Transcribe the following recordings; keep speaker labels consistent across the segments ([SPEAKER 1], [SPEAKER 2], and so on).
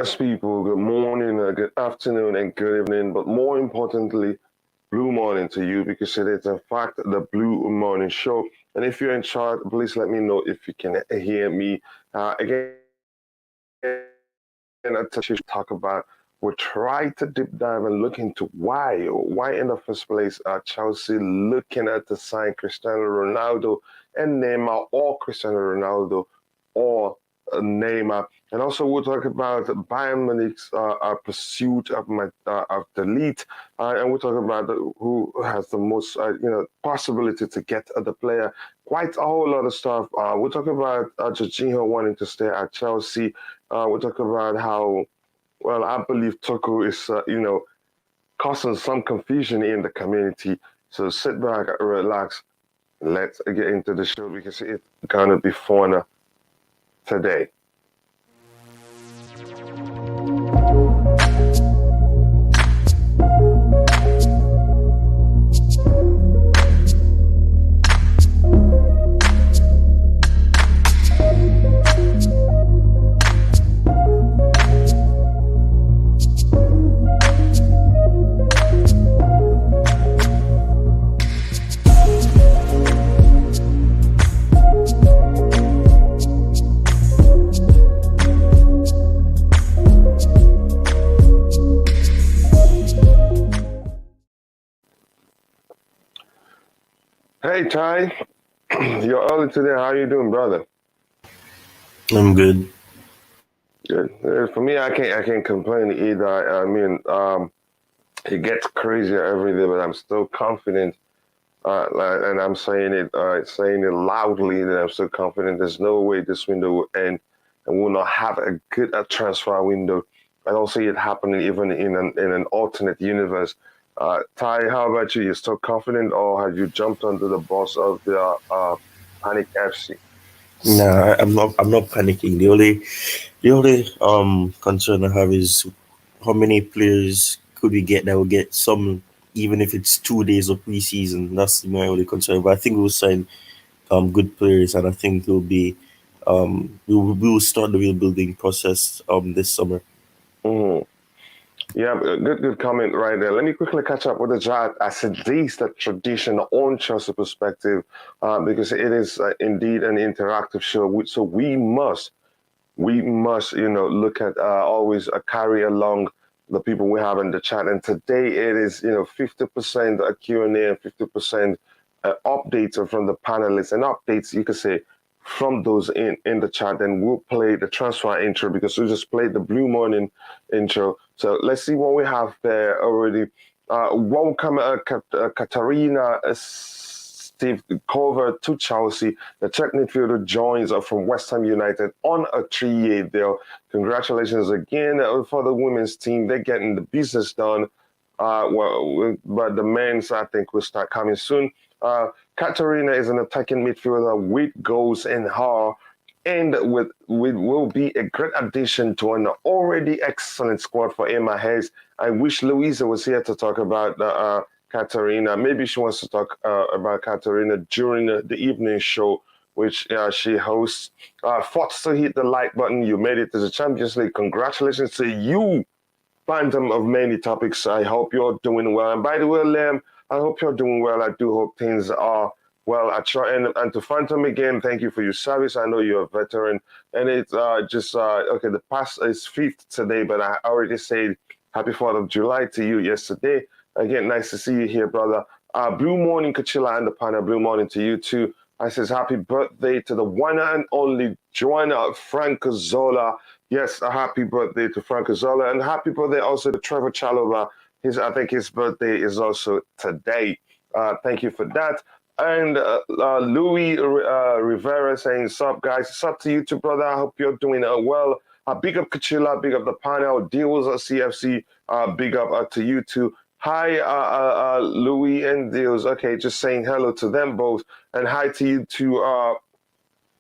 [SPEAKER 1] Yes, people, good morning, good afternoon, and good evening. But more importantly, blue morning to you because it is, in fact, the Blue Morning Show. And if you're in charge, please let me know if you can hear me. Again, a topic talk about. We'll try to deep dive and look into why in the first place are Chelsea looking at to sign Cristiano Ronaldo and Neymar, or Cristiano Ronaldo or Neymar. And also we'll talk about Bayern Munich's pursuit of the lead, and we'll talk about who has the most possibility to get the player. Quite a whole lot of stuff. We'll talk about Jorginho wanting to stay at Chelsea. We'll talk about how well I believe Tuchel is causing some confusion in the community. So sit back, relax, let's get into the show because it's gonna be fun today. Hey Ty, you're early today. How you doing, brother?
[SPEAKER 2] I'm good.
[SPEAKER 1] Good. For me, I can't complain either. I mean, it gets crazier every day, but I'm still confident. And I'm saying it loudly that I'm still confident. There's no way this window will end, and we'll not have a good transfer window. I don't see it happening even in an alternate universe. Ty, how about you? You still confident, or have you jumped onto the bus of the Panic FC?
[SPEAKER 2] Nah, I'm not. I'm not panicking. The only concern I have is how many players could we get that will get some, even if it's 2 days of preseason. That's my only concern. But I think we'll sign good players, and I think we will start the rebuilding process this summer.
[SPEAKER 1] Mhm. Yeah, good comment right there. Let me quickly catch up with the chat as it is the tradition on Chelsea perspective, because it is indeed an interactive show. So we must look at always carry along the people we have in the chat. And today it is 50% Q&A and 50% updates from the panelists, and updates you could say from those in the chat. And we'll play the transfer intro because we just played the Blue Morning intro. So let's see what we have there already. Welcome, Katarina Steve Cover to Chelsea. The Czech midfielder joins from West Ham United on a 3-year deal. Congratulations again for the women's team. They're getting the business done. But the men's, I think, will start coming soon. Katarina is an attacking midfielder with goals in her, and will be a great addition to an already excellent squad for Emma Hayes. I wish Louisa was here to talk about Katarina. Maybe she wants to talk about Katarina during the evening show, which she hosts. Forts to hit the like button. You made it to the Champions League. Congratulations to you, Phantom of many topics. I hope you're doing well. And by the way, Lam, I hope you're doing well. I do hope things are well. I try and to Phantom again. Thank you for your service. I know you're a veteran, and it's just okay. The past is fifth today, but I already said happy 4th of July to you yesterday. Again, nice to see you here, brother. Blue morning, Kachila and the panel. Blue morning to you too. I says happy birthday to the one and only Joanna Francozola. Yes, a happy birthday to Francozola, and happy birthday also to Trevor Chalova. I think his birthday is also today. Thank you for that. And Louis Rivera saying, sup, guys. Sup to you too, brother. I hope you're doing well. Big up Kachila, big up the panel. Deals at CFC, big up to you too. Hi, Louis and Deals. Okay, just saying hello to them both. And hi to you too,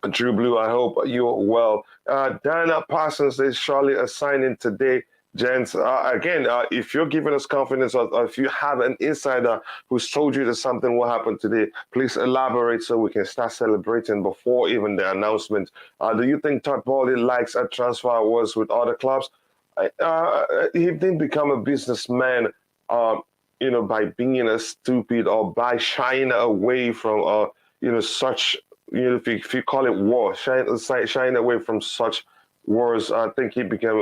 [SPEAKER 1] Drew Blue. I hope you're well. Dana Parsons is surely a signing today. Gents, again, if you're giving us confidence, or if you have an insider who's told you that something will happen today, please elaborate so we can start celebrating before even the announcement. Do you think Todd Boehly likes a transfer wars with other clubs? He didn't become a businessman, by being a stupid or by shying away from, such, if you call it war, shying away from such wars. I think he became,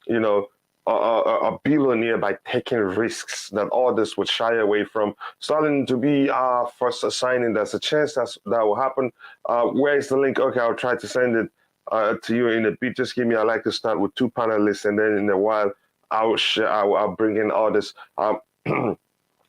[SPEAKER 1] you know, a billionaire by taking risks that others would shy away from. Starting to be our first signing. There's a chance that will happen. Where is the link? Okay, I'll try to send it to you in a bit. Just give me. I like to start with two panelists, and then in a while I'll share. I'll bring in others. And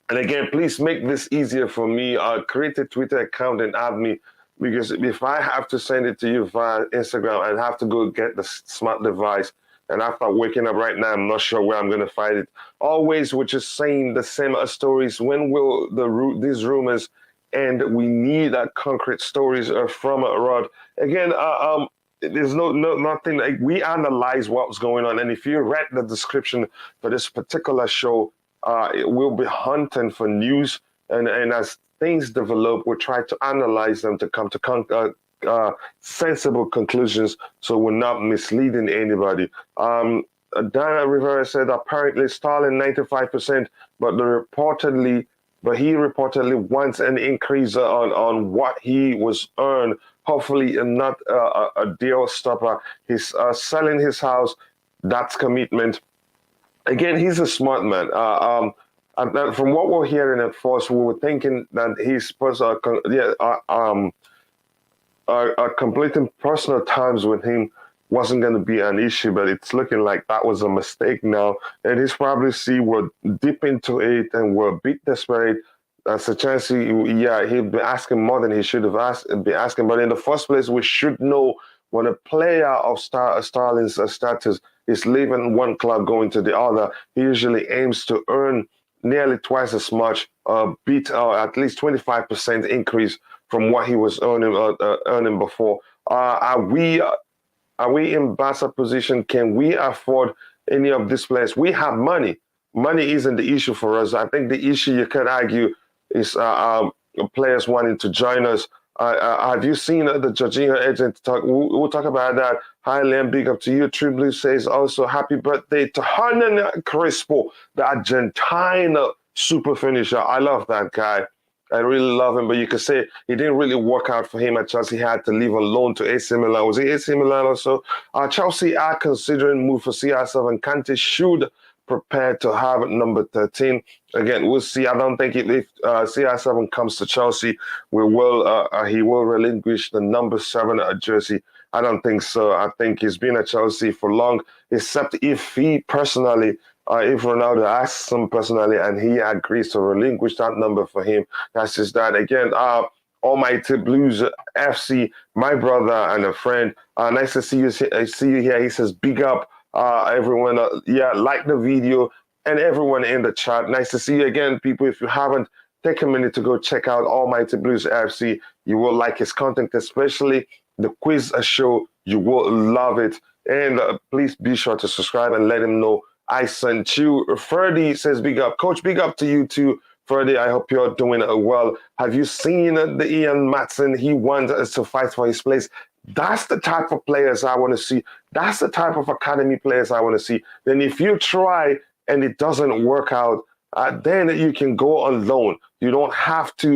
[SPEAKER 1] again, please make this easier for me. Create a Twitter account and add me, because if I have to send it to you via Instagram, I'd have to go get the smart device. And after waking up right now, I'm not sure where I'm going to find it. Always, we're just saying the same stories. When will these rumors end? We need concrete stories from Rod. Again, there's nothing. Like, we analyze what's going on, and if you read the description for this particular show, we'll be hunting for news, and as things develop, we'll try to analyze them to come to sensible conclusions, so we're not misleading anybody. Dana Rivera said apparently Stalin 95%, but he reportedly wants an increase on what he was earned. Hopefully, not a deal stopper. He's selling his house. That's commitment. Again, he's a smart man. And from what we're hearing at first, we were thinking that he's supposed to, completing personal times with him wasn't going to be an issue, but it's looking like that was a mistake now. And he's probably we're deep into it and we're a bit desperate. That's a chance he'd be asking more than he should have be asking. But in the first place, we should know when a player of Starling's status is leaving one club going to the other, he usually aims to earn nearly twice as much, at least 25% increase from what he was earning before. Are we in Barca position? Can we afford any of these players? We have money. Money isn't the issue for us. I think the issue, you could argue, is players wanting to join us. Have you seen the Jorginho agent talk? We'll talk about that. Hi, Liam, big up to you. True Blue says also happy birthday to Hernan Crespo, the Argentine super finisher. I love that guy. I really love him, but you could say it didn't really work out for him at Chelsea. He had to leave on loan to AC Milan. Was it AC Milan or so? Chelsea are considering move for CR7, and Kante should prepare to have number 13. Again, we'll see. I don't think if CR7 comes to Chelsea, he will relinquish the number 7 jersey. I don't think so. I think he's been at Chelsea for long, except if he personally, if Ronaldo asks him personally and he agrees to relinquish that number for him. That's just that. Again, Almighty Blues FC, my brother and a friend. Nice to see you here. He says, big up everyone. Like the video and everyone in the chat. Nice to see you again, people. If you haven't, take a minute to go check out Almighty Blues FC. You will like his content, especially the quiz show. You will love it. And please be sure to subscribe and let him know I sent you. Ferdy says, big up. Coach, big up to you too. Ferdy, I hope you're doing well. Have you seen the Ian Matson? He wants us to fight for his place. That's the type of players I want to see. That's the type of academy players I want to see. Then if you try and it doesn't work out, then you can go on loan. You don't have to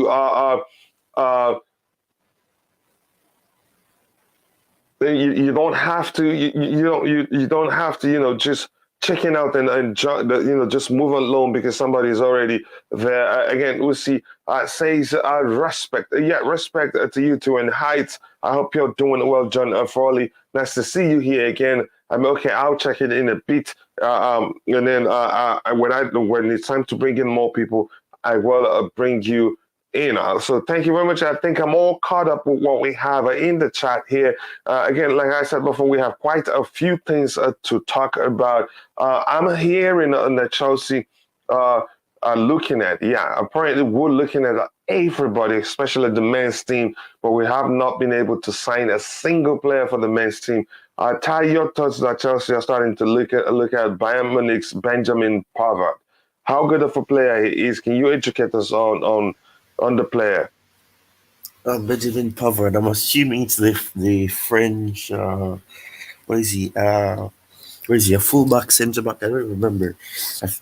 [SPEAKER 1] you don't have to you don't have to just checking out and just move on loan because somebody is already there. Again, we'll see. Says respect. Respect to you two and Heights. I hope you're doing well, John Frawley. Nice to see you here again. I'm okay. I'll check it in a bit, and then when it's time to bring in more people, I will bring you in. So thank you very much. I think I'm all caught up with what we have in the chat here. Again, like I said before, we have quite a few things to talk about. I'm hearing that Chelsea are looking at, apparently we're looking at everybody, especially the men's team, but we have not been able to sign a single player for the men's team. Ty, your thoughts that Chelsea are starting to look at Bayern Munich's Benjamin Pavard. How good of a player he is? Can you educate us on the player?
[SPEAKER 2] Benjamin Pavard. I'm assuming it's the French. What is he? Where is he? A fullback, centre back? I don't remember.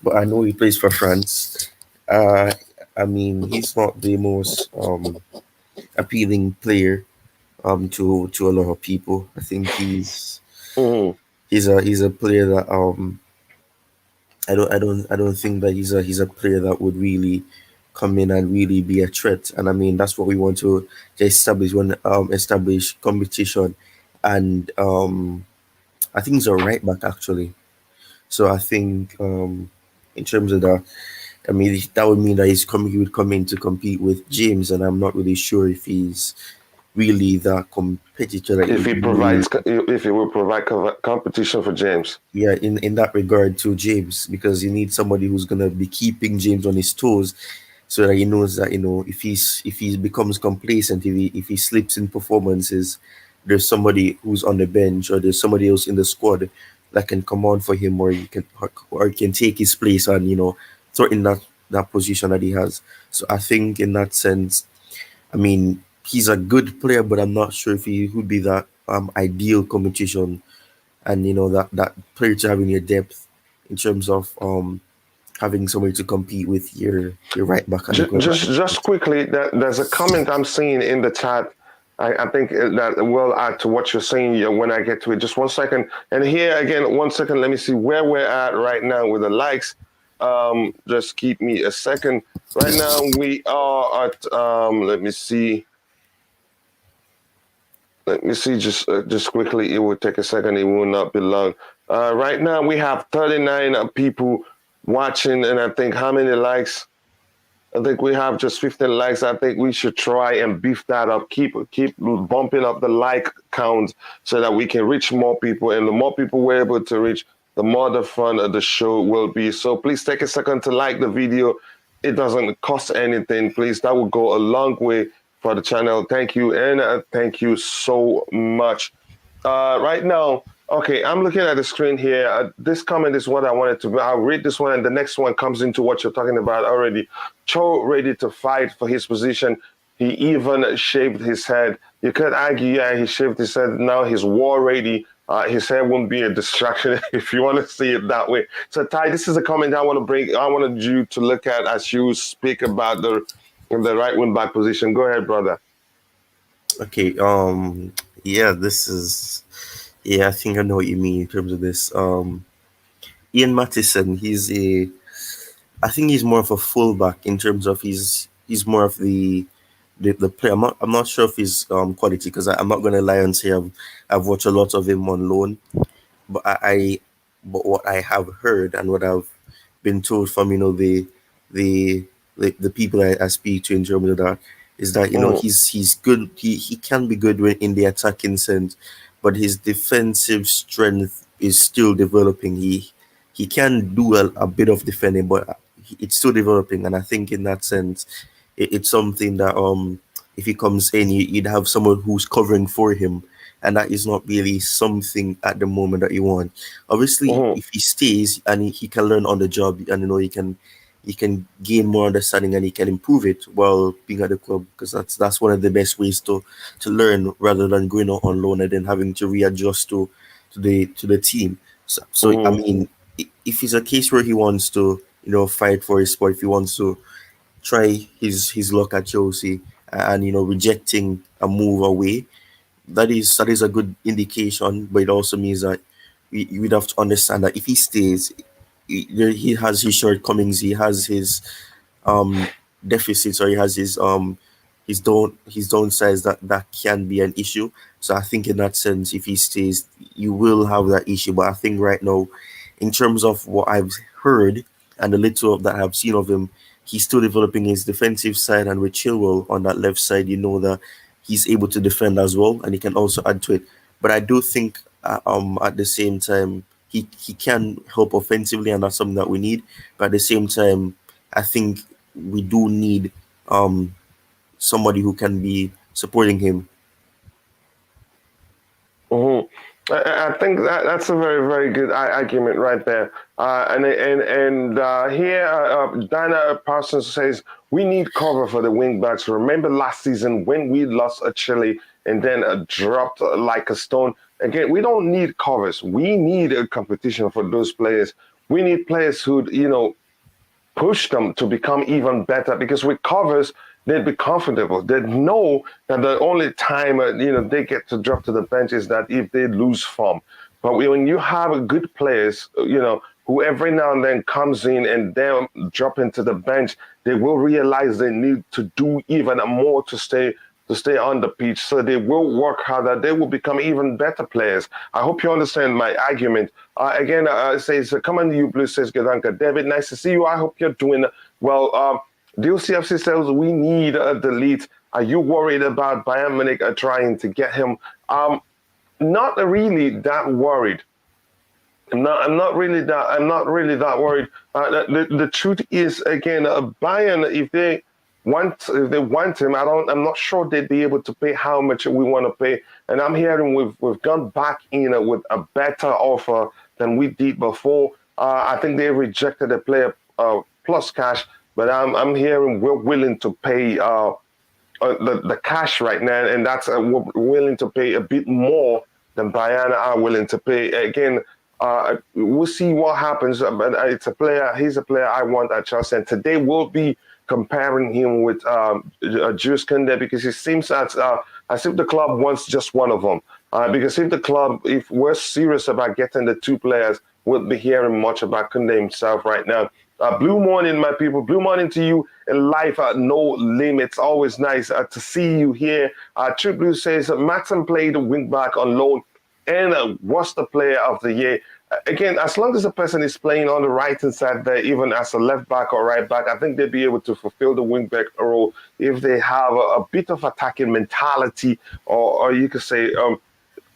[SPEAKER 2] But I know he plays for France. Uh, I mean, he's not the most appealing player to a lot of people. I think
[SPEAKER 1] Mm-hmm.
[SPEAKER 2] he's a player that I don't think that he's a player that would really come in and really be a threat. And I mean that's what we want to establish when establish competition. And I think he's a right back actually. So I think in terms of that, I mean that would mean that he would come in to compete with James, and I'm not really sure if he's really that competitor that
[SPEAKER 1] If
[SPEAKER 2] you
[SPEAKER 1] he
[SPEAKER 2] really,
[SPEAKER 1] provides, if he will provide competition for James.
[SPEAKER 2] yeah, in that regard to James, because you need somebody who's gonna be keeping James on his toes, so that he knows that if he becomes complacent, if he slips in performances, there's somebody who's on the bench or there's somebody else in the squad that can come on for him, or can take his place and throw in that position that he has. So I think in that sense, I mean, he's a good player, but I'm not sure if he would be that ideal competition, and that player to have in your depth in terms of having somebody to compete with your right back at the club.
[SPEAKER 1] Just quickly, there's a comment I'm seeing in the chat. I think that will add to what you're saying when I get to it. Just 1 second. And here again, 1 second. Let me see where we're at right now with the likes. Just keep me a second. Right now we are at. Let me see. Let me see. Just quickly. It will take a second. It will not be long. Right now we have 39 people watching, and I think how many likes? I think we have just 15 likes. I think we should try and beef that up. Keep bumping up the like count so that we can reach more people. And the more people we're able to reach, the more the fun of the show will be. So please take a second to like the video. It doesn't cost anything. Please, that will go a long way for the channel. Thank you, and thank you so much. Right now, okay, I'm looking at the screen here. This comment is what I wanted to. I'll read this one, and the next one comes into what you're talking about already. Cho ready to fight for his position. He even shaved his head. You could argue, yeah, he shaved his head. Now he's war ready. His hair won't be a distraction if you want to see it that way. So, Ty, this is a comment I want to bring. I wanted you to look at as you speak about the right wing back position. Go ahead, brother.
[SPEAKER 2] Okay, yeah, this is, yeah, I think I know what you mean in terms of this. Ian Mattison, I think he's more of a fullback in terms of he's more of the player. I'm not sure of his quality, because I'm not gonna lie and say I've watched a lot of him on loan, but but what I have heard and what I've been told from the the people I speak to in terms of that is that
[SPEAKER 1] Mm-hmm,
[SPEAKER 2] he's good. He can be good in the attacking sense, but his defensive strength is still developing. He can do a bit of defending, but it's still developing. And I think in that sense, it's something that if he comes in, you'd have someone who's covering for him, and that is not really something at the moment that you want. Obviously,
[SPEAKER 1] mm-hmm,
[SPEAKER 2] if he stays and he can learn on the job, and he can gain more understanding and he can improve it while being at the club, because that's one of the best ways to learn, rather than going out on loan and then having to readjust to the team. So I
[SPEAKER 1] mm-hmm,
[SPEAKER 2] mean, if it's a case where he wants to fight for his spot, if he wants to try his luck at Chelsea, and rejecting a move away, that is a good indication. But it also means that we'd have to understand that if he stays, he has his shortcomings, he has his um deficits, or he has his downsides that can be an issue. So I think in that sense, if he stays, you will have that issue. But I think right now, in terms of what I've heard and the little that I've seen of him, he's still developing his defensive side, and with Chilwell on that left side, that he's able to defend as well, and he can also add to it. But I do think at the same time, he can help offensively, and that's something that we need. But at the same time, I think we do need um somebody who can be supporting him.
[SPEAKER 1] mm-hmm. I think that's a very, very good argument right there. And here, Dana Parsons says we need cover for the wing backs. Remember last season when we lost a Chile and then dropped like a stone. again, we don't need covers. We need a competition for those players. We need players who, push them to become even better, because with covers, they'd be comfortable. They'd know that the only time, they get to drop to the bench is that if they lose form. But when you have good players, who every now and then comes in and then drop into the bench, they will realize they need to do even more to stay on the pitch. So they will work harder. They will become even better players. I hope you understand my argument. Again, says, come on, you Blue, says Gedanka. David, nice to see you. I hope you're doing well. Deal CFC says we need the Ligt. Are you worried about Bayern Munich trying to get him? Not really that worried. I'm not really that worried. The truth is, again, Bayern, if they want him, I'm not sure they'd be able to pay how much we want to pay. And I'm hearing we've gone back in with a better offer than we did before. I think they rejected the player plus cash, but I'm hearing we're willing to pay the cash right now, and that's we're willing to pay a bit more than Bayern are willing to pay. Again, we'll see what happens. But it's a player. He's a player I want at Chelsea, and today we'll be comparing him with Jules Kounde, because it seems as if the club wants just one of them. Because if we're serious about getting the two players, we'll be hearing much about Kounde himself right now. Blue morning, my people. Blue morning to you in life at no limits. Always nice to see you here. True Blue says Matson played wing back on loan and was the player of the year. Again, as long as the person is playing on the right hand side there, even as a left back or right back, I think they'll be able to fulfill the wing back role if they have a bit of attacking mentality, or you could say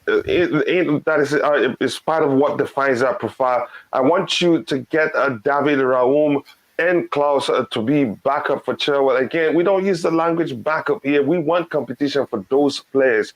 [SPEAKER 1] that is part of what defines that profile. I want you to get David Raheem and Klaus to be backup for Chilwell. Again, we don't use the language backup here. We want competition for those players.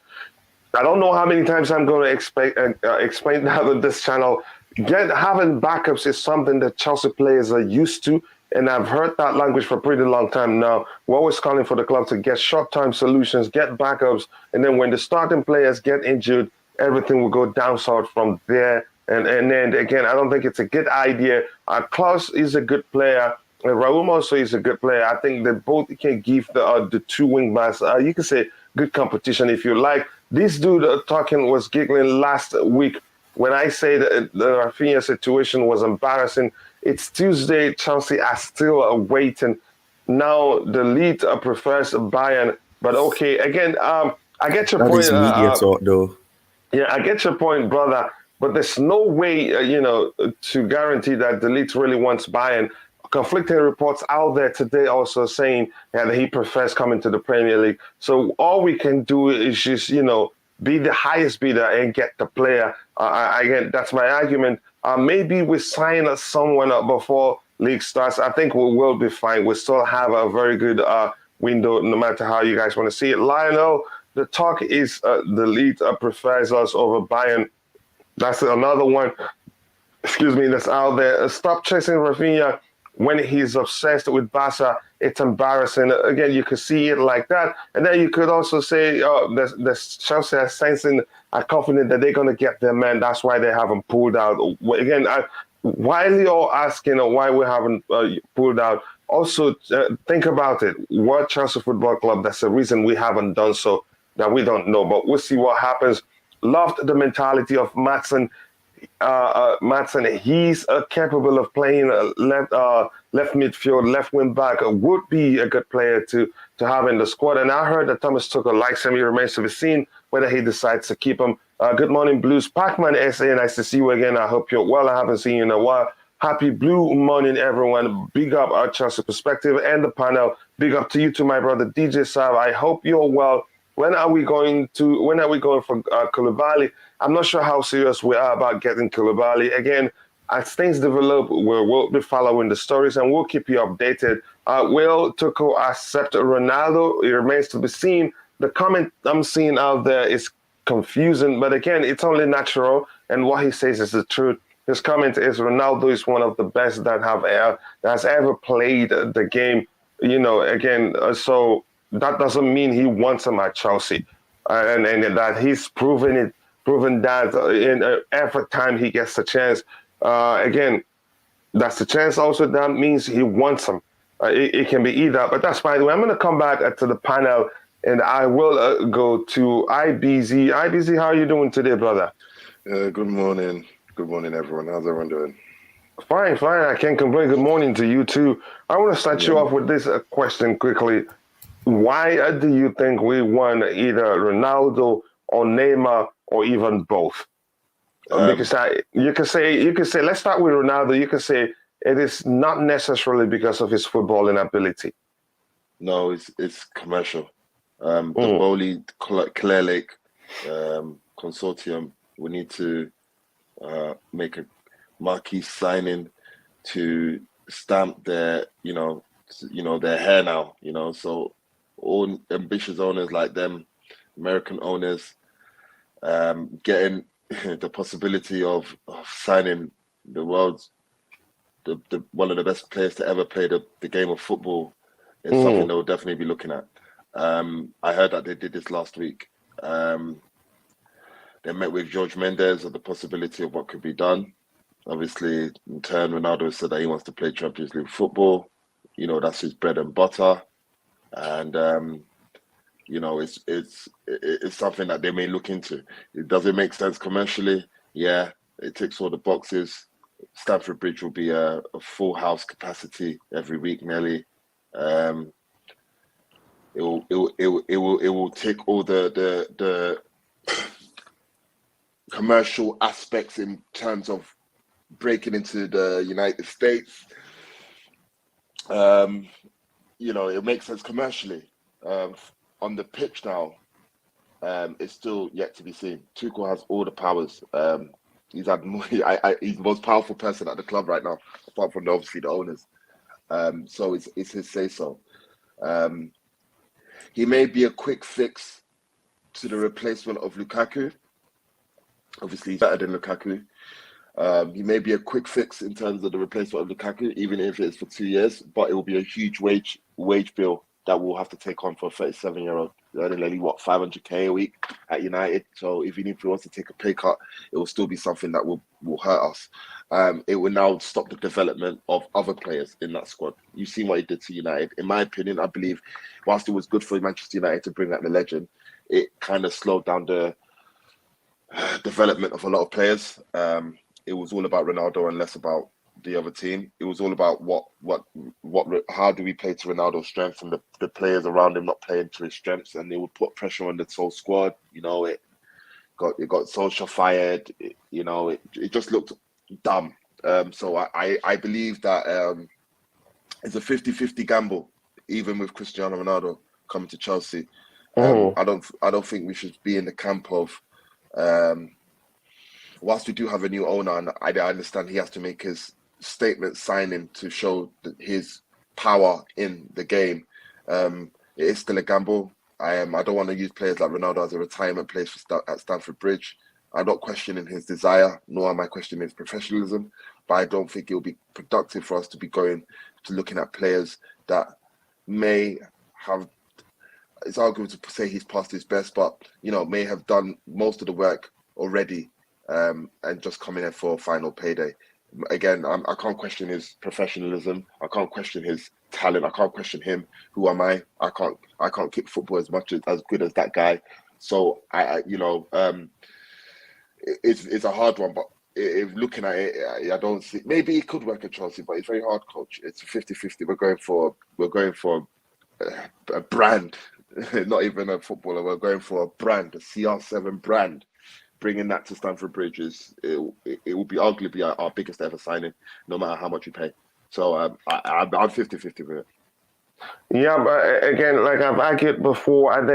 [SPEAKER 1] I don't know how many times I'm going to explain that on this channel. Having backups is something that Chelsea players are used to, and I've heard that language for a pretty long time now. We're always calling for the club to get short-term solutions, get backups, and then when the starting players get injured, everything will go down south from there. And then, again, I don't think it's a good idea. Klaus is a good player. Raheem also is a good player. I think they both can give the two wing backs, you can say, good competition if you like. This dude talking was giggling last week when I said the Rafinha situation was embarrassing. It's Tuesday. Chelsea are still waiting. Now the lead prefers Bayern. But okay, again, I get your point.
[SPEAKER 2] That is media talk, though.
[SPEAKER 1] Yeah, I get your point, brother. But there's no way, to guarantee that the lead really wants Bayern. Conflicting reports out there today also saying that he prefers coming to the Premier League. So all we can do is just, be the highest bidder and get the player. Again, that's my argument. Maybe we sign someone up before league starts. I think we will be fine. We still have a very good window, no matter how you guys want to see it. Lionel, the talk is the lead prefers us over Bayern. That's another one, that's out there. Stop chasing Rafinha when he's obsessed with Barca. It's embarrassing. Again, you could see it like that. And then you could also say the Chelsea are sensing, are confident that they're going to get their man. That's why they haven't pulled out. Again, while you're asking why we haven't pulled out, also think about it. What Chelsea Football Club, that's the reason we haven't done so, that we don't know. But we'll see what happens. Loved the mentality of Matson. He's capable of playing left midfield, left wing back. Would be a good player to have in the squad. And I heard that Thomas Tuchel likes him. He remains to be seen whether he decides to keep him. Good morning, Blues. Pacman SA, nice to see you again. I hope you're well. I haven't seen you in a while. Happy blue morning, everyone. Big up our Chelsea perspective and the panel. Big up to you too, my brother DJ Sav. I hope you're well. When are we going for Koulibaly? I'm not sure how serious we are about getting Koulibaly. Again, as things develop, we'll be following the stories and we'll keep you updated. Will Tuchel accept Ronaldo? It remains to be seen. The comment I'm seeing out there is confusing, but again, it's only natural, and what he says is the truth. His comment is Ronaldo is one of the best that has ever played the game. So that doesn't mean he wants him at Chelsea, and that he's proven it proven that in every time he gets a chance. Again, that's the chance. Also, that means he wants him. It can be either, but that's fine. I'm going to come back to the panel, and I will go to IBZ. IBZ, how are you doing today, brother?
[SPEAKER 3] Good morning. Good morning, everyone. How's everyone doing?
[SPEAKER 1] Fine, fine. I can't complain. Good morning to you too. I want to start you off with this question quickly. Why do you think we won either Ronaldo or Neymar or even both? Because you can say, let's start with Ronaldo. You can say it is not necessarily because of his footballing ability.
[SPEAKER 3] No, it's commercial. The Boehly Clear Lake consortium. We need to make a marquee signing to stamp their, their hair now. So all ambitious owners like them, American owners, getting the possibility of signing the world's the one of the best players to ever play the game of football is something they'll definitely be looking at. I heard that they did this last week. They met with Jorge Mendes of the possibility of what could be done. Obviously, in turn, Ronaldo said that he wants to play Champions League football. That's his bread and butter. And it's something that they may look into. Does it make sense commercially? Yeah, it ticks all the boxes. Stamford Bridge will be a full house capacity every week, nearly. It will tick all the commercial aspects in terms of breaking into the United States. It makes sense commercially. On the pitch now, it's still yet to be seen. Tuchel has all the powers. He's had more, he's the most powerful person at the club right now, apart from obviously the owners. So it's his say so. He may be a quick fix to the replacement of Lukaku. Obviously, he's better than Lukaku. He may be a quick fix in terms of the replacement of Lukaku, even if it's for 2 years. But it will be a huge wage bill that we'll have to take on for a 37-year-old, earning nearly 500k a week at United. So even if he wants to take a pay cut, it will still be something that will hurt us. It will now stop the development of other players in that squad. You've seen what he did to United. In my opinion, I believe, whilst it was good for Manchester United to bring back the legend, it kind of slowed down the development of a lot of players. It was all about Ronaldo and less about the other team. It was all about how do we play to Ronaldo's strengths and the players around him not playing to his strengths, and they would put pressure on the whole squad. It got Solskjaer fired. It just looked dumb. So I believe that it's a 50-50 gamble, even with Cristiano Ronaldo coming to Chelsea. I don't think we should be in the camp of. Whilst we do have a new owner, and I understand he has to make his statement signing to show his power in the game, it is still a gamble. I don't want to use players like Ronaldo as a retirement place at Stamford Bridge. I'm not questioning his desire, nor am I questioning his professionalism, but I don't think it will be productive for us to be going to looking at players that may have. It's arguable to say he's past his best, but may have done most of the work already. And just coming in for a final payday. Again, I can't question his professionalism. I can't question his talent. I can't question him. Who am I? I can't kick football as good as that guy. So it's a hard one. But if looking at it, I don't see. Maybe he could work at Chelsea, but it's very hard, coach. It's 50-50. We're going for a brand, not even a footballer. We're going for a brand, a CR7 brand. Bringing that to Stamford Bridge it will be arguably our biggest ever signing, no matter how much we pay. So I'm 50-50 with it.
[SPEAKER 1] Yeah, but again, like I've argued before, I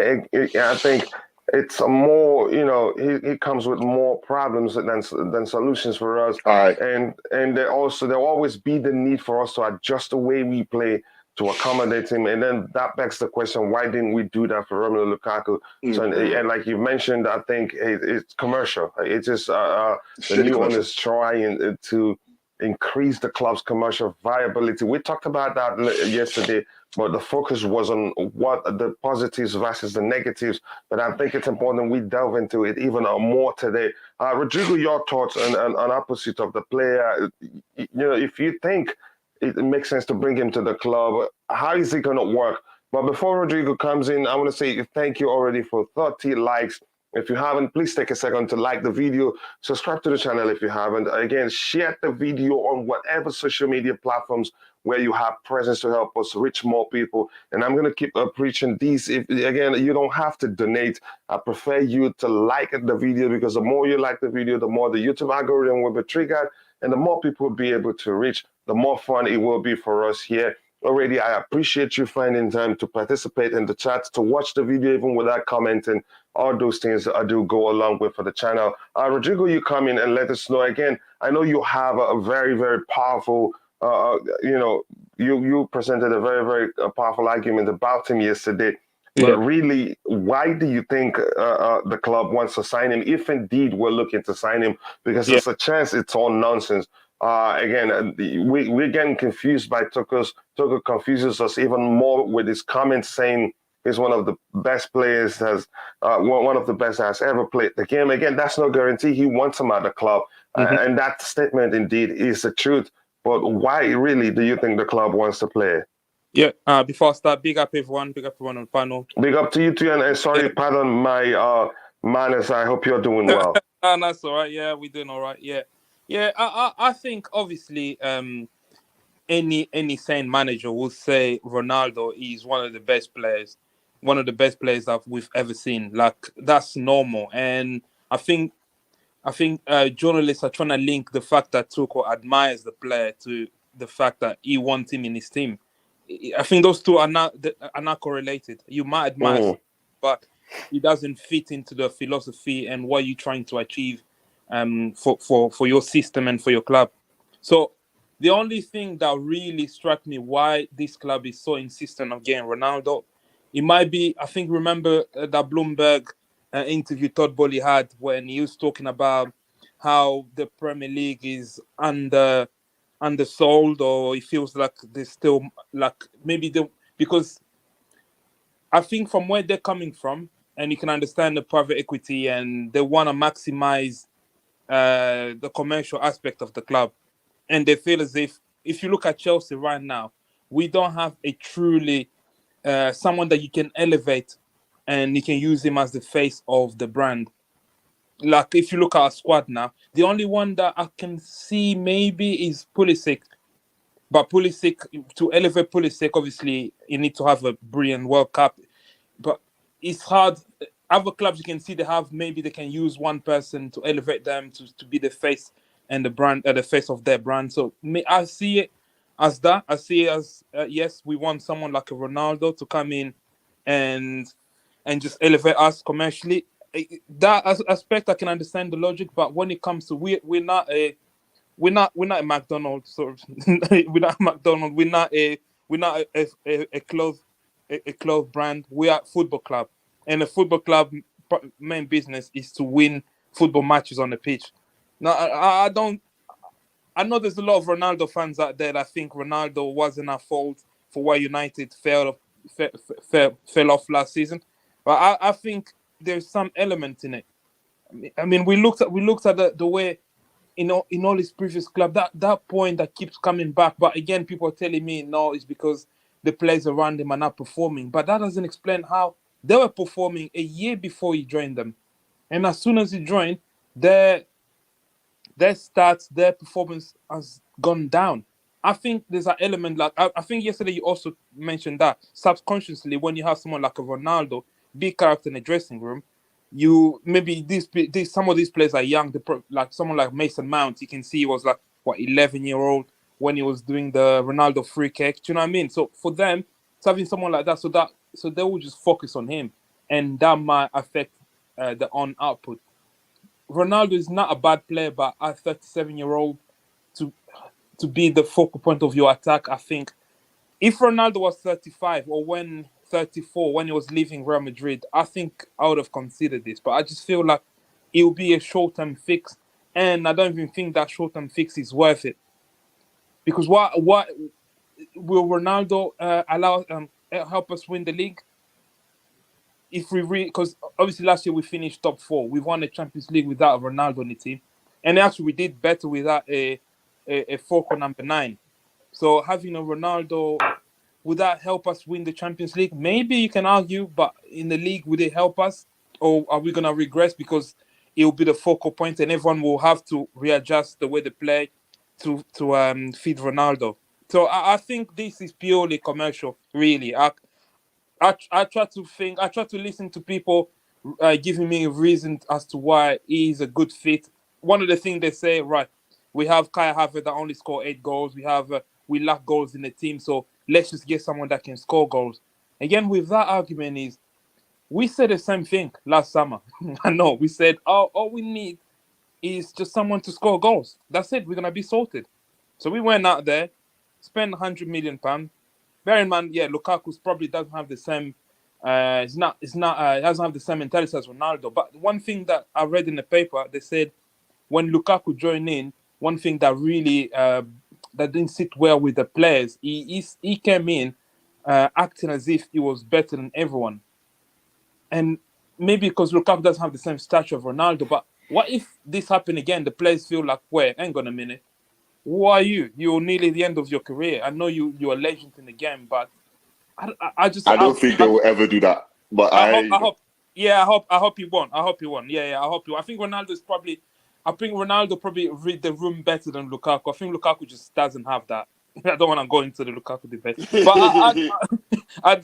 [SPEAKER 1] think it's a more, he comes with more problems than solutions for us. And there'll always be the need for us to adjust the way we play to accommodate him. And then that begs the question, why didn't we do that for Romelu Lukaku? So, and like you mentioned, I think it's commercial. It's just the new owners trying to increase the club's commercial viability. We talked about that yesterday but the focus was on what the positives versus the negatives. But I think it's important we delve into it even more today. Rodrigo, your thoughts on opposite of the player. If you think it makes sense to bring him to the club, how is it going to work? But before Rodrigo comes in, I want to say thank you already for 30 likes. If you haven't, please take a second to like the video, subscribe to the channel if you haven't. Again, share the video on whatever social media platforms where you have presence to help us reach more people. And I'm going to keep preaching these. Again, you don't have to donate. I prefer you to like the video, because the more you like the video, the more the YouTube algorithm will be triggered and the more people will be able to reach, the more fun it will be for us here. Already, I appreciate you finding time to participate in the chat, to watch the video even without commenting. All those things I do go along with for the channel. Rodrigo, you come in and let us know. Again, I know you have a very, very powerful, you presented a very, very powerful argument about him yesterday. But really, why do you think the club wants to sign him, if indeed we're looking to sign him? Because there's a chance it's all nonsense. Again, we're getting confused by Tuchel. Tuchel confuses us even more with his comments saying he's one of the best players, one of the best that has ever played the game. Again, that's no guarantee he wants him at the club. And that statement indeed is the truth. But why really do you think the club wants to play?
[SPEAKER 4] Yeah, before I start, big up everyone on the panel.
[SPEAKER 1] Big up to you too, and sorry, pardon my manners. I hope you're doing well.
[SPEAKER 4] That's all right. Yeah, we're doing all right. Yeah. I think obviously, any sane manager will say Ronaldo is one of the best players that we've ever seen. Like, that's normal, and I think journalists are trying to link the fact that Tuchel admires the player to the fact that he wants him in his team. I think those two are not correlated. You might admire, but it doesn't fit into the philosophy and what you're trying to achieve for your system and for your club. So the only thing that really struck me why this club is so insistent on getting Ronaldo, it might be, I think, remember that Bloomberg interview Todd Boehly had when he was talking about how the Premier League is undersold, or it feels like there's still, like, because I think from where they're coming from, and you can understand the private equity, and they want to maximize the commercial aspect of the club, and they feel as if you look at Chelsea right now, we don't have a truly someone that you can elevate and you can use him as the face of the brand. Like, if you look at our squad now, the only one that I can see maybe is Pulisic. But Pulisic, to elevate Pulisic, obviously, you need to have a brilliant World Cup. But it's hard. Other clubs, you can see they can use one person to elevate them to be the face and the brand, the face of their brand. So I see it as that. I see it as, yes, we want someone like a Ronaldo to come in and just elevate us commercially. That aspect, I can understand the logic, but when it comes to we're not a McDonald's sort of we're not a McDonald's. We're not a clothes brand. We are a football club, and a football club main business is to win football matches on the pitch. Now, I know there's a lot of Ronaldo fans out there that think Ronaldo wasn't at fault for why United fell off last season, but I think there's some element in it. I mean, we looked at the way in all his previous club, that point that keeps coming back. But again, people are telling me no, it's because the players around him are not performing. But that doesn't explain how they were performing a year before he joined them, and as soon as he joined, their stats, their performance has gone down. I think there's an element, like I think yesterday you also mentioned that subconsciously, when you have someone like a Ronaldo, big character in the dressing room, you maybe some of these players are young. Like someone like Mason Mount, you can see he was like 11-year-old when he was doing the Ronaldo free kick. Do you know what I mean? So for them, having someone like that, so they will just focus on him, and that might affect the on output. Ronaldo is not a bad player, but at 37-year-old, to be the focal point of your attack, I think if Ronaldo was 35 or 34 when he was leaving Real Madrid, I think I would have considered this. But I just feel like it will be a short-term fix, and I don't even think that short-term fix is worth it. Because will Ronaldo help us win the league? If we because obviously last year we finished top 4, we won the Champions League without Ronaldo on the team, and actually we did better without a Focal number 9. So having a Ronaldo, would that help us win the Champions League? Maybe you can argue, but in the league, would it help us, or are we gonna regress because it will be the focal point and everyone will have to readjust the way they play to feed Ronaldo? So I think this is purely commercial, really. I try to listen to people giving me a reason as to why he is a good fit. One of the things they say, right, we have Kai Havertz that only scored 8 goals. We lack goals in the team, so let's just get someone that can score goals. Again, with that argument is, we said the same thing last summer. I know, we said, all we need is just someone to score goals. That's it, we're going to be sorted. So we went out there, spent £100 million. Bear in mind, Lukaku probably doesn't have the same. It doesn't have the same mentality as Ronaldo. But one thing that I read in the paper, they said when Lukaku joined in, one thing that really that didn't sit well with the players, he came in acting as if he was better than everyone, and maybe because Lukaku doesn't have the same stature of Ronaldo. But what if this happened again? The players feel like, wait, hang on a minute. Who are you? You're nearly the end of your career. I know you're a legend in the game, but I
[SPEAKER 3] don't think they will ever do that. But
[SPEAKER 4] I hope he won. I hope he won. I hope he won. I think Ronaldo probably read the room better than Lukaku. I think Lukaku just doesn't have that. I don't want to go into the Lukaku debate, but I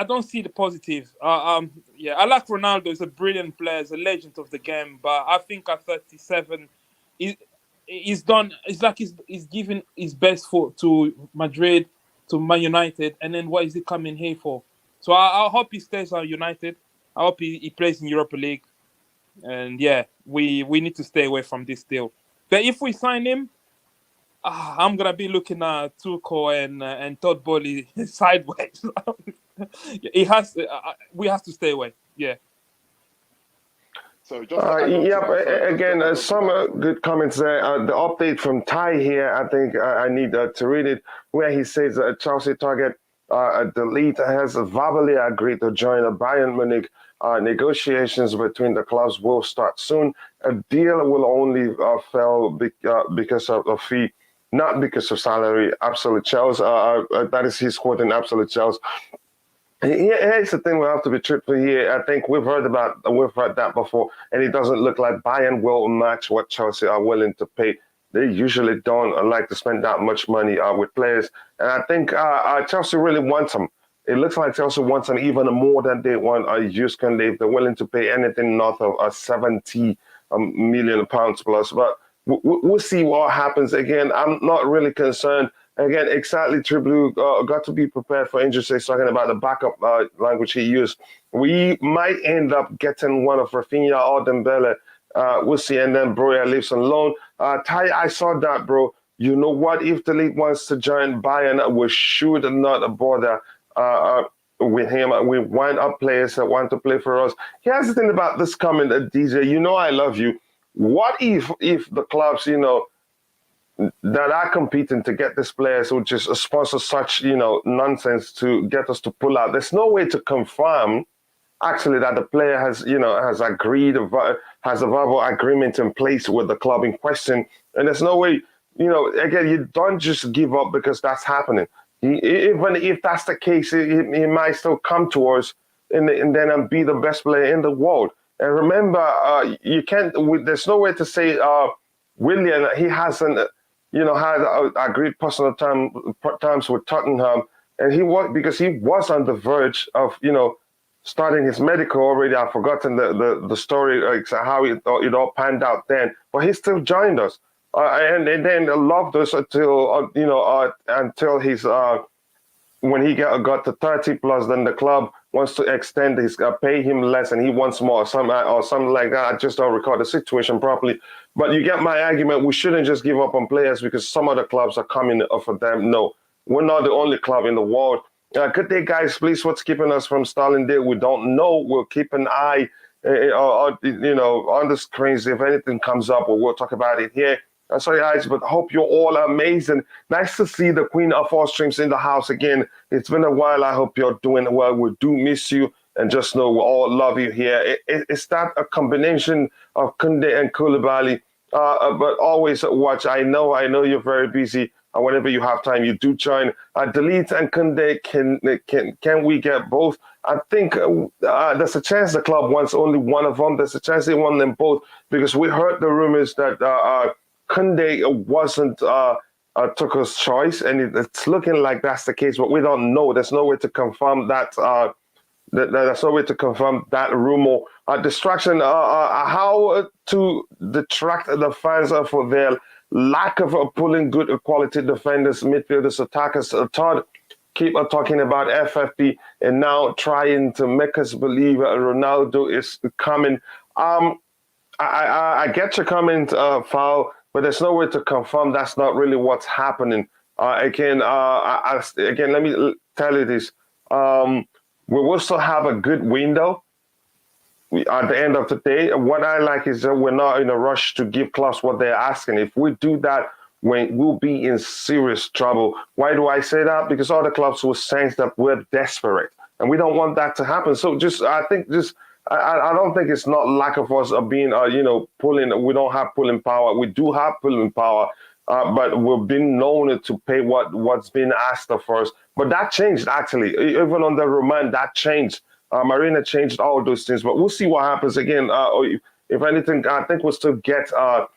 [SPEAKER 4] don't see the positive. I like Ronaldo. He's a brilliant player. He's a legend of the game. But I think at 37, he's done. It's like he's giving his best to Madrid, to Man United, and then what is he coming here for? So I hope he stays at United. I hope he plays in Europa League. And we need to stay away from this deal. But if we sign him, I'm gonna be looking at Tuchel and Todd Boehly sideways. We have to stay away. Yeah.
[SPEAKER 3] So
[SPEAKER 1] again, some good comments there. The update from Ty here, I think I need to read it, where he says Chelsea target the Ligt has verbally agreed to join the Bayern Munich. Negotiations between the clubs will start soon. A deal will only fail because of a fee, not because of salary. Absolute Chelsea. That is his quote in Absolute Chelsea. Here's the thing: we have to be truthful here. I think we've heard that before, and it doesn't look like Bayern will match what Chelsea are willing to pay. They usually don't like to spend that much money with players, and I think Chelsea really wants them. It looks like Chelsea wants them even more than they want Jules Kounde if they're willing to pay anything north of £70 million plus. But we'll see what happens. Again, I'm not really concerned. Again, exactly, Triblu got to be prepared for injuries. He's talking about the backup language he used. We might end up getting one of Rafinha or Dembele. We'll see. And then Broya leaves on loan. Ty, I saw that, bro. You know what? If the league wants to join Bayern, we should not bother with him. We wind up players that want to play for us. Here's the thing about this comment, DJ. You know I love you. What if the clubs, that are competing to get these players who just sponsor such, nonsense to get us to pull out? There's no way to confirm actually that the player has a verbal agreement in place with the club in question. And there's no way, again, you don't just give up because that's happening. Even if that's the case, he might still come to us and then be the best player in the world. And remember, you can't. There's no way to say Willian. He hasn't, had agreed personal terms with Tottenham, and he was on the verge of, starting his medical already. I've forgotten the story, how it all panned out then, but he still joined us. And then loved us until until he's when he got to 30 plus, then the club wants to extend his pay him less, and he wants more, or something like that. I just don't recall the situation properly, but you get my argument. We shouldn't just give up on players because some other clubs are coming for them. No, we're not the only club in the world. Good day, guys. Please, what's keeping us from stalling there? We don't know. We'll keep an eye on the screens. If anything comes up, we'll talk about it here. Sorry, guys, but hope you're all amazing. Nice to see the Queen of all streams in the house again. It's been a while. I hope you're doing well. We do miss you, and just know we all love you here. It's that a combination of Kounde and Koulibaly, but always watch. I know you're very busy. Whenever you have time, you do join. Ligt and Kounde, can we get both? I think there's a chance the club wants only one of them. There's a chance they want them both because we heard the rumors that Kounde wasn't Tuchel's choice, and it's looking like that's the case, but we don't know. There's no way to confirm that. There's no way to confirm that rumor. Distraction. How to detract the fans for their lack of pulling good quality defenders, midfielders, attackers. Todd keep talking about FFP and now trying to make us believe Ronaldo is coming. I get your comment, Foul, but there's no way to confirm that's not really what's happening. Again, let me tell you this. We will still have a good window at the end of the day. What I like is that we're not in a rush to give clubs what they're asking. If we do that, we'll be in serious trouble. Why do I say that? Because other clubs will sense that we're desperate, and we don't want that to happen. So I don't think it's not lack of us of being, pulling. We don't have pulling power. We do have pulling power, but we've been known to pay what's been asked of us. But that changed, actually. Even on the Roman, that changed. Marina changed all those things. But we'll see what happens again. If anything, I think we'll still get our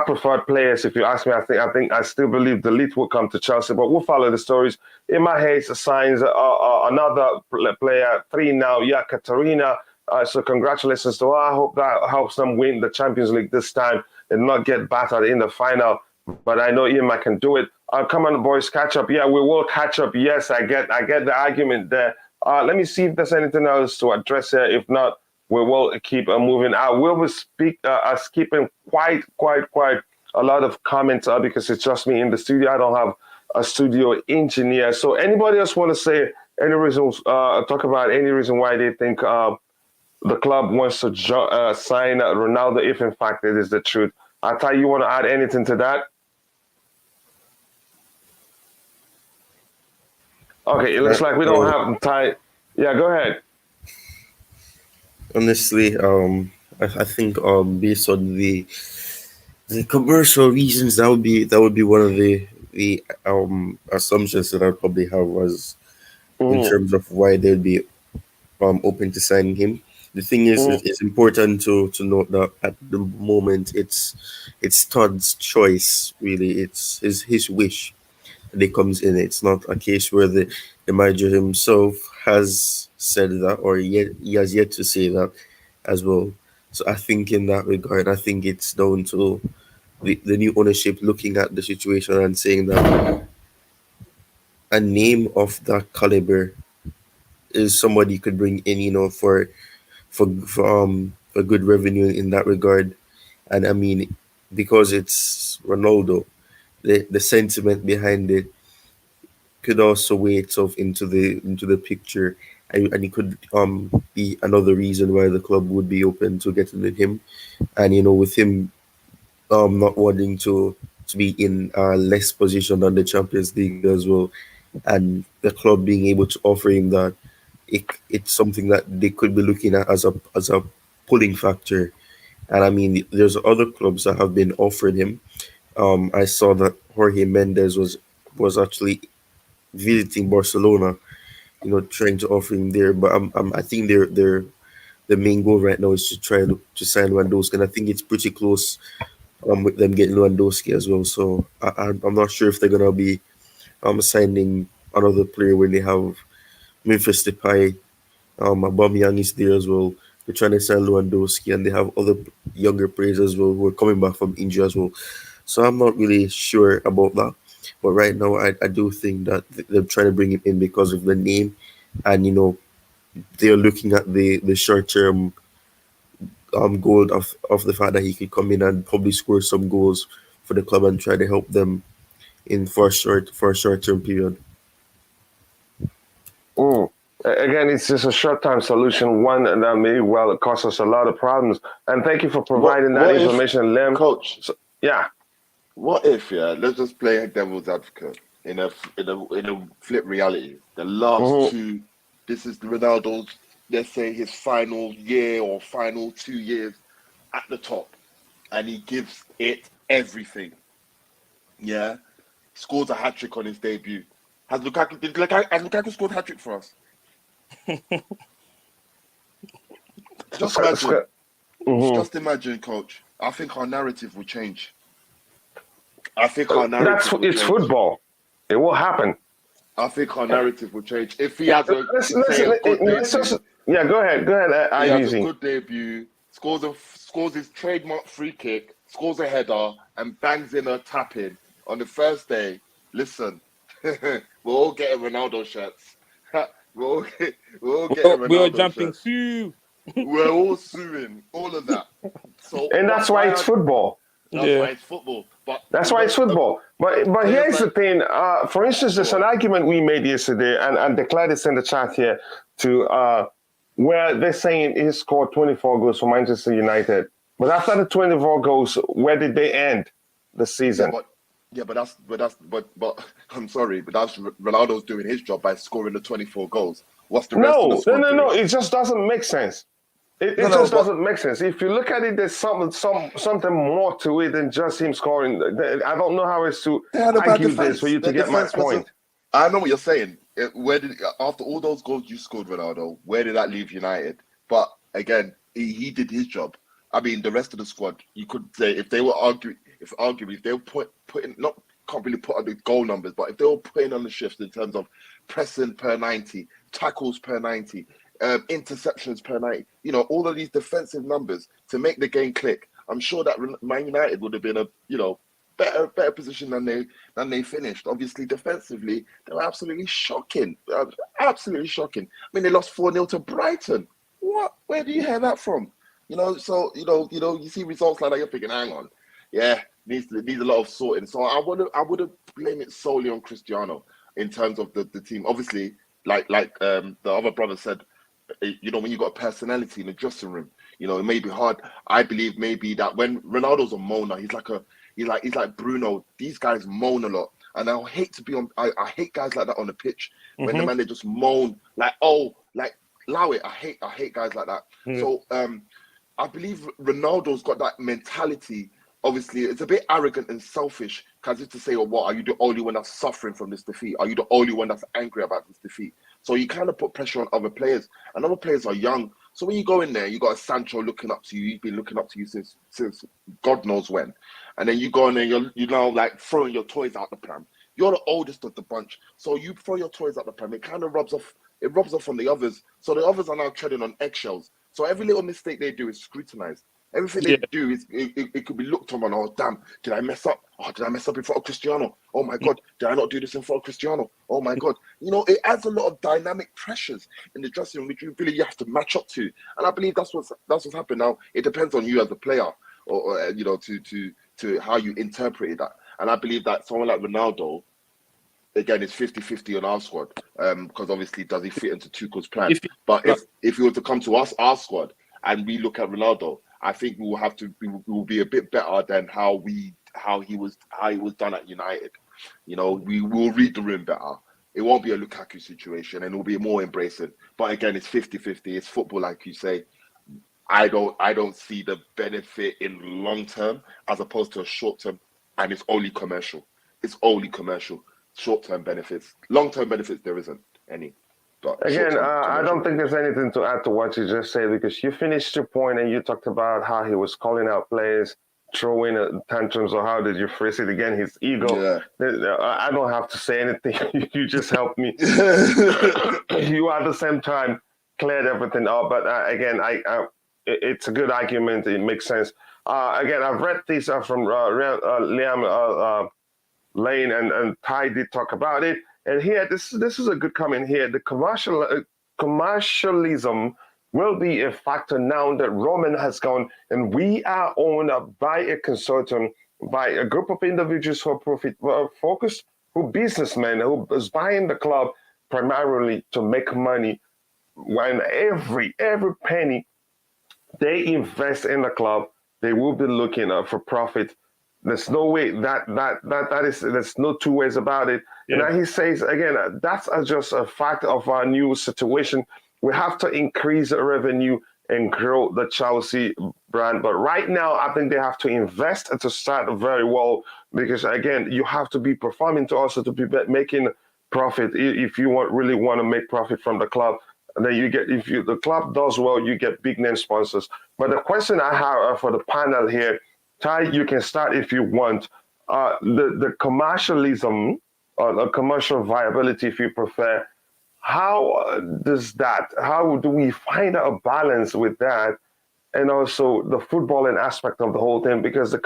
[SPEAKER 1] preferred players. If you ask me, I still believe the Ligt will come to Chelsea. But we'll follow the stories. Emma Hayes signs another player, 3 now, Katarina. So congratulations to her. I hope that helps them win the Champions League this time and not get battered in the final. But I know Emma can do it. Come on, boys, catch up. Yeah, we will catch up. Yes, I get the argument there. Let me see if there's anything else to address here. If not, we will keep moving. I will be skipping quite a lot of comments because it's just me in the studio. I don't have a studio engineer. So anybody else want to say any reasons? Talk about any reason why they think the club wants to sign Ronaldo, if in fact it is the truth. Ata, you want to add anything to that? Okay, it looks like we don't have time. Yeah, go ahead.
[SPEAKER 2] Honestly, I think based on the commercial reasons, that would be one of the assumptions that I'd probably have was in terms of why they'd be open to signing him. The thing is, it's important to note that at the moment it's Todd's choice. Really, it's his wish that he comes in. It's not a case where the manager himself has said that, or he has yet to say that as well. So I think in that regard, I think it's down to the new ownership looking at the situation and saying that a name of that caliber is somebody you could bring in, for good revenue in that regard. And I mean, because it's Ronaldo, the sentiment behind it could also weigh itself into the picture, and it could be another reason why the club would be open to getting him. And with him not wanting to be in a less position than the Champions League as well, and the club being able to offer him that, it's something that they could be looking at as a pulling factor. And I mean, there's other clubs that have been offered him. I saw that Jorge Mendes was actually visiting Barcelona, trying to offer him there. But I think their main goal right now is to try to sign Lewandowski, and I think it's pretty close with them getting Lewandowski as well. So I'm not sure if they're gonna be signing another player when they have Memphis Depay, Aubameyang is there as well. They're trying to sign Lewandowski, and they have other younger players as well who are coming back from injury as well. So I'm not really sure about that. But right now, I do think that they're trying to bring him in because of the name, and they're looking at the short term goal of the fact that he could come in and probably score some goals for the club and try to help them for a short term period.
[SPEAKER 1] Again, it's just a short-term solution, one that may well cause us a lot of problems. And thank you for providing that information, Lem.
[SPEAKER 3] Coach.
[SPEAKER 1] Yeah.
[SPEAKER 3] What if, yeah, let's just play devil's advocate in a flip reality. The last two, this is Ronaldo's, let's say his final year or final 2 years at the top, and he gives it everything. Yeah, scores a hat trick on his debut. Has Lukaku scored hat trick for us? Just imagine, coach. I think our narrative will change.
[SPEAKER 1] It's football. It will happen.
[SPEAKER 3] I think our narrative will change if he has a good debut.
[SPEAKER 1] Yeah, go ahead.
[SPEAKER 3] He has a good debut. Scores his trademark free kick. Scores a header and bangs in a tap in on the first day. Listen, we're all getting Ronaldo shirts. We're all getting Ronaldo
[SPEAKER 4] we're jumping
[SPEAKER 3] shirts.
[SPEAKER 4] through.
[SPEAKER 3] We're all suing, all of that. So,
[SPEAKER 1] and that's why it's football.
[SPEAKER 3] That's why it's football. But
[SPEAKER 1] that's why it's football. But here's the thing. For instance, there's an argument we made yesterday, and declared this in the chat here, where they're saying he scored 24 goals for Manchester United. But after the 24 goals, where did they end the season?
[SPEAKER 3] But I'm sorry, but that's Ronaldo's doing his job by scoring the 24 goals. What's the rest of the squad doing?
[SPEAKER 1] No. It just doesn't make sense. It doesn't make sense. If you look at it, there's something more to it than just him scoring. I don't know how else to argue this for you to get my point.
[SPEAKER 3] I know what you're saying. After all those goals you scored, Ronaldo, where did that leave United? But again, he did his job. I mean, the rest of the squad, you could say if they were arguing, if they were putting can't really put on the goal numbers, but if they were putting on the shifts in terms of pressing per 90, tackles per 90, interceptions per 90, all of these defensive numbers to make the game click, I'm sure that Man United would have been a better position than they finished. Obviously, defensively, they were absolutely shocking. Absolutely shocking. I mean, they lost 4-0 to Brighton. What? Where do you hear that from? So you see results like that, you're thinking, hang on, needs a lot of sorting. So I would blame it solely on Cristiano in terms of the team. Obviously, like the other brother said, when you got a personality in the dressing room, it may be hard. I believe maybe that when Ronaldo's a moaner, he's like Bruno. These guys moan a lot, and I hate to be on. I hate guys like that on the pitch when the man they just moan allow it. I hate guys like that. So I believe Ronaldo's got that mentality. Obviously, it's a bit arrogant and selfish, because it's to say, what, are you the only one that's suffering from this defeat? Are you the only one that's angry about this defeat? So you kind of put pressure on other players, and other players are young. So when you go in there, you got a Sancho looking up to you. He's been looking up to you since God knows when. And then you go in there, you're now like throwing your toys out the pram. You're the oldest of the bunch, so you throw your toys out the pram. It kind of rubs off. It rubs off on the others. So the others are now treading on eggshells. So every little mistake they do is scrutinized. Everything they do is it could be looked on. Oh damn! Did I mess up? Oh, did I mess up in front of Cristiano? Oh my God! Did I not do this in front of Cristiano? Oh my God! It adds a lot of dynamic pressures in the dressing room, which you really have to match up to. And I believe that's what's happened now. It depends on you as a player, or to how you interpret that. And I believe that someone like Ronaldo, again, it's 50-50 on our squad, because obviously does he fit into Tuchel's plan? But if he were to come to our squad, and we look at Ronaldo, I think we will be a bit better than how he was done at United. We will read the room better. It won't be a Lukaku situation, and it will be more embracing. But again, it's 50-50. It's football, like you say. I don't see the benefit in long term as opposed to a short term, and it's only commercial. It's only commercial. Short term benefits, long term benefits, there isn't any. But
[SPEAKER 1] again, I don't think there's anything to add to what you just said, because you finished your point and you talked about how he was calling out players, throwing tantrums, or how did you phrase it again? His ego. Yeah. I don't have to say anything. You just helped me. You at the same time cleared everything up. But again, it's a good argument. It makes sense. Again, I've read this from Liam Lane and Ty did talk about it. And here, this is a good comment here. The commercialism will be a factor now that Roman has gone, and we are owned by a consortium, by a group of individuals who are profit-focused, who businessmen, who is buying the club primarily to make money. When every penny they invest in the club, they will be looking for profit There's no way there's no two ways about it.
[SPEAKER 4] Yeah.
[SPEAKER 1] And then he says again, that's just a fact of our new situation. We have to increase the revenue and grow the Chelsea brand. But right now, I think they have to invest to start very well, because again, you have to be performing to also to be making profit if you really want to make profit from the club. And then you get, if the club does well, you get big name sponsors. But the question I have for the panel here, Ty, you can start if you want. The commercialism or the commercial viability, if you prefer, how how do we find a balance with that? And also the footballing aspect of the whole thing, because the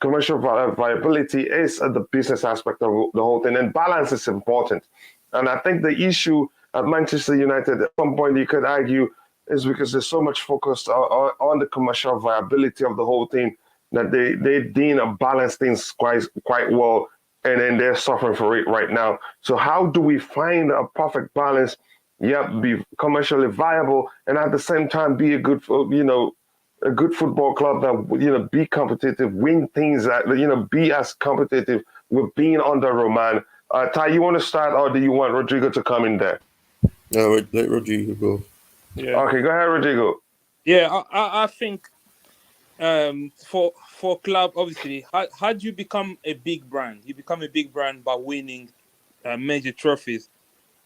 [SPEAKER 1] commercial viability is the business aspect of the whole thing, and balance is important. And I think the issue at Manchester United, at some point you could argue, is because there's so much focus on the commercial viability of the whole thing that they didn't balance things quite well, and then they're suffering for it right now. So how do we find a perfect balance? Yep, be commercially viable, and at the same time be a good football club that be competitive, win things that be as competitive with being under Roman. Ty, you want to start, or do you want Rodrigo to come in there?
[SPEAKER 2] No, let Rodrigo go.
[SPEAKER 4] Yeah.
[SPEAKER 1] Okay, go ahead, Rodrigo.
[SPEAKER 4] Yeah, I think for club, obviously, how do you become a big brand? You become a big brand by winning major trophies,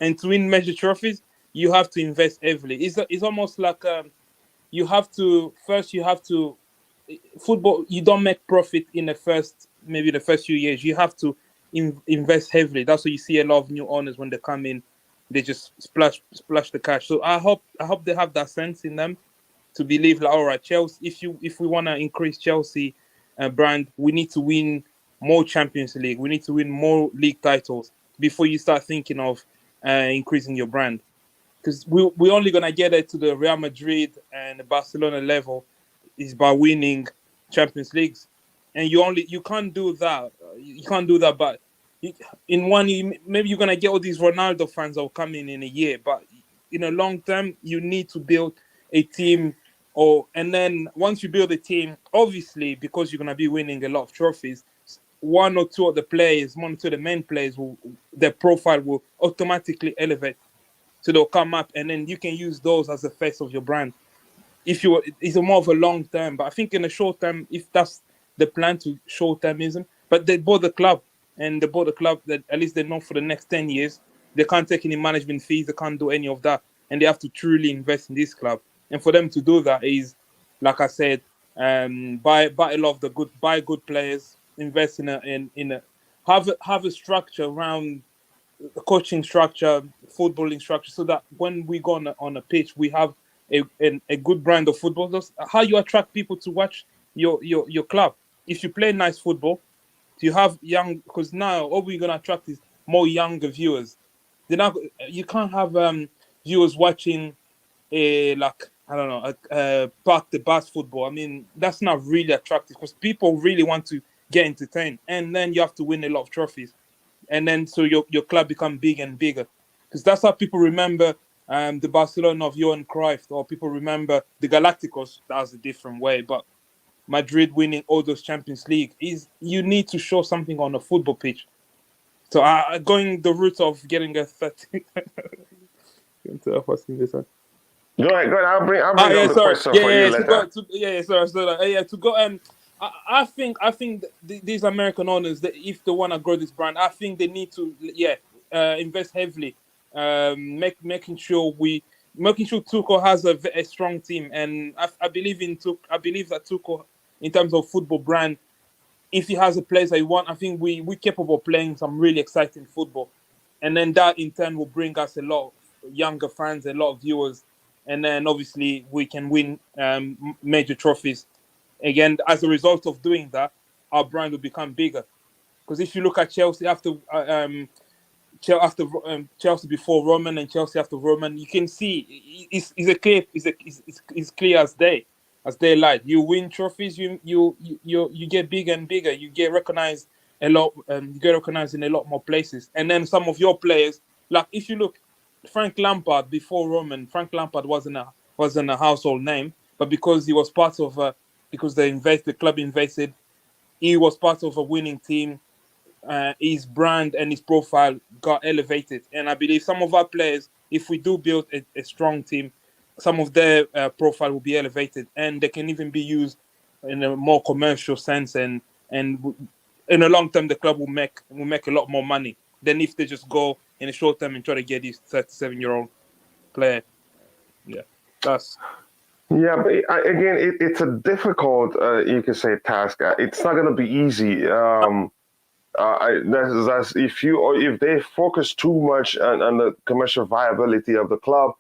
[SPEAKER 4] and to win major trophies, you have to invest heavily. It's almost like you have to football. You don't make profit in the first few years. You have to invest heavily. That's why you see a lot of new owners when they come in, they just splash the cash. So I hope they have that sense in them to believe like, all right, Chelsea. If we want to increase Chelsea brand, we need to win more Champions League. We need to win more league titles before you start thinking of increasing your brand. Because we're only gonna get it to the Real Madrid and the Barcelona level is by winning Champions Leagues, and you can't do that. You can't do that. But in 1 year, maybe you're gonna get all these Ronaldo fans that will come in a year. But in a long term, you need to build a team. And then once you build a team, obviously because you're gonna be winning a lot of trophies, one or two of the main players their profile will automatically elevate. So they'll come up, and then you can use those as the face of your brand. It's more of a long term, but I think in the short term, if that's the plan to short termism, but they bought the club, that at least they know for the next 10 years, they can't take any management fees, they can't do any of that, and they have to truly invest in this club. And for them to do that is, like I said, buy a lot of buy good players, invest have a structure around the coaching structure, footballing structure, so that when we go on a pitch, we have a good brand of football. That's how you attract people to watch your club. If you play nice football, you have young, because now all we're gonna attract is more younger viewers. You can't have viewers watching park the bus football. I mean, that's not really attractive because people really want to get entertained, and then you have to win a lot of trophies. And then so your club become bigger and bigger, because that's how people remember the Barcelona of Johan Cruyff, or people remember the Galacticos. That was a different way, but Madrid winning all those Champions League is, you need to show something on a football pitch. So going the route of getting a 30.
[SPEAKER 1] Go ahead. I'll bring up the question for you later.
[SPEAKER 4] To go. I think these American owners, that if they want to grow this brand, I think they need to invest heavily, making sure Tuchel has a strong team, and I believe that Tuchel, in terms of football brand, if he has a place that he want, I think we're capable of playing some really exciting football, and then that in turn will bring us a lot of younger fans, a lot of viewers, and then obviously we can win major trophies. Again, as a result of doing that, our brand will become bigger. Because if you look at Chelsea Chelsea before Roman and Chelsea after Roman, you can see it's clear as daylight. You win trophies, you get bigger and bigger. You get recognized a lot. You get recognized in a lot more places. And then some of your players, like if you look, Frank Lampard before Roman, Frank Lampard wasn't a household name, but because he was part of because the club invested, he was part of a winning team. His brand and his profile got elevated. And I believe some of our players, if we do build a strong team, some of their profile will be elevated, and they can even be used in a more commercial sense. And in the long term, the club will make a lot more money than if they just go in the short term and try to get this 37-year-old player. Yeah, that's.
[SPEAKER 1] Yeah, but again, it's a difficult, you could say, task. It's not going to be easy. That's if they focus too much on the commercial viability of the club,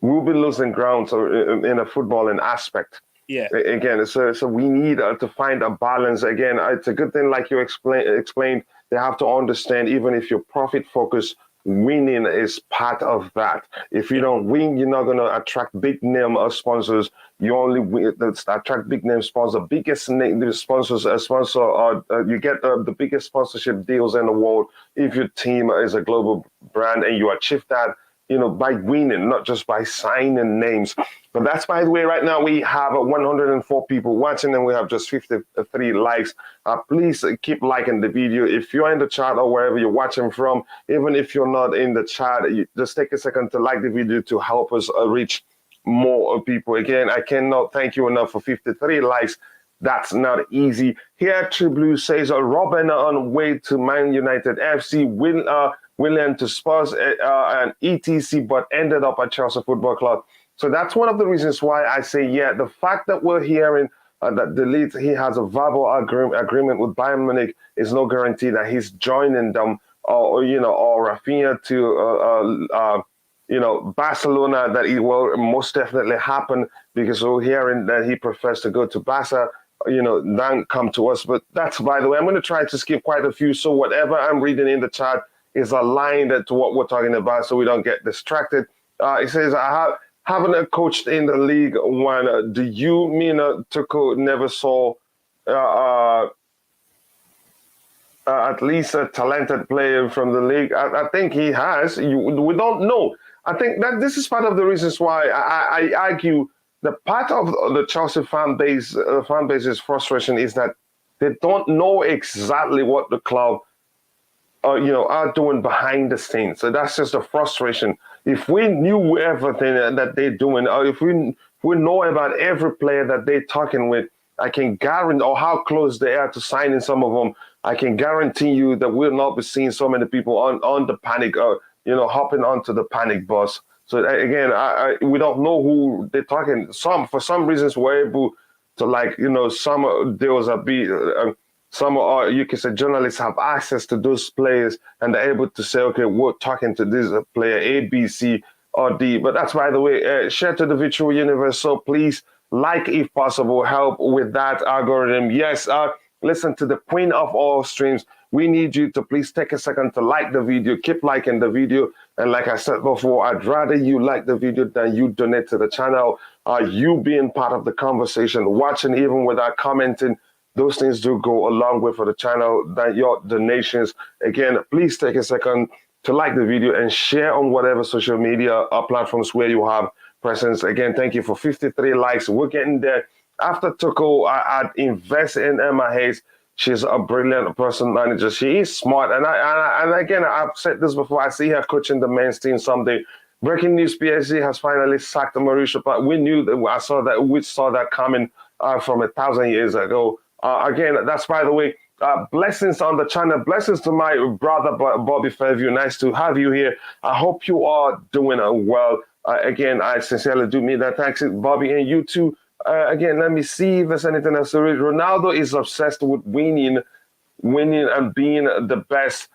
[SPEAKER 1] we'll be losing ground in a footballing aspect.
[SPEAKER 4] Yeah.
[SPEAKER 1] Again, so we need to find a balance. Again, it's a good thing, like you explained. They have to understand, even if you're profit focused, winning is part of that. If you don't win, you're not going to attract big name sponsors. You only attract big name sponsors. Biggest name sponsors, you get the biggest sponsorship deals in the world if your team is a global brand, and you achieve that, by winning, not just by signing names. But that's, by the way, right now we have 104 people watching and we have just 53 likes. Please keep liking the video. If you're in the chat or wherever you're watching from, even if you're not in the chat, just take a second to like the video to help us reach more people. Again, I cannot thank you enough for 53 likes. That's not easy. Here, True Blue says, Robin on way to Man United FC, William to Spurs and ETC, but ended up at Chelsea Football Club. So that's one of the reasons why I say, the fact that we're hearing that the Ligt, he has a verbal agreement with Bayern Munich is no guarantee that he's joining them, or Rafinha to Barcelona, that it will most definitely happen, because we're hearing that he prefers to go to Barca, then come to us. But that's, by the way, I'm going to try to skip quite a few, so whatever I'm reading in the chat is aligned to what we're talking about, so we don't get distracted. It says, haven't coached in the league one. Do you mean Tuchel never saw at least a talented player from the league? I think he has. We don't know. I think that this is part of the reasons why I argue the part of the Chelsea fan base's frustration is that they don't know exactly what the club are doing behind the scenes. So that's just a frustration. If we knew everything that they're doing, or if we know about every player that they're talking with, I can guarantee, or how close they are to signing some of them, I can guarantee you that we'll not be seeing so many people on the panic, hopping onto the panic bus. So again, we don't know who they're talking. For some reasons, we're able to some deals are some you can say journalists have access to those players, and they're able to say, okay, we're talking to this player A, B, C, or D. But that's, by the way, share to the virtual universe. So please, if possible, help with that algorithm. Yes, listen to the queen of all streams. We need you to please take a second to like the video. Keep liking the video. And like I said before, I'd rather you like the video than you donate to the channel. You being part of the conversation, watching even without commenting, those things do go a long way for the channel than your donations. Again, please take a second to like the video and share on whatever social media platforms where you have presence. Again, thank you for 53 likes. We're getting there. After Tuchel, I'd invest in Emma Hayes. She's a brilliant person manager. She is smart. And again, I've said this before. I see her coaching the men's team someday. Breaking news, PSG has finally sacked Mauricio, but we knew that we saw that coming from 1,000 years ago. Again, that's, by the way, blessings on the channel. Blessings to my brother, Bobby Fairview. Nice to have you here. I hope you are doing well. Again, I sincerely do mean that. Thanks, Bobby, and you too. Again, let me see if there's anything else to read. Ronaldo is obsessed with winning and being the best.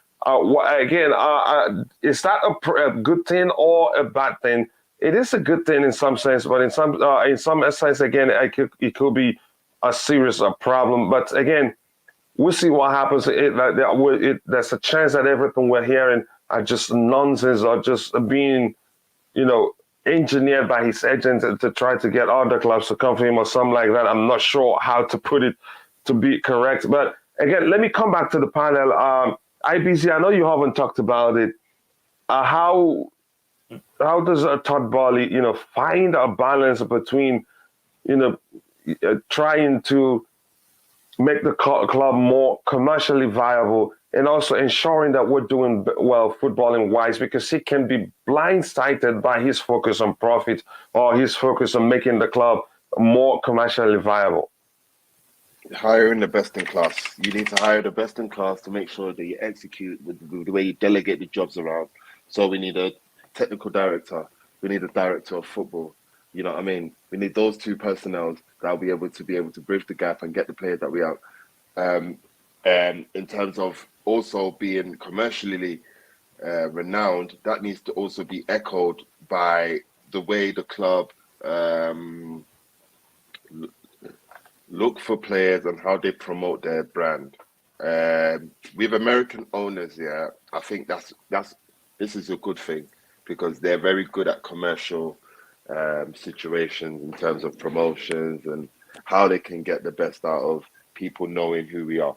[SPEAKER 1] Is that a good thing or a bad thing? It is a good thing in some sense, but in some sense, again, it could be a serious problem. But again, we'll see what happens. There's a chance that everything we're hearing are just nonsense, or just being, engineered by his agent to try to get other clubs to come for him or something like that. I'm not sure how to put it to be correct. But again, let me come back to the panel. IBC, I know you haven't talked about it. How does Todd Boehly, find a balance between, trying to make the club more commercially viable, and also ensuring that we're doing well footballing wise, because he can be blindsided by his focus on profit or his focus on making the club more commercially viable.
[SPEAKER 3] Hiring the best in class. You need to hire the best in class to make sure that you execute with the way you delegate the jobs around. So we need a technical director. We need a director of football. You know what I mean? We need those two personnel that will be able to bridge the gap and get the players that we have. And in terms of also being commercially renowned, that needs to also be echoed by the way the club look for players and how they promote their brand. With American owners, yeah, I think this is a good thing, because they're very good at commercial situations in terms of promotions and how they can get the best out of people knowing who we are.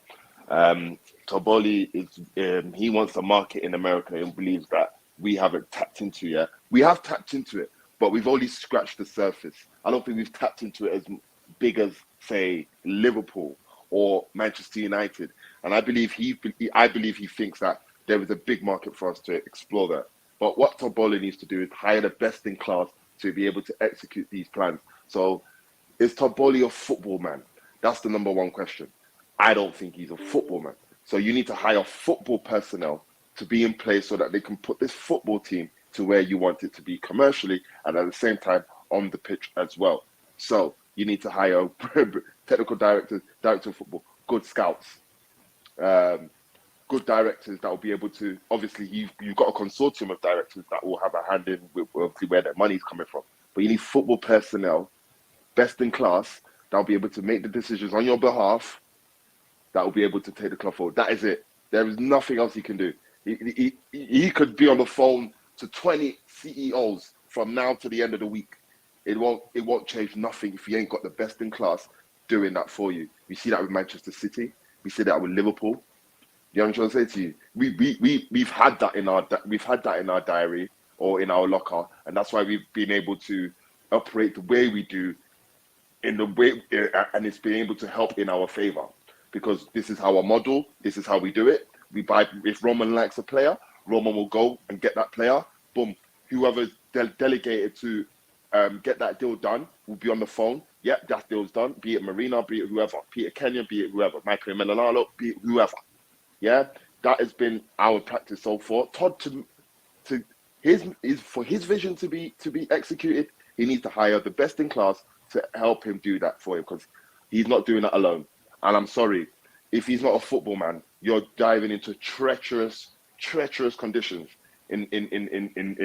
[SPEAKER 3] Todd Boehly he wants to market in America and believes that we haven't tapped into yet. We have tapped into it, but we've only scratched the surface. I don't think we've tapped into it as big as, say, Liverpool or Manchester United. And I believe he thinks that there is a big market for us to explore that. But what Todd Boehly needs to do is hire the best in class to be able to execute these plans. So is Todd Boehly a football man? That's the number one question. I don't think he's a football man. So you need to hire football personnel to be in place so that they can put this football team to where you want it to be commercially and at the same time on the pitch as well. So you need to hire technical directors, director of football, good scouts, good directors that will be able to, obviously you've got a consortium of directors that will have a hand in with obviously where their money's coming from. But you need football personnel, best in class, that will be able to make the decisions on your behalf, that will be able to take the club forward. That is it. There is nothing else he can do. He could be on the phone to 20 CEOs from now to the end of the week. It won't change nothing if you ain't got the best in class doing that for you. We see that with Manchester City. We see that with Liverpool. You know what I'm trying to say to you? We've had that in our diary or in our locker, and that's why we've been able to operate the way we do, in the way, and it's been able to help in our favor, because this is our model. This is how we do it. We buy, if Roman likes a player, Roman will go and get that player. Boom. Whoever's delegated to get that deal done will be on the phone. Yep, that deal's done. Be it Marina, be it whoever. Peter Kenyon, be it whoever. Michael Menalalo, be it whoever. Yeah, that has been our practice so far. Todd, to for his vision to be executed, he needs to hire the best in class to help him do that for him, because he's not doing that alone. And I'm sorry, if he's not a football man, you're diving into treacherous conditions in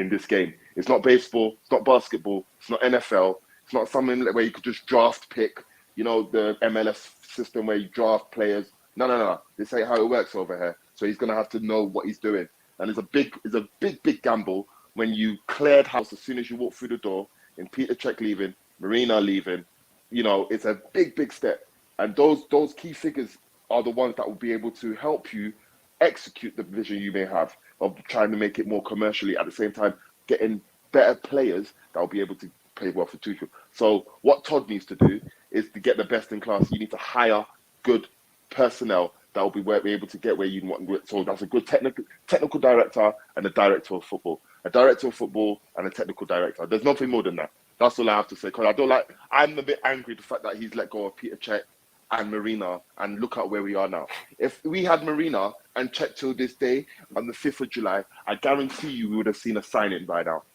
[SPEAKER 3] this game. It's not baseball, it's not basketball, it's not NFL, it's not something where you could just draft pick, you know, the MLS system where you draft players. No. This ain't how it works over here. So he's gonna have to know what he's doing. And it's a big gamble when you cleared house as soon as you walk through the door, and Peter Cech leaving, Marina leaving. You know, it's a big step. And those key figures are the ones that will be able to help you execute the vision you may have of trying to make it more commercially, at the same time getting better players that will be able to play well for Tuchel. So what Todd needs to do is to get the best in class. You need to hire good personnel that will be able to get where you want. So that's a good technical director and a director of football. A director of football and a technical director. There's nothing more than that. That's all I have to say. Because I'm a bit angry the fact that he's let go of Peter Cech and Marina, and look at where we are now. If we had Marina and Cech till this day, on the 5th of July, I guarantee you we would have seen a signing by now.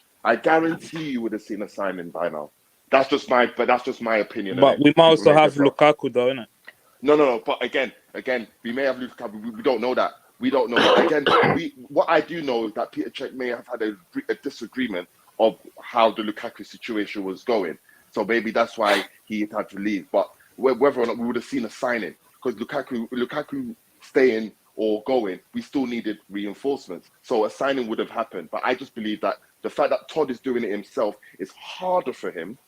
[SPEAKER 3] That's just my opinion.
[SPEAKER 4] But we might also have Lukaku, though, innit?
[SPEAKER 3] No. But again, we may have Lukaku. We don't know that. Again, what I do know is that Peter Cech may have had a disagreement of how the Lukaku situation was going. So maybe that's why he had to leave. But whether or not we would have seen a signing, because Lukaku staying or going, we still needed reinforcements. So a signing would have happened. But I just believe that the fact that Todd is doing it himself is harder for him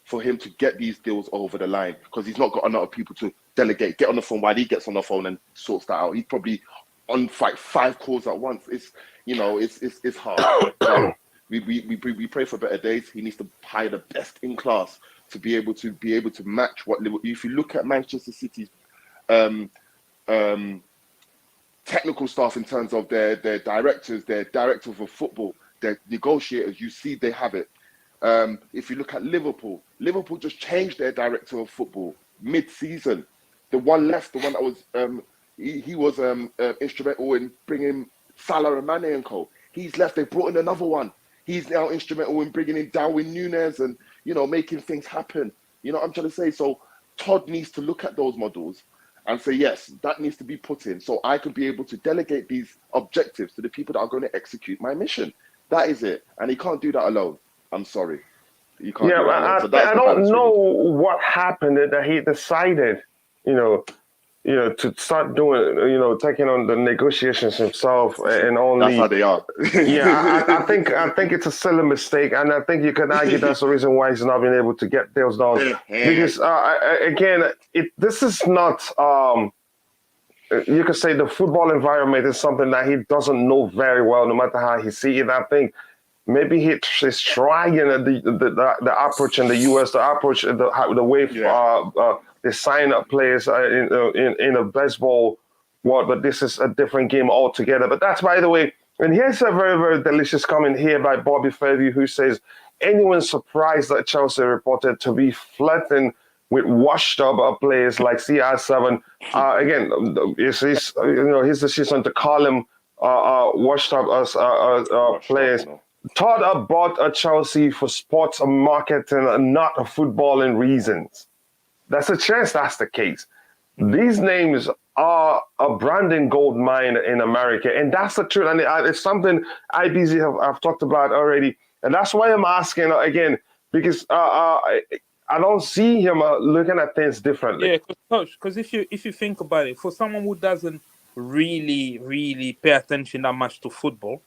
[SPEAKER 3] to get these deals over the line, because he's not got enough people to delegate, get on the phone while he gets on the phone and sorts that out. He's probably on 5 calls at once. It's hard. So we pray for better days. He needs to hire the best in class to be able to match what Liverpool. If you look at Manchester City's technical staff in terms of their directors, their directors of football, their negotiators, you see they have it. If you look at Liverpool just changed their director of football mid-season. The one left, the one that was he was instrumental in bringing Salah and Mane and co. He's left. They brought in another one. He's now instrumental in bringing in Darwin Núñez and, you know, making things happen. You know what I'm trying to say? So Todd needs to look at those models and say, yes, that needs to be put in so I could be able to delegate these objectives to the people that are going to execute my mission. That is it. And he can't do that alone. I'm sorry. You can't do that alone. So
[SPEAKER 1] I don't know what happened that he decided, to start doing, taking on the negotiations himself and only.
[SPEAKER 3] That's how they are.
[SPEAKER 1] I think it's a silly mistake, and I think you can argue that's the reason why he's not been able to get deals done. Because this is not. You could say the football environment is something that he doesn't know very well, no matter how he sees it. I think maybe he's trying the approach in the US, the approach, the way they sign up players in a baseball world, but this is a different game altogether. But that's, by the way, and here's a very, very delicious comment here by Bobby Fairview, who says, anyone surprised that Chelsea reported to be flirting with washed-up players like CR7? Again, it's his decision to call him washed-up as players. Todd bought Chelsea for sports marketing and not footballing reasons. That's a chance that's the case. These names are a branding gold mine in America, and that's the truth. And it's something IBZ have talked about already, and that's why I'm asking again, because I don't see him looking at things differently.
[SPEAKER 4] Yeah, because if you think about it, for someone who doesn't really pay attention that much to football,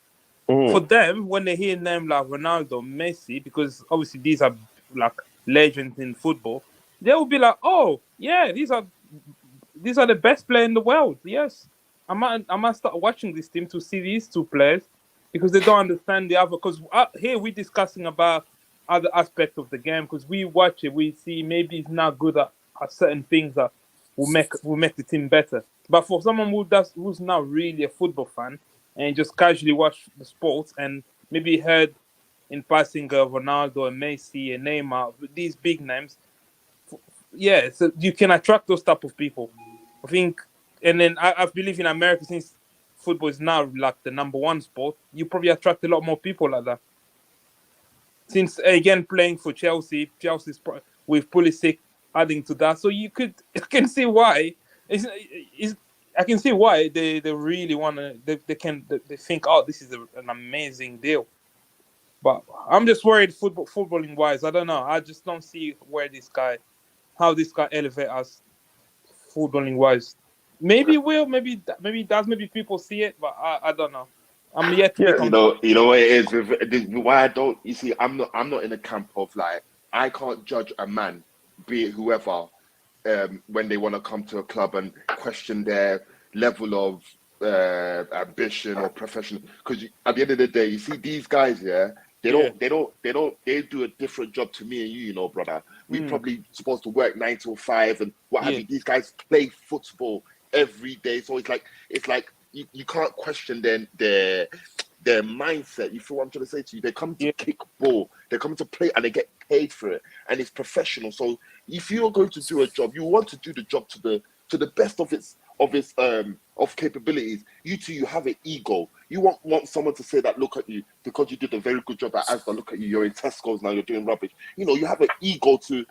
[SPEAKER 4] for them, when they hear names like Ronaldo, Messi, because obviously these are like legends in football, they will be like, oh yeah, these are the best players in the world. Yes, I might start watching this team to see these two players, because they don't understand the other. Because here we're discussing about other aspects of the game, because we watch it, we see maybe he's not good at certain things that will make the team better. But for someone who's not really a football fan and just casually watch the sports and maybe heard in passing of Ronaldo and Messi and Neymar, these big names, so you can attract those type of people, I think. And then I believe in America, since football is now like the number one sport, you probably attract a lot more people like that. Since again playing for Chelsea's with Pulisic adding to that, so I can see why. I can see why they really want to. They think, oh, this is an amazing deal. But I'm just worried footballing wise. I don't know. I just don't see how this guy elevate us footballing wise. Maybe it will. Maybe it does. Maybe people see it, but I don't know. I'm yet to
[SPEAKER 3] you know what it is. Why I don't. You see, I'm not in a camp of like, I can't judge a man, be it whoever, when they want to come to a club and question their level of ambition or profession. Because at the end of the day, you see these guys, they do a different job to me and you, brother. We probably supposed to work 9 to 5 and what have you. These guys play football every day, so it's like you can't question their mindset. You feel what I'm trying to say to you? They come to kick ball, they come to play, and they get paid for it, and it's professional. So if you're going to do a job, you want to do the job to the best of its capabilities. You have an ego. You want someone to say that, look at you, because you did a very good job at Asda, look at you, you're in Tesco's now, you're doing rubbish. You have an ego to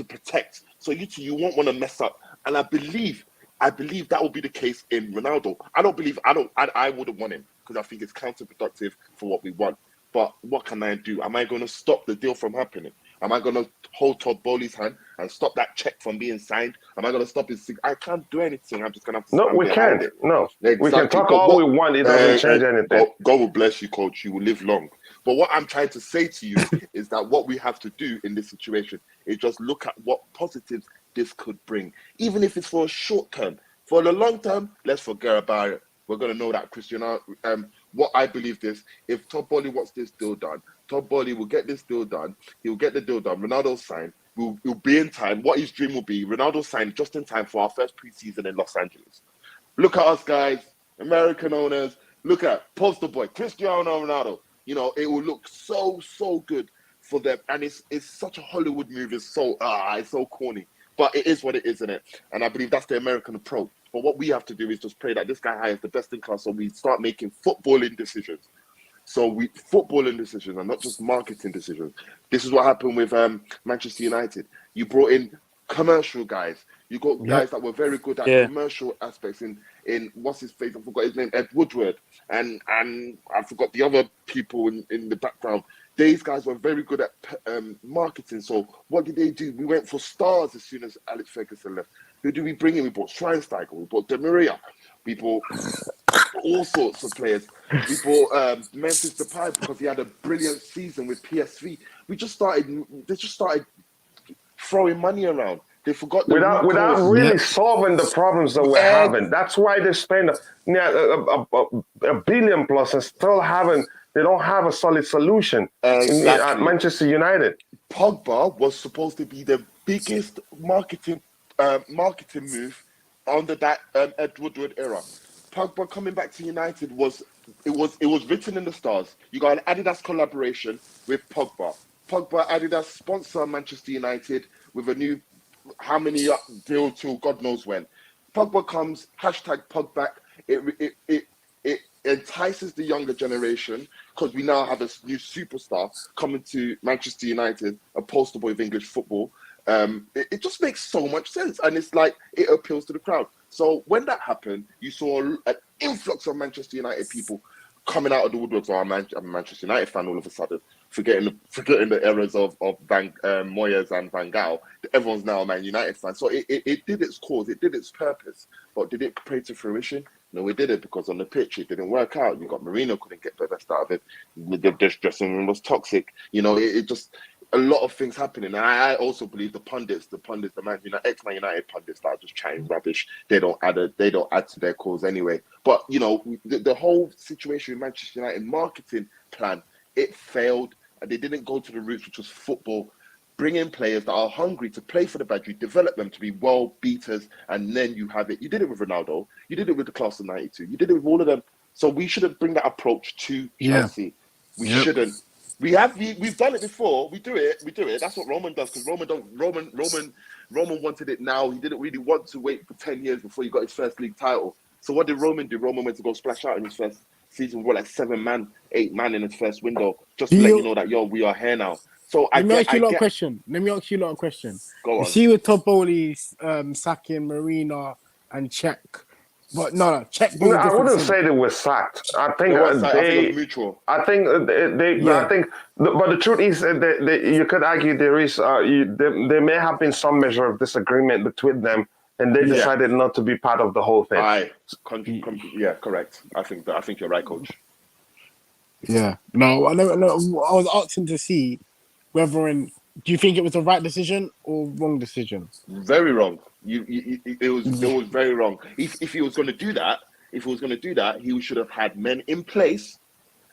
[SPEAKER 3] protect. So you won't want to mess up. And I believe that will be the case in Ronaldo. I wouldn't want him, because I think it's counterproductive for what we want. But what can I do? Am I going to stop the deal from happening? Am I going to hold Todd Boehly's hand and stop that check from being signed? Am I going to stop his? I can't do anything. I'm just going to have to.
[SPEAKER 1] No, we can't. No, exactly. We can talk all we want. It doesn't change anything.
[SPEAKER 3] God will bless you, coach. You will live long. But what I'm trying to say to you is that what we have to do in this situation is just look at what positives this could bring, even if it's for a short term. For the long term, let's forget about it. We're going to know that Cristiano. What I believe this: if Todd Boehly wants this deal done, Todd Boehly will get this deal done. He'll get the deal done. Ronaldo's signed. We'll be in time. What his dream will be, Ronaldo signed just in time for our first preseason in Los Angeles. Look at us, guys, American owners. Look at poster boy, Cristiano Ronaldo. You know, it will look so good for them. And it's such a Hollywood move. It's so corny. But it is what it is, isn't it? And I believe that's the American approach. But what we have to do is just pray that this guy hires the best in class so we start making footballing decisions. Footballing decisions and not just marketing decisions. This is what happened with Manchester United. You brought in commercial guys. You got guys that were very good at commercial aspects in what's his face? I forgot his name, Ed Woodward. And I forgot the other people in the background. These guys were very good at marketing. So what did they do? We went for stars as soon as Alex Ferguson left. Who do we bring in? We bought Schweinsteiger. We bought Di Maria. We bought all sorts of players. We bought Memphis Depay because he had a brilliant season with PSV. They just started throwing money around. They forgot
[SPEAKER 1] without really solving the problems that we're having. That's why they spend a billion plus and still they don't have a solid solution at Manchester United.
[SPEAKER 3] Pogba was supposed to be the biggest marketing move under that Ed Woodward era. Pogba coming back to United was written in the stars. You got an Adidas collaboration with Pogba. Pogba, Adidas sponsor Manchester United with a new deal till God knows when. Pogba comes, #Pogback. It entices the younger generation because we now have a new superstar coming to Manchester United, a poster boy of English football. It just makes so much sense, and it's like it appeals to the crowd. So when that happened, you saw an influx of Manchester United people coming out of the woodworks. I'm a Manchester United fan all of a sudden, forgetting the eras of Moyes and Van Gaal. Everyone's now a Man United fan. So it did its cause, it did its purpose. But did it pray to fruition? No, we did it because on the pitch it didn't work out. You got Mourinho couldn't get the best out of it. The dressing room was toxic. You know, it just a lot of things happening. And I also believe the pundits, the Man United, ex-Man United pundits that are just chatting rubbish. They don't add to their cause anyway. But you know, the whole situation with Manchester United marketing plan, it failed, and they didn't go to the roots, which was football. Bring in players that are hungry to play for the badge. You develop them to be world beaters, and then you have it. You did it with Ronaldo. You did it with the class of '92. You did it with all of them. So we shouldn't bring that approach to Chelsea. We shouldn't. We've done it before. We do it. That's what Roman does, because Roman wanted it now. He didn't really want to wait for 10 years before he got his first league title. So what did Roman do? Roman went to go splash out in his first season with like 8 man in his first window, just to let you know that we are here now. So
[SPEAKER 5] Let me ask you a lot of question.
[SPEAKER 3] Go on.
[SPEAKER 5] You see with Todd Boehly sacking Marina and Czech. But no, Czech.
[SPEAKER 1] No, I wouldn't say they were sacked. I think
[SPEAKER 3] I think it was mutual.
[SPEAKER 1] I think but the truth is that you could argue there may have been some measure of disagreement between them, and they decided not to be part of the whole thing.
[SPEAKER 3] Yeah, correct. I think you're right, Coach.
[SPEAKER 5] Yeah. No, I was asking to see whether do you think it was the right decision or wrong decision?
[SPEAKER 3] Very wrong. It was very wrong. If he was going to do that, he should have had men in place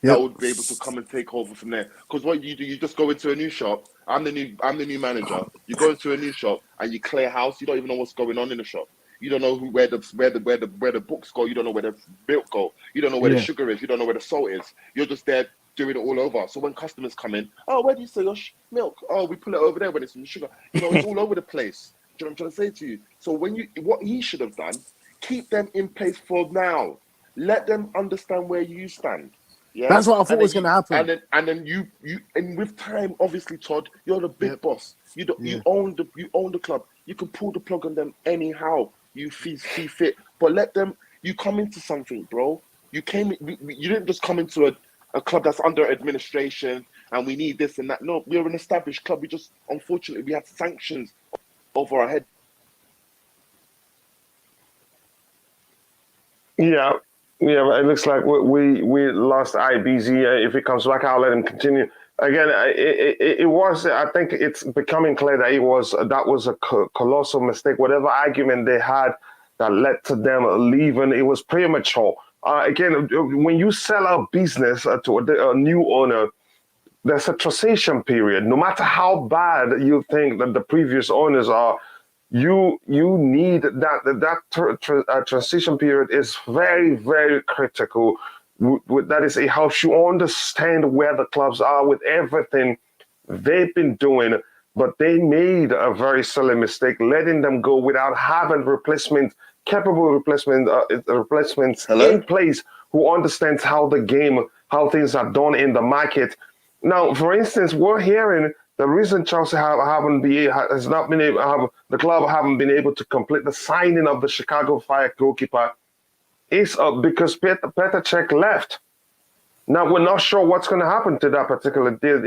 [SPEAKER 3] that would be able to come and take over from there. Because what you do, you just go into a new shop. I'm the new manager. You go into a new shop and you clear house. You don't even know what's going on in the shop. You don't know where the books go. You don't know where the milk go. You don't know where the sugar is. You don't know where the salt is. You're just there doing it all over. So when customers come in, where do you sell your milk? Oh, we pull it over there when it's in the sugar. You know, it's all over the place. Do you know what I'm trying to say to you? So what he should have done, keep them in place for now. Let them understand where you stand. Yeah,
[SPEAKER 5] that's what I thought was going to happen.
[SPEAKER 3] And then you with time, obviously, Todd, you're the big boss. You own the club. You can pull the plug on them anyhow you see fit. But let them. You come into something, bro. You didn't just come into a club that's under administration and we need this and that. No, we're an established club. Unfortunately, we had sanctions over our head. Yeah,
[SPEAKER 1] it looks like we lost IBZ. If he comes back, I'll let him continue. Again, it was. I think it's becoming clear that that was a colossal mistake. Whatever argument they had that led to them leaving, it was premature. Again, when you sell a business to a new owner, there's a transition period. No matter how bad you think that the previous owners are, you need that transition period is very, very critical. That is, it helps you understand where the clubs are with everything they've been doing, but they made a very silly mistake letting them go without having capable replacements
[SPEAKER 3] Hello?
[SPEAKER 1] in place who understands how things are done in the market. Now, for instance, we're hearing the reason Chelsea the club haven't been able to complete the signing of the Chicago Fire goalkeeper is because Petr Cech left. Now, we're not sure what's going to happen to that particular deal,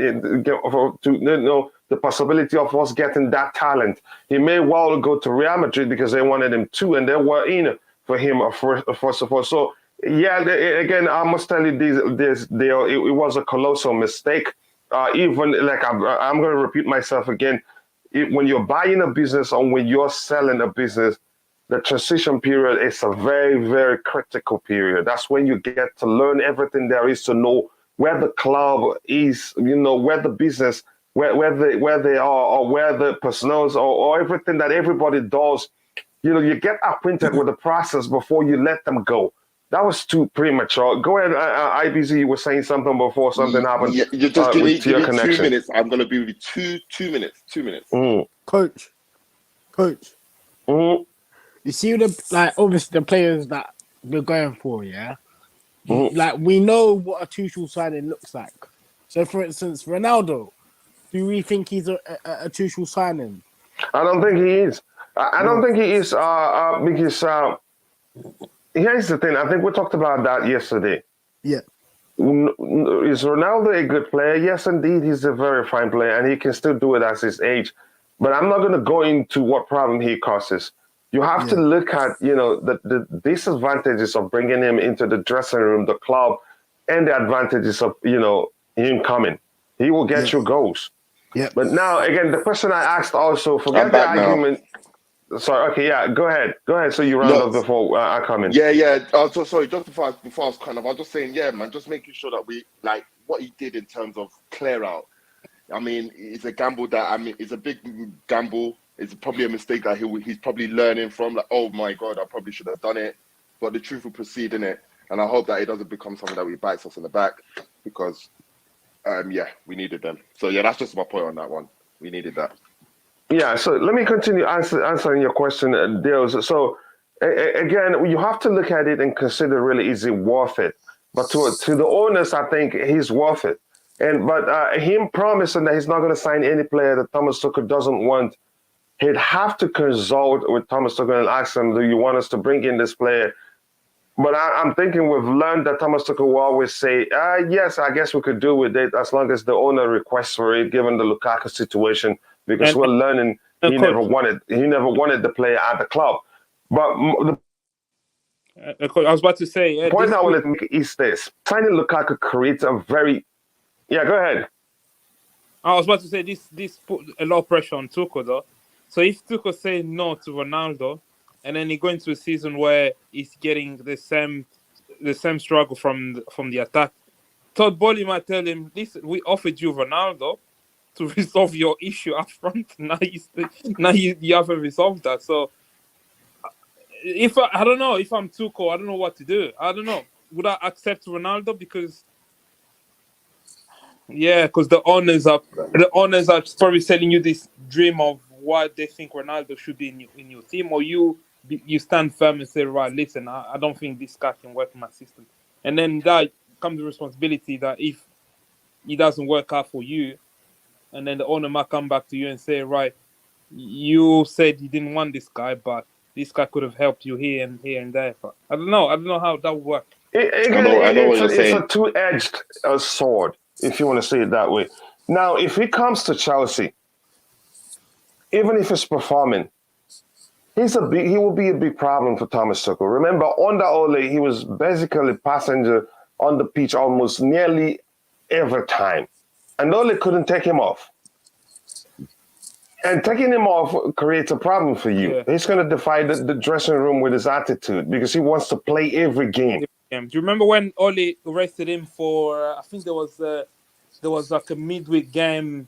[SPEAKER 1] the possibility of us getting that talent. He may well go to Real Madrid because they wanted him too, and they were in for him first of all. So, yeah, again, I must tell you, it was a colossal mistake. Even like I'm going to repeat myself again. When you're buying a business or when you're selling a business, the transition period is a very, very critical period. That's when you get to learn everything there is to know where the club is, where the business, where they are, or where the personnel or everything that everybody does. You get acquainted with the process before you let them go. That was too premature. Go ahead, IBZ. You were saying something before something happened.
[SPEAKER 3] Yeah, you just give me 2
[SPEAKER 1] connection.
[SPEAKER 3] minutes. I'm going to be with you 2 minutes. 2 minutes.
[SPEAKER 5] Coach.
[SPEAKER 1] Mm.
[SPEAKER 5] You see obviously the players that we're going for, yeah? Like, we know what a Tuchel signing looks like. So, for instance, Ronaldo, do we think he's a Tuchel signing?
[SPEAKER 1] I don't think he is. I don't think he is because here's the thing. I think we talked about that yesterday.
[SPEAKER 5] Yeah.
[SPEAKER 1] Is Ronaldo a good player? Yes, indeed, he's a very fine player, and he can still do it at his age. But I'm not going to go into what problem he causes. You have to look at, the disadvantages of bringing him into the dressing room, the club, and the advantages of, him coming. He will get you goals.
[SPEAKER 5] Yeah.
[SPEAKER 1] But now, again, the question I asked also, forget the argument. Sorry, okay, yeah, go ahead. So you round up before I come in.
[SPEAKER 3] Yeah. So sorry, just before I was I was just saying, yeah, man, just making sure that we, like, what he did in terms of clear out. I mean, it's a gamble it's a big gamble. It's probably a mistake that he's probably learning from. Like, oh my God, I probably should have done it. But the truth will proceed in it. And I hope that it doesn't become something that bites us in the back because, we needed them. So, yeah, that's just my point on that one. We needed that.
[SPEAKER 1] Yeah, so let me continue answering your question, Dales. So, again, you have to look at it and consider really, is it worth it? But to the owners, I think he's worth it. But him promising that he's not going to sign any player that Thomas Tuchel doesn't want, he'd have to consult with Thomas Tuchel and ask him, do you want us to bring in this player? But I'm thinking we've learned that Thomas Tuchel will always say, yes, I guess we could do with it as long as the owner requests for it, given the Lukaku situation, because we're learning he never wanted the player at the club. But
[SPEAKER 4] I was about to say,
[SPEAKER 1] the point I want to make is this. Signing Lukaku creates a very... Yeah, go ahead.
[SPEAKER 4] I was about to say, this put a lot of pressure on Tuchel, though. So if Tuchel say no to Ronaldo, and then he go into a season where he's getting the same struggle from the attack, Todd Boehly might tell him, "Listen, we offered you Ronaldo to resolve your issue up front. Now you haven't resolved that." So I don't know if I'm Tuchel, I don't know what to do. I don't know. Would I accept Ronaldo because the owners are probably selling you this dream of what they think Ronaldo should be in your team, or you stand firm and say, right, listen, I don't think this guy can work in my system. And then that comes the responsibility that if he doesn't work out for you, and then the owner might come back to you and say, right, you said you didn't want this guy, but this guy could have helped you here and there. But I don't know how that would work.
[SPEAKER 3] I know what you're saying.
[SPEAKER 1] It's a two-edged sword, if you want to say it that way. Now, if he comes to Chelsea, even if he's performing, he will be a big problem for Thomas Tuchel. Remember, under Ole, he was basically passenger on the pitch almost nearly every time. And Ole couldn't take him off. And taking him off creates a problem for you. Yeah. He's going to defy the dressing room with his attitude because he wants to play every game.
[SPEAKER 4] Do you remember when Ole arrested him for, I think there was there was like a midweek game,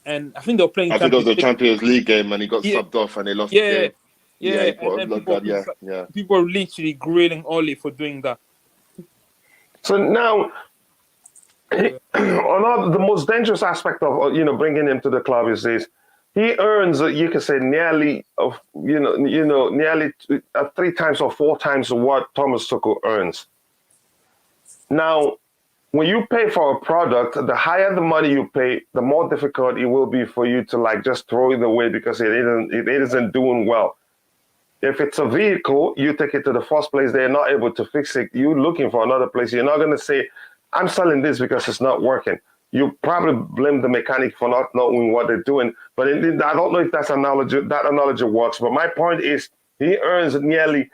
[SPEAKER 4] and I think they were playing.
[SPEAKER 3] I think it was the
[SPEAKER 4] Champions
[SPEAKER 3] Champions League game, and he got
[SPEAKER 4] Yeah.
[SPEAKER 3] subbed off, and they lost
[SPEAKER 4] Yeah,
[SPEAKER 3] the game.
[SPEAKER 4] yeah,
[SPEAKER 3] he put
[SPEAKER 4] and
[SPEAKER 3] a
[SPEAKER 4] then
[SPEAKER 3] blood
[SPEAKER 4] people,
[SPEAKER 3] guard, yeah.
[SPEAKER 4] people were literally grilling Oli for doing that.
[SPEAKER 1] So now, the most dangerous aspect of bringing him to the club is this: he earns, you can say, nearly 3 times or 4 times what Thomas Tuchel earns. Now, when you pay for a product, the higher the money you pay, the more difficult it will be for you to just throw it away because it isn't doing well. If it's a vehicle, you take it to the first place, they're not able to fix it. You're looking for another place. You're not going to say, I'm selling this because it's not working. You probably blame the mechanic for not knowing what they're doing. But I don't know if that analogy works. But my point is, he earns nearly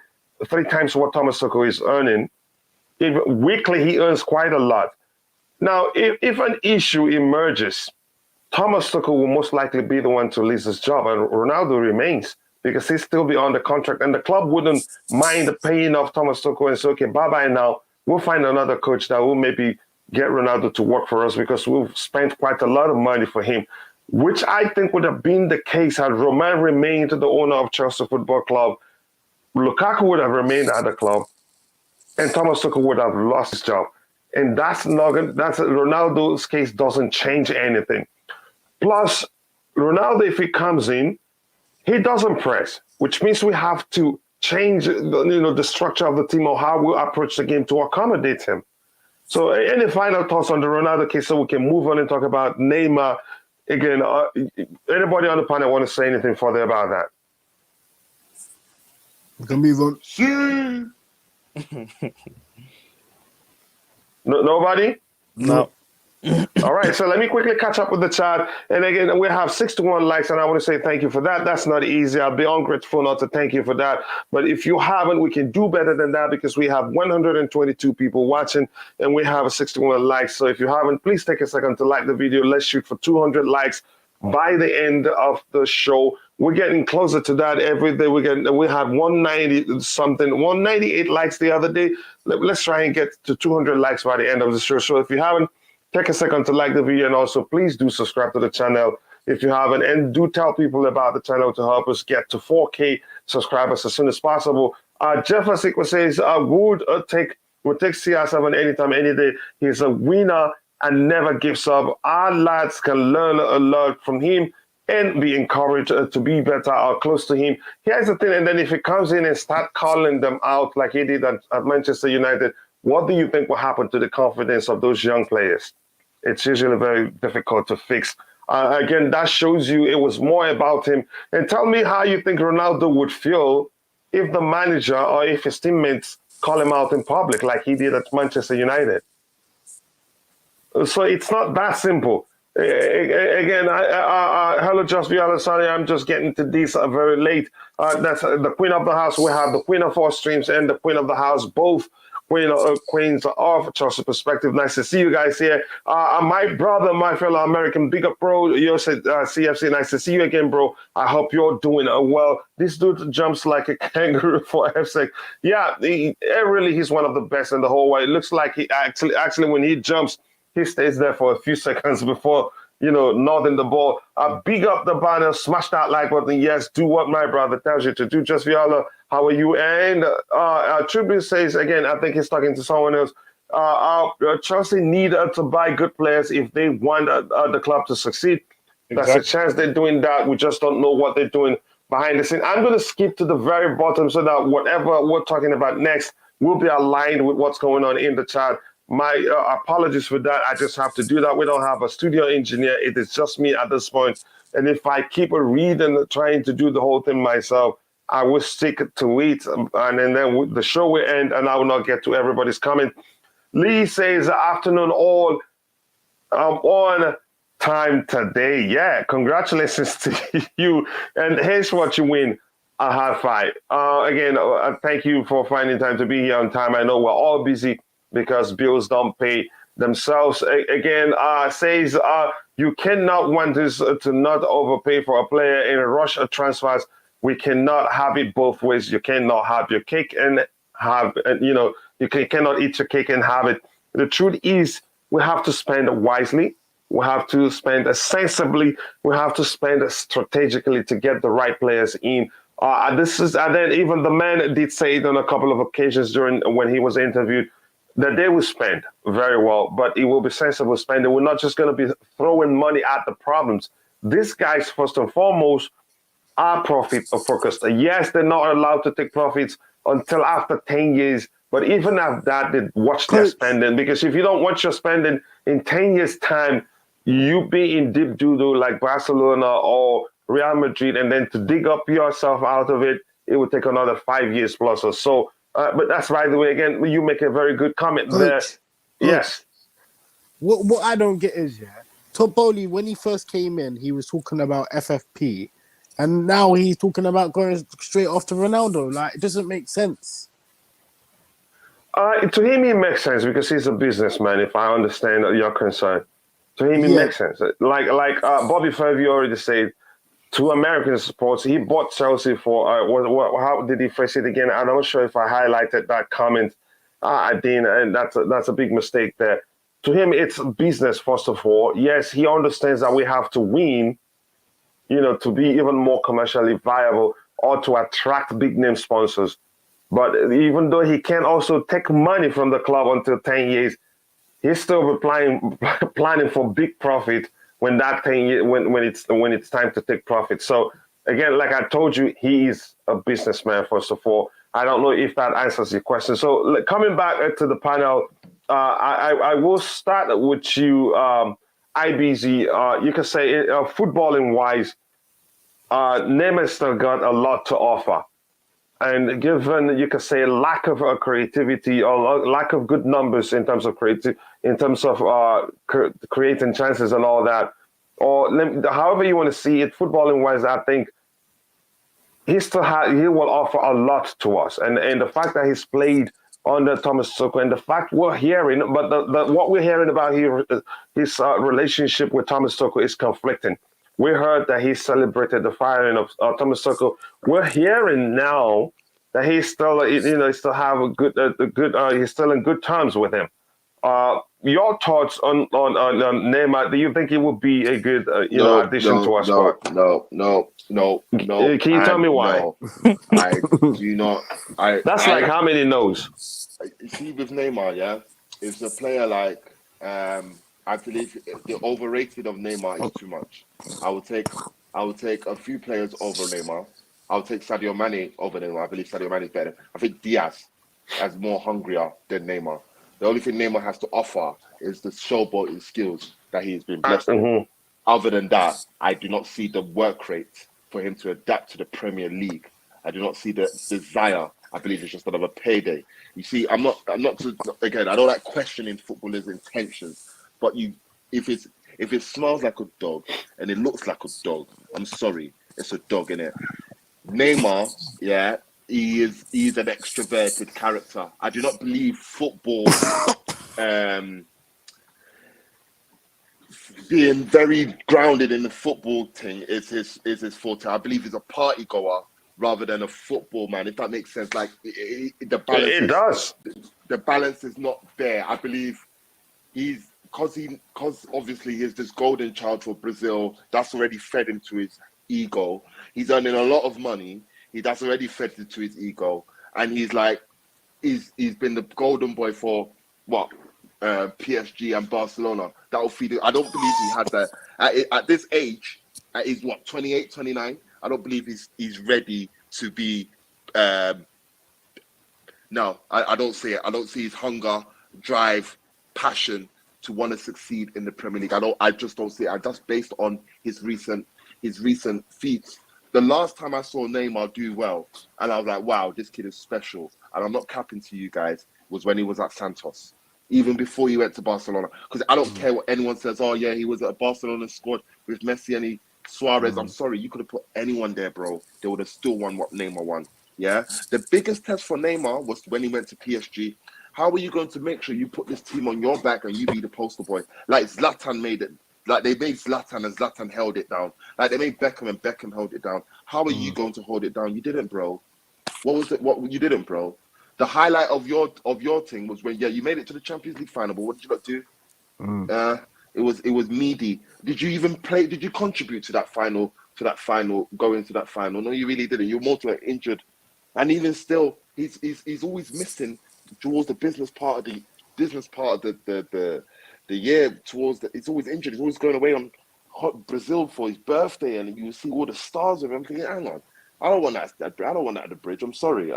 [SPEAKER 1] 3 times what Thomas Tuchel is earning. Weekly, he earns quite a lot. Now, if an issue emerges, Thomas Tuchel will most likely be the one to lose his job, and Ronaldo remains because he'll still be on the contract, and the club wouldn't mind paying off Thomas Tuchel and say, okay, bye-bye now. We'll find another coach that will maybe get Ronaldo to work for us because we've spent quite a lot of money for him, which I think would have been the case had Roman remained the owner of Chelsea Football Club. Lukaku would have remained at the club, and Thomas Tuchel would have lost his job. And that's Ronaldo's case doesn't change anything. Plus, Ronaldo, if he comes in, he doesn't press, which means we have to change the structure of the team or how we approach the game to accommodate him. So any final thoughts on the Ronaldo case so we can move on and talk about Neymar? Again, anybody on the panel want to say anything further about that?
[SPEAKER 5] We can move on.
[SPEAKER 1] Nobody?
[SPEAKER 5] No.
[SPEAKER 1] All right, so let me quickly catch up with the chat. And again, we have 61 likes, and I want to say thank you for that. That's not easy. I'll be ungrateful not to thank you for that. But if you haven't, we can do better than that because we have 122 people watching, and we have 61 likes. So if you haven't, please take a second to like the video. Let's shoot for 200 likes by the end of the show. We're getting closer to that every day. We have 198 likes the other day. Let's try and get to 200 likes by the end of the show. So if you haven't, take a second to like the video, and also please do subscribe to the channel if you haven't, and do tell people about the channel to help us get to 4K subscribers as soon as possible. Jeff Asikwa says, would take CR7 anytime, any day. He's a winner and never gives up. Our lads can learn a lot from him and be encouraged to be better or close to him. Here's the thing, and then if he comes in and start calling them out like he did at Manchester United, what do you think will happen to the confidence of those young players? It's usually very difficult to fix. Again, that shows you it was more about him. And tell me how you think Ronaldo would feel if the manager or if his teammates call him out in public like he did at Manchester United. So it's not that simple. Again, hello, Just Viola. Sorry, I'm just getting to this very late. That's the Queen of the House. We have the Queen of all streams and the Queen of the House, both Queens of Chelsea perspective. Nice to see you guys here. My brother, my fellow American, big up, bro. You said CFC. Nice to see you again, bro. I hope you're doing well. This dude jumps like a kangaroo for FSEC. Yeah, he's one of the best in the whole world. It looks like he actually when he jumps, he stays there for a few seconds before nodding the ball. Big up the banner, smash that like button. Yes, do what my brother tells you to do. Just Viola, how are you? And Tribune says, again, I think he's talking to someone else. Chelsea need to buy good players if they want the club to succeed. Exactly. That's a chance they're doing that. We just don't know what they're doing behind the scene. I'm going to skip to the very bottom so that whatever we're talking about next will be aligned with what's going on in the chat. My apologies for that. I just have to do that. We don't have a studio engineer. It is just me at this point. And if I keep reading, trying to do the whole thing myself, I will stick to it. And then the show will end and I will not get to everybody's comment. Lee says, afternoon all. I'm on time today. Yeah, congratulations to you. And here's what you win. A high five. Again, thank you for finding time to be here on time. I know we're all busy because bills don't pay themselves. Again, says you cannot want this to not overpay for a player in a rush of transfers. We cannot have it both ways. You cannot have your cake and have, you cannot eat your cake and have it. The truth is we have to spend wisely. We have to spend sensibly. We have to spend strategically to get the right players in. And then even the man did say it on a couple of occasions during when he was interviewed that they will spend very well, but it will be sensible spending. We're not just going to be throwing money at the problems. These guys, first and foremost, are profit focused. Yes, they're not allowed to take profits until after 10 years. But even after that, they watch their spending. Because if you don't watch your spending in 10 years' time, you be in deep doo-doo like Barcelona or Real Madrid, and then to dig up yourself out of it, it would take another 5 years plus or so. But that's, by the way, again, you make a very good comment there. Yes.
[SPEAKER 5] What I don't get is, Todd Boehly, when he first came in, he was talking about FFP, and now he's talking about going straight off to Ronaldo. Like, it doesn't make sense.
[SPEAKER 1] To him, it makes sense because he's a businessman, if I understand your concern. To him, it makes sense. Like Bobby Fergie already said, to American sports, he bought Chelsea for, how did he phrase it again? I'm not sure if I highlighted that comment. I didn't, and that's a big mistake there. To him, it's business, first of all. Yes, he understands that we have to win, to be even more commercially viable or to attract big-name sponsors. But even though he can also take money from the club until 10 years, he's still planning for big profit when that 10 years, when it's time to take profit. So again, like I told you, he is a businessman, first of all. I don't know if that answers your question. So coming back to the panel, I will start with you, IBZ. You can say footballing-wise, Neymar still got a lot to offer. And given, you could say, lack of creativity or lack of good numbers in terms of creating chances and all that, or however you want to see it, footballing-wise, I think he will offer a lot to us. And the fact that he's played under Thomas Tuchel, and the fact we're hearing, but what we're hearing about his relationship with Thomas Tuchel is conflicting. We heard that he celebrated the firing of Thomas Tuchel. We're hearing now that he's still, he's still in good terms with him. Your thoughts on Neymar? Do you think he would be a good, addition to our squad?
[SPEAKER 3] No.
[SPEAKER 1] Can you tell me why?
[SPEAKER 3] No, I do not.
[SPEAKER 1] That's like how many no's?
[SPEAKER 3] See, with Neymar, it's a player like I believe the overrated of Neymar is too much. I would take a few players over Neymar. I would take Sadio Mane over Neymar. I believe Sadio Mane is better. I think Diaz is more hungrier than Neymar. The only thing Neymar has to offer is the showboating skills that he's been blessed with. Other than that, I do not see the work rate for him to adapt to the Premier League. I do not see the desire. I believe it's just another payday. You see, I'm not again, I don't like questioning footballers' intentions, but if it smells like a dog and it looks like a dog, I'm sorry, it's a dog, innit? Neymar, he's an extroverted character. I do not believe football being very grounded in the football thing is his forte. I believe he's a party goer rather than a football man, if that makes sense. Like the balance the balance is not there. I believe because obviously he's this golden child for Brazil, that's already fed into his ego. He's earning a lot of money. That's already fed into his ego, and he's been the golden boy for what PSG and Barcelona. That will feed it. I don't believe he had that at this age. At his 28, 29. I don't believe he's ready to be. No, I don't see it. I don't see his hunger, drive, passion to want to succeed in the Premier League. I just don't see it. Just based on his recent feats. The last time I saw Neymar do well, and I was like, wow, this kid is special. And I'm not capping to you guys, was when he was at Santos. Even before he went to Barcelona. Because I don't care what anyone says, oh yeah, he was at Barcelona squad with Messi and Suarez. I'm sorry, you could have put anyone there, bro. They would have still won what Neymar won. Yeah? The biggest test for Neymar was when he went to PSG. How are you going to make sure you put this team on your back and you be the poster boy? Like Zlatan made it. Like they made Zlatan and Zlatan held it down. Like they made Beckham and Beckham held it down. How are you going to hold it down? You didn't, bro. What was it? What you didn't, bro? The highlight of your thing was when you made it to the Champions League final, but what did you not do? It was meaty. Did you even play? Did you contribute to that final? Going to that final? No, you really didn't. You're more like injured, and even still, he's always missing towards the business part of the year. He's always injured. He's always going away on Brazil for his birthday, and you see all the stars of him. I'm thinking, hang on, I don't want that. I don't want that at the bridge. I'm sorry.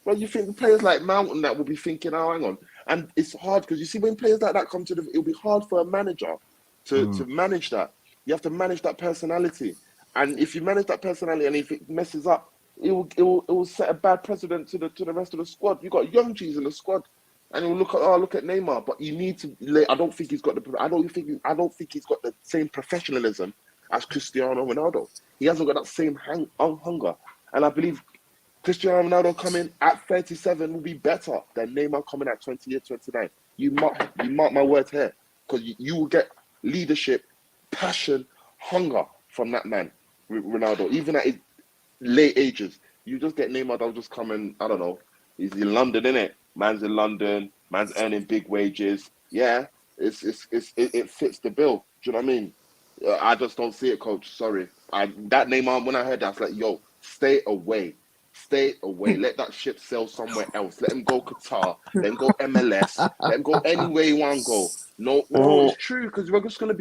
[SPEAKER 3] Well, you think the players like Mount and that will be thinking, oh, hang on. And it's hard because you see when players like that come to it'll be hard for a manager to manage that. You have to manage that personality. And if you manage that personality and if it messes up, it will set a bad precedent to the rest of the squad. You've got young G's in the squad. And you'll look at Neymar, but you need to. I don't think he's got the same professionalism as Cristiano Ronaldo. He hasn't got that same hunger. And I believe Cristiano Ronaldo coming at 37 will be better than Neymar coming at 28, 29. You mark my words here, because you will get leadership, passion, hunger from that man, Ronaldo. Even at his late ages, you just get Neymar that'll just come and, I don't know, he's in London, innit? Man's in London, man's earning big wages. Yeah, it fits the bill. Do you know what I mean? I just don't see it, coach. Sorry. That Neymar, when I heard that, I was like, yo, stay away. Stay away. Let that ship sail somewhere else. Let him go Qatar. Let him go MLS. Let him go anywhere he want to go. No, it's true, because we're gonna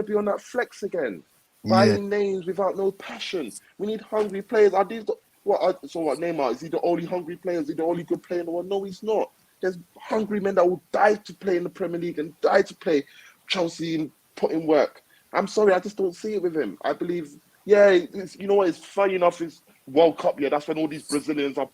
[SPEAKER 3] be on that flex again. Buying names without no passion. We need hungry players. Are these what Neymar? Is he the only hungry player? Is he the only good player in the world? No, he's not. There's hungry men that will die to play in the Premier League and die to play Chelsea and put in work. I'm sorry, I just don't see it with him. I believe, you know what? It's funny enough. It's World Cup, that's when all these Brazilians are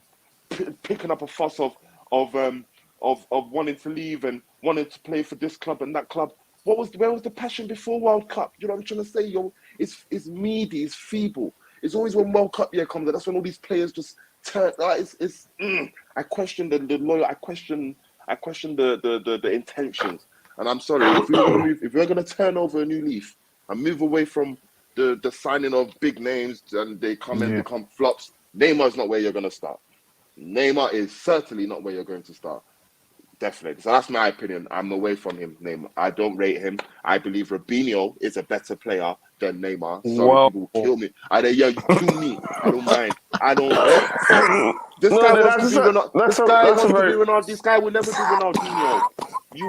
[SPEAKER 3] picking up a fuss of wanting to leave and wanting to play for this club and that club. Where was the passion before World Cup? You know what I'm trying to say? It's meaty, it's feeble. It's always when World Cup year comes, that's when all these players just turn. I question the loyal. I question the intentions. And I'm sorry, if we're gonna turn over a new leaf and move away from the signing of big names and they come and become flops, Neymar's not where you're gonna start. Neymar is certainly not where you're going to start. Definitely. So that's my opinion. I'm away from him, Neymar. I don't rate him. I believe Robinho is a better player than Neymar. Sorry, people will kill me. You kill me. I don't mind. I don't. This guy wants to be Ronaldo. This guy will never be Ronaldinho. You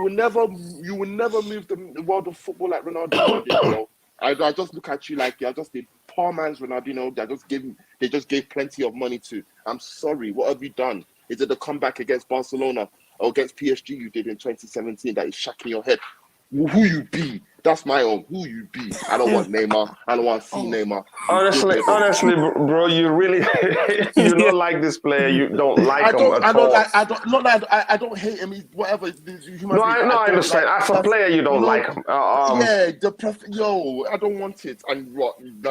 [SPEAKER 3] will never move the world of football like Ronaldinho. I just look at you like you're just a poor man's Ronaldinho. They just gave plenty of money to. I'm sorry. What have you done? Is it the comeback against Barcelona or against PSG you did in 2017 that is shaking your head? Who you be? That's my own. Who you be? I don't want Neymar. I don't want to see Neymar.
[SPEAKER 1] Honestly, bro, you really you don't like this player. You don't like him at all.
[SPEAKER 3] I don't hate him. He's whatever.
[SPEAKER 1] I understand. As a player, you don't like him.
[SPEAKER 3] I don't want it. And what?
[SPEAKER 1] And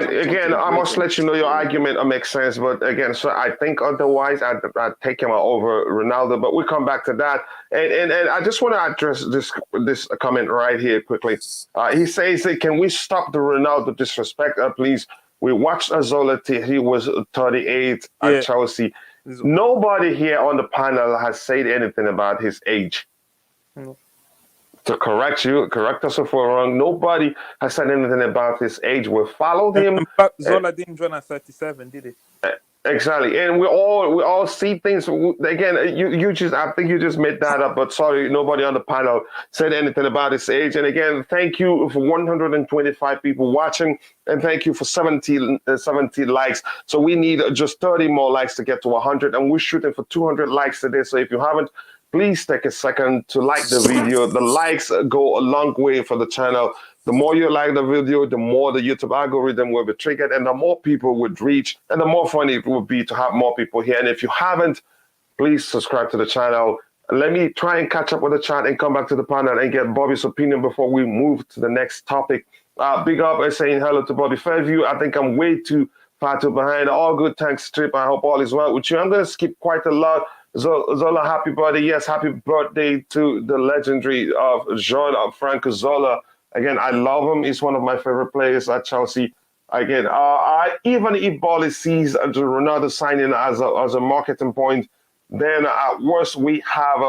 [SPEAKER 1] again, I must let you know your argument makes sense. But again, so I think otherwise, I'd take him over Ronaldo. But we come back to that. And I just want to address this comment right here quickly. He says, "Can we stop the Ronaldo disrespect, please? We watched Azola till he was 38 at Chelsea. Nobody here on the panel has said anything about his age. To correct us if we're wrong. Nobody has said anything about his age. We followed him.
[SPEAKER 4] Zola didn't join at 37, did he?
[SPEAKER 1] Exactly, and we all see things. Again, I think you just made that up. But sorry, nobody on the panel said anything about his age. And again, thank you for 125 people watching, and thank you for 70 likes. So we need just 30 more likes to get to 100, and we're shooting for 200 likes today. So if you haven't, please take a second to like the video. The likes go a long way for the channel. The more you like the video, the more the YouTube algorithm will be triggered and the more people would reach and the more fun it will be to have more people here. And if you haven't, please subscribe to the channel. Let me try and catch up with the chat and come back to the panel and get Bobby's opinion before we move to the next topic. Big up and saying hello to Bobby Fairview. I think I'm way too far too behind. All good, thanks, Trip. I hope all is well with you. I'm going to skip quite a lot. Zola, happy birthday. Yes, happy birthday to the legendary of Jean-Frank Zola. Again, I love him. He's one of my favorite players at Chelsea. Again, even if Boehly sees Ronaldo signing as a marketing point, then at worst we have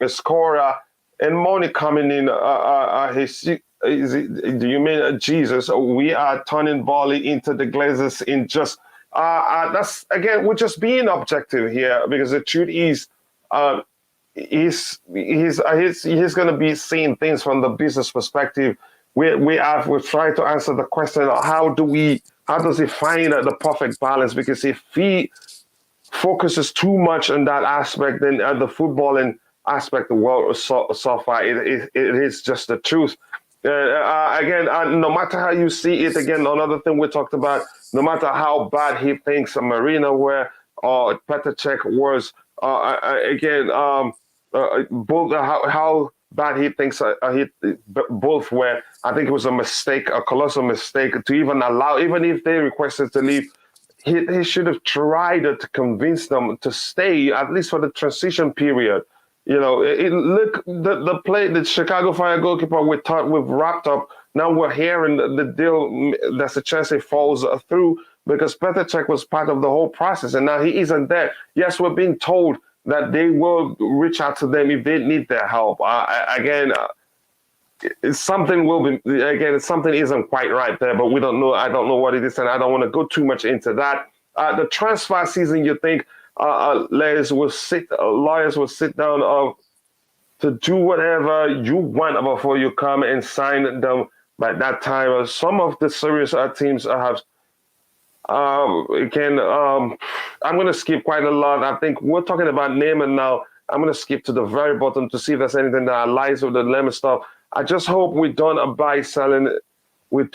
[SPEAKER 1] a scorer and money coming in. Do you mean Jesus? We are turning Boehly into the Glazers in just. That's again, we're just being objective here because the truth is, uh, he's going to be seeing things from the business perspective. We've tried to answer the question: how does he find the perfect balance? Because if he focuses too much on that aspect, then the footballing aspect will suffer. It is just the truth. Again, no matter how you see it, again, another thing we talked about, no matter how bad he thinks Marina were or Petr Cech was, again, both how bad he thinks both were. I think it was a mistake, a colossal mistake, to even allow, even if they requested to leave, he should have tried to convince them to stay at least for the transition period. You know, look, the Chicago Fire goalkeeper we thought we've wrapped up. Now we're hearing the deal. There's a chance it falls through because Petr Cech was part of the whole process, and now he isn't there. Yes, we're being told that they will reach out to them if they need their help. Something isn't quite right there, but we don't know. I don't know what it is, and I don't want to go too much into that. The transfer season, you think lawyers will sit down to do whatever you want before you come and sign them by that time. Some of the serious teams have. I'm going to skip quite a lot. I think we're talking about Neymar now. I'm going to skip to the very bottom to see if there's anything that aligns with the Neymar stuff. I just hope we don't buy Sterling, and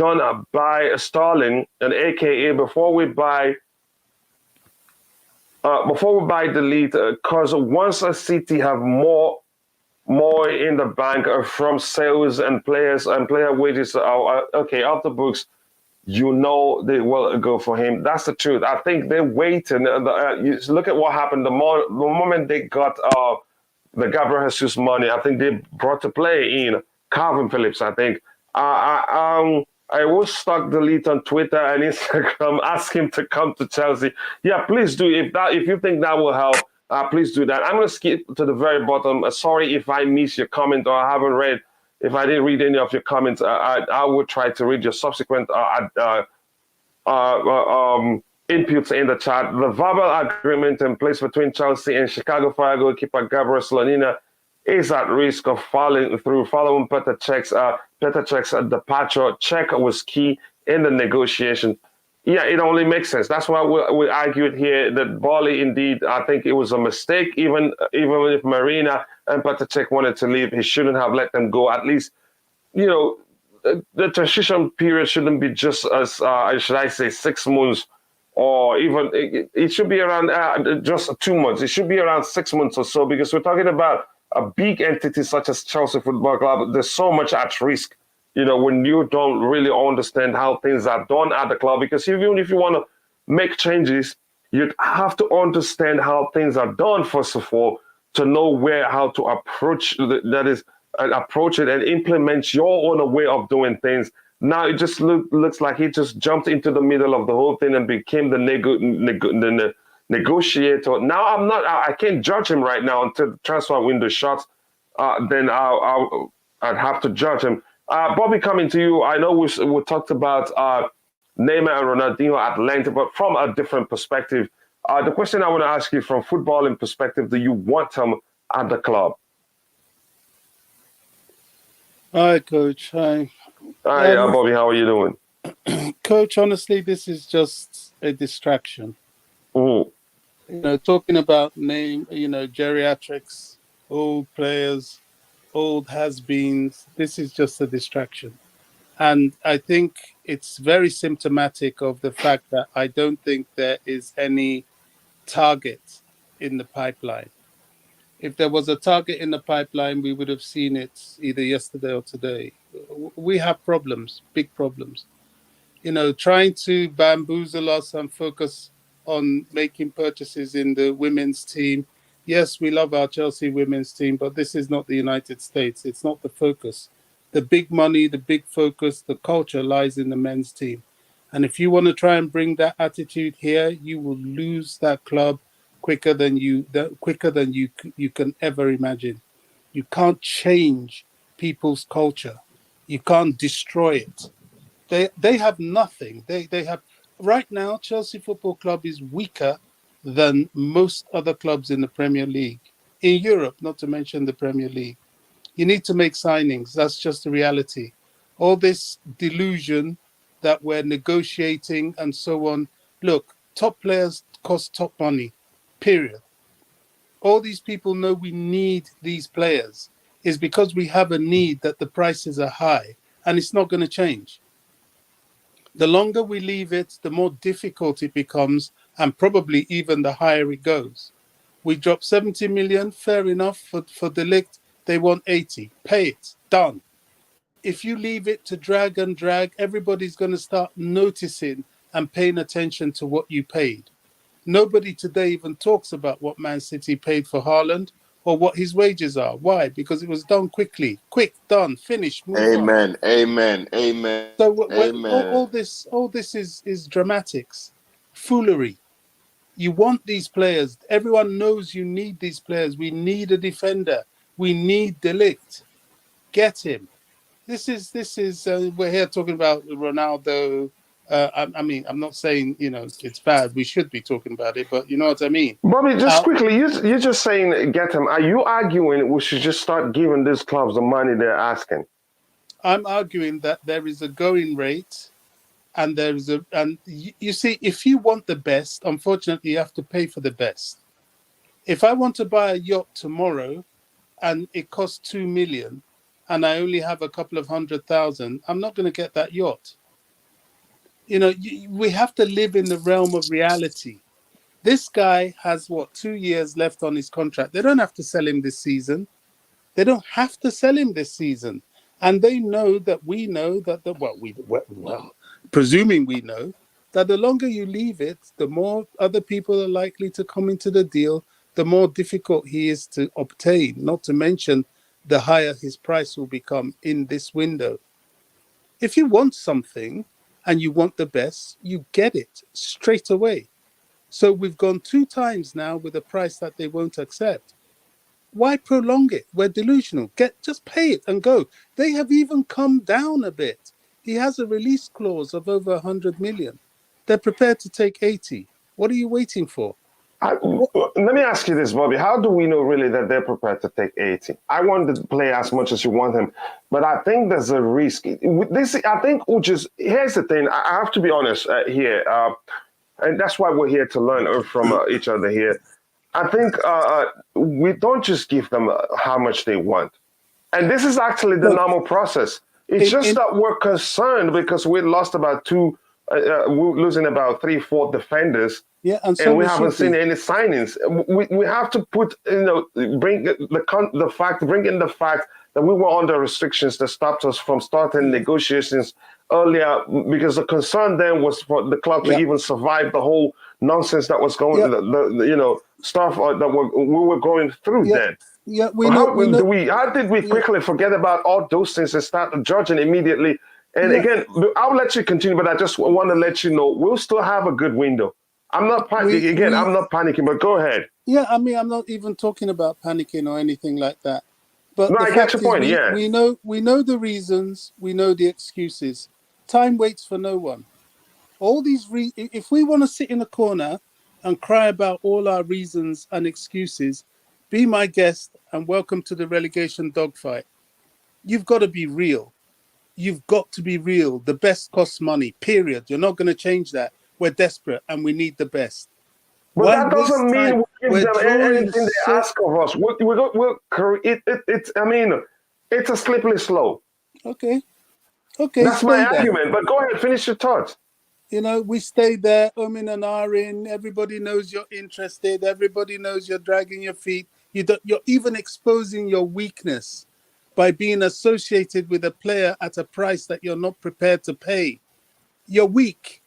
[SPEAKER 1] AKA before we buy the lead, because once a City have more in the bank from sales and players and player wages off the books, you know they will go for him. That's the truth. I think they're waiting. You look at what happened the moment they got the Gabriel Jesus money. I think they brought to play in Calvin Phillips. I think I will stalk Delete on Twitter and Instagram. Ask him to come to Chelsea. Yeah, please do. If you think that will help, please do that. I'm going to skip to the very bottom. Sorry if I missed your comment or I haven't read. If I didn't read any of your comments, I will try to read your subsequent inputs in the chat. The verbal agreement in place between Chelsea and Chicago Fire goalkeeper Gabriel Slonina is at risk of falling through following Petr Cech's departure. Cech was key in the negotiation. Yeah, it only makes sense. That's why we argued here that Boehly, indeed, I think it was a mistake. Even if Marina and Petr Cech wanted to leave, he shouldn't have let them go. At least, the transition period shouldn't be just as, should I say, 6 months, or even, it should be around just 2 months. It should be around 6 months or so, because we're talking about a big entity such as Chelsea Football Club. There's so much at risk, when you don't really understand how things are done at the club. Because even if you want to make changes, you'd have to understand how things are done, first of all, to know how to approach approach it and implement your own way of doing things. Now it just looks like he just jumped into the middle of the whole thing and became the negotiator. Now I can't judge him right now until the transfer window shuts. Then I'd have to judge him. Bobby, coming to you. I know we talked about Neymar and Ronaldinho at length, but from a different perspective. The question I want to ask you from footballing perspective: do you want them at the club?
[SPEAKER 6] Hi, Coach. Hi.
[SPEAKER 1] Hi, Bobby. How are you doing?
[SPEAKER 6] Coach, honestly, this is just a distraction.
[SPEAKER 1] Mm-hmm.
[SPEAKER 6] Talking about geriatrics, old players, old has-beens, this is just a distraction. And I think it's very symptomatic of the fact that I don't think there is any target in the pipeline. If there was a target in the pipeline, we would have seen it either yesterday or today. We have problems, big problems. Trying to bamboozle us and focus on making purchases in the women's team. Yes, we love our Chelsea women's team, but this is not the United States. It's not the focus. The big money, the big focus, the culture lies in the men's team. And if you want to try and bring that attitude here, you will lose that club quicker than you can ever imagine. You can't change people's culture. You can't destroy it. They have nothing. They have right now. Chelsea Football Club is weaker than most other clubs in the Premier League in Europe, not to mention the Premier League. You need to make signings. That's just the reality. All this delusion that we're negotiating and so on. Look, top players cost top money, period. All these people know we need these players. It's because we have a need that the prices are high, and it's not going to change. The longer we leave it, the more difficult it becomes, and probably even the higher it goes. We drop 70 million, fair enough, for the Ligt. They want 80. Pay it. Done. If you leave it to drag and drag, everybody's going to start noticing and paying attention to what you paid. Nobody today even talks about what Man City paid for Haaland or what his wages are. Why? Because it was done quickly. Quick, done, finished, move on.
[SPEAKER 3] Amen. Amen. Amen.
[SPEAKER 6] So
[SPEAKER 3] Amen.
[SPEAKER 6] all this is dramatics, foolery. You want these players. Everyone knows you need these players. We need a defender. We need De Ligt. Get him. This is. We're here talking about Ronaldo. I mean, I'm not saying it's bad. We should be talking about it, but you know what I mean.
[SPEAKER 1] Bobby, just quickly, you're just saying get him. Are you arguing we should just start giving these clubs the money they're asking?
[SPEAKER 6] I'm arguing that there is a going rate, and you see, if you want the best, unfortunately, you have to pay for the best. If I want to buy a yacht tomorrow, and it costs 2 million, and I only have a couple of 100,000, I'm not going to get that yacht. We have to live in the realm of reality. This guy has 2 years left on his contract. They don't have to sell him this season. They don't have to sell him this season. And they know that we know that presuming we know that the longer you leave it, the more other people are likely to come into the deal, the more difficult he is to obtain, not to mention the higher his price will become in this window. If you want something and you want the best, you get it straight away. So we've gone 2 times now with a price that they won't accept. Why prolong it? We're delusional. Just pay it and go. They have even come down a bit. He has a release clause of over 100 million. They're prepared to take 80. What are you waiting for?
[SPEAKER 1] Let me ask you this, Bobby. How do we know really that they're prepared to take 80? I want to play as much as you want him, but I think there's a risk. Here's the thing. I have to be honest here, and that's why we're here to learn from each other here. I think we don't just give them how much they want. And this is actually the normal process. It's just that we're concerned because we lost about we're losing about 3-4 defenders.
[SPEAKER 6] Yeah,
[SPEAKER 1] and we haven't seen any signings. We have to put, bring in the fact that we were under restrictions that stopped us from starting negotiations earlier, because the concern then was for the club to even survive the whole nonsense that was going, stuff that we were going through then.
[SPEAKER 6] Yeah,
[SPEAKER 1] how did we quickly forget about all those things and start judging immediately? And again, I'll let you continue, but I just want to let you know we'll still have a good window. I'm not panicking. I'm not panicking, but go ahead.
[SPEAKER 6] Yeah, I mean, I'm not even talking about panicking or anything like that. But
[SPEAKER 1] I get your point.
[SPEAKER 6] We know the reasons. We know the excuses. Time waits for no one. All these if we want to sit in a corner and cry about all our reasons and excuses, be my guest and welcome to the relegation dogfight. You've got to be real. You've got to be real. The best costs money. Period. You're not going to change that. We're desperate and we need the best.
[SPEAKER 1] But that doesn't mean we give them anything they ask of us. It's a slippery slope.
[SPEAKER 6] Okay.
[SPEAKER 1] That's my argument. But go ahead, finish your thoughts.
[SPEAKER 6] We stay there, and ahhing. Everybody knows you're interested. Everybody knows you're dragging your feet. You're even exposing your weakness by being associated with a player at a price that you're not prepared to pay. You're weak.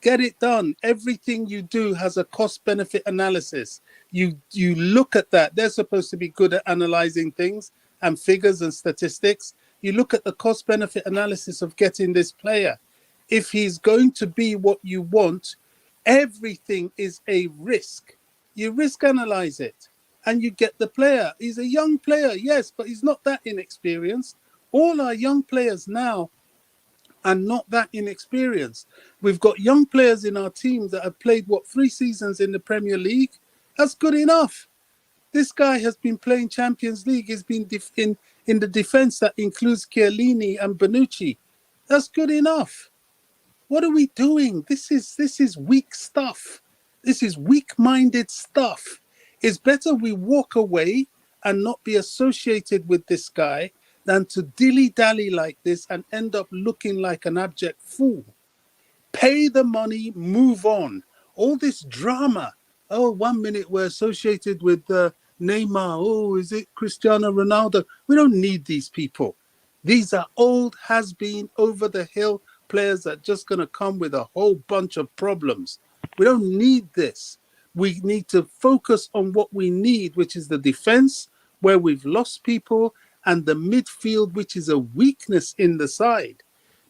[SPEAKER 6] Get it done. Everything you do has a cost-benefit analysis. You look at that. They're supposed to be good at analyzing things and figures and statistics. You look at the cost-benefit analysis of getting this player. If he's going to be what you want, everything is a risk. You risk analyze it. and you get the player. He's a young player, yes, but he's not that inexperienced. All our young players now are not that inexperienced. We've got young players in our team that have played, 3 seasons in the Premier League? That's good enough. This guy has been playing Champions League. He's been in the defence that includes Chiellini and Bonucci. That's good enough. What are we doing? This is weak stuff. This is weak-minded stuff. It's better we walk away and not be associated with this guy than to dilly-dally like this and end up looking like an abject fool. Pay the money, move on. All this drama. Oh, 1 minute we're associated with Neymar. Oh, is it Cristiano Ronaldo? We don't need these people. These are old, has-been, over-the-hill players that are just going to come with a whole bunch of problems. We don't need this. We need to focus on what we need, which is the defense, where we've lost people, and the midfield, which is a weakness in the side.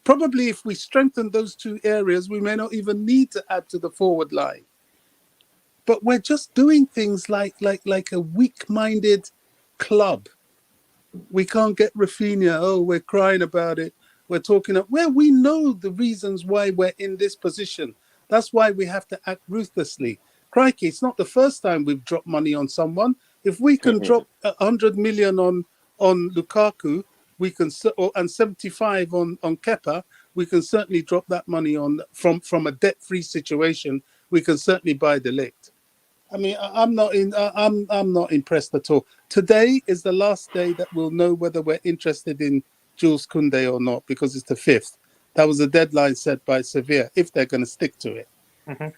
[SPEAKER 6] Probably if we strengthen those 2 areas, we may not even need to add to the forward line. But we're just doing things like a weak-minded club. We can't get Rafinha. Oh, we're crying about it. We're talking where we know the reasons why we're in this position. That's why we have to act ruthlessly. Crikey, it's not the first time we've dropped money on someone. If we can drop 100 million on Lukaku, we can, and 75 on Kepa, we can certainly drop that money on from a debt-free situation. We can certainly buy the Ligt. I mean, I'm not impressed at all. Today is the last day that we'll know whether we're interested in Jules Kounde or not, because it's the 5th. That was a deadline set by Sevilla, if they're going to stick to it. Mm-hmm.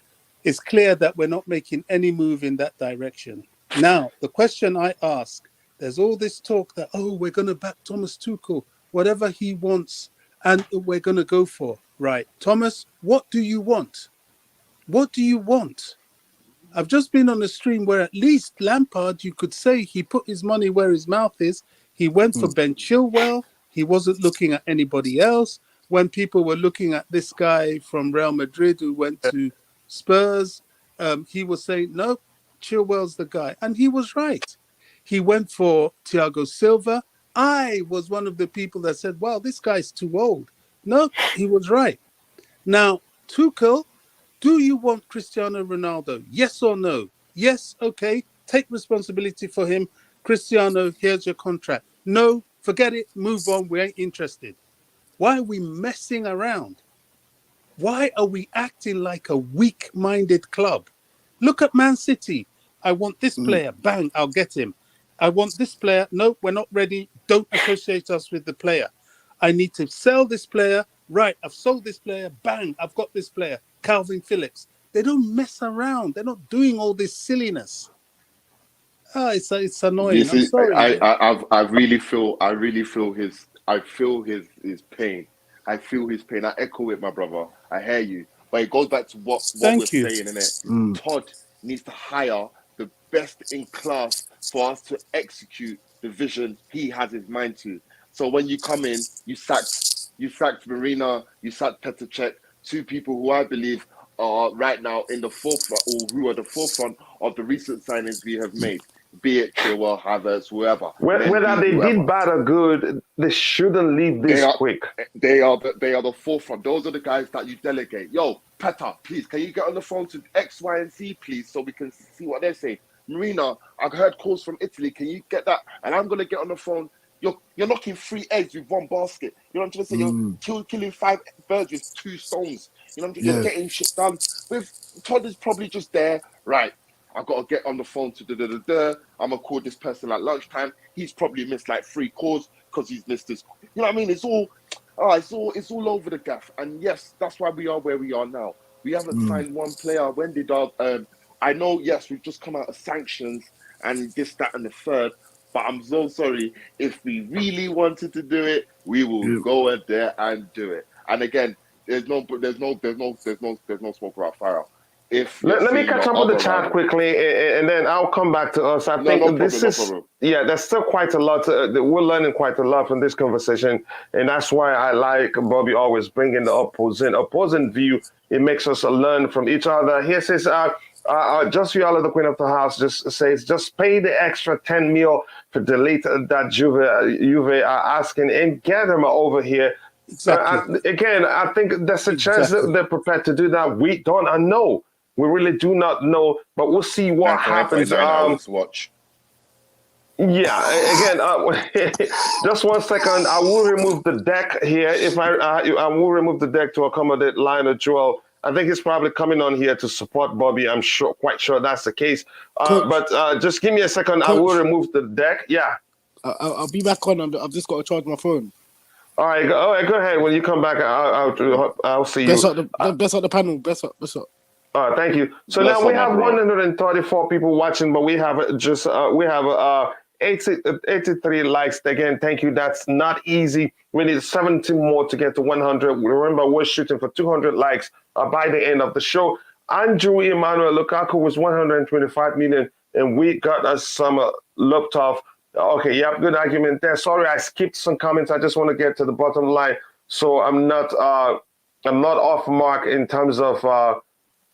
[SPEAKER 6] It's clear that we're not making any move in that direction. Now, the question I ask, there's all this talk that, we're going to back Thomas Tuchel, whatever he wants, and we're going to go for. Right. Thomas, what do you want? What do you want? I've just been on a stream where at least Lampard, you could say he put his money where his mouth is. He went for Ben Chilwell. He wasn't looking at anybody else. When people were looking at this guy from Real Madrid who went to Spurs, he was saying, no, Chilwell's the guy. And he was right. He went for Thiago Silva. I was one of the people that said, well, this guy's too old. No, he was right. Now, Tuchel, do you want Cristiano Ronaldo? Yes or no? Yes, okay. Take responsibility for him. Cristiano, here's your contract. No, forget it. Move on. We ain't interested. Why are we messing around? Why are we acting like a weak-minded club? Look at Man City. I want this player. Bang, I'll get him. I want this player. No, we're not ready. Don't associate us with the player. I need to sell this player. Right, I've sold this player. Bang, I've got this player. Calvin Phillips. They don't mess around. They're not doing all this silliness. It's annoying. I'm sorry.
[SPEAKER 3] I really feel his pain. I feel his pain. I echo it, my brother. I hear you. But it goes back to what we're saying, innit? Todd needs to hire the best in class for us to execute the vision he has his mind to. So when you come in, you sacked Marina, you sacked Petr Cech, 2 people who I believe are right now in the forefront, or who are the forefront of the recent signings we have made, be it Chilwell, Havertz, whoever.
[SPEAKER 1] Whether they did bad or good, they shouldn't leave this quick.
[SPEAKER 3] They are the forefront. Those are the guys that you delegate. Yo, Petr, please, can you get on the phone to X, Y, and Z, please, so we can see what they're saying? Marina, I've heard calls from Italy. Can you get that? And I'm going to get on the phone. You're knocking 3 eggs with 1 basket. You know what I'm trying to say? You're killing 5 birds with 2 stones. You know what I'm saying? You're getting shit done. With Todd is probably just there, right? I've got to get on the phone to I'm going to call this person at lunchtime. He's probably missed like 3 calls because he's missed this. You know what I mean? It's all over the gaff. And yes, that's why we are where we are now. We haven't signed 1 player. When did I know, yes, we've just come out of sanctions and this, that, and the third. But I'm so sorry. If we really wanted to do it, we will go in there and do it. And again, there's no smoke without fire.
[SPEAKER 1] Let me catch up with the chat quickly, and then I'll come back to us. I think there's still quite a lot. We're learning quite a lot from this conversation, and that's why I like Bobby always bringing the opposing view. It makes us learn from each other. Here says, Just Viola, the queen of the house, just says, just pay the extra 10 mil to delete that Juve are asking and get them over here.
[SPEAKER 6] Exactly.
[SPEAKER 1] Again, I think there's a chance that they're prepared to do that. We don't know. We really do not know, but we'll see what happens.
[SPEAKER 3] Watch.
[SPEAKER 1] Yeah, again, just 1 second. I will remove the deck here. If I will remove the deck to accommodate Lionel Joel. I think he's probably coming on here to support Bobby. I'm quite sure that's the case. But just give me a second. Coach, I will remove the deck. Yeah.
[SPEAKER 5] I'll be back on. I've just got to charge my phone.
[SPEAKER 1] All right, go ahead. When you come back, I'll see you.
[SPEAKER 5] Best up the panel. Best up.
[SPEAKER 1] Thank you. So now we have 134 people watching, but we have 83 likes. Again, thank you. That's not easy. We need 70 more to get to 100. Remember, we're shooting for 200 likes by the end of the show. Andrew Emmanuel Lukaku was 125 million, and we got us some lopped off. Okay, yep, good argument there. Sorry, I skipped some comments. I just want to get to the bottom line, so I'm not off mark in terms of so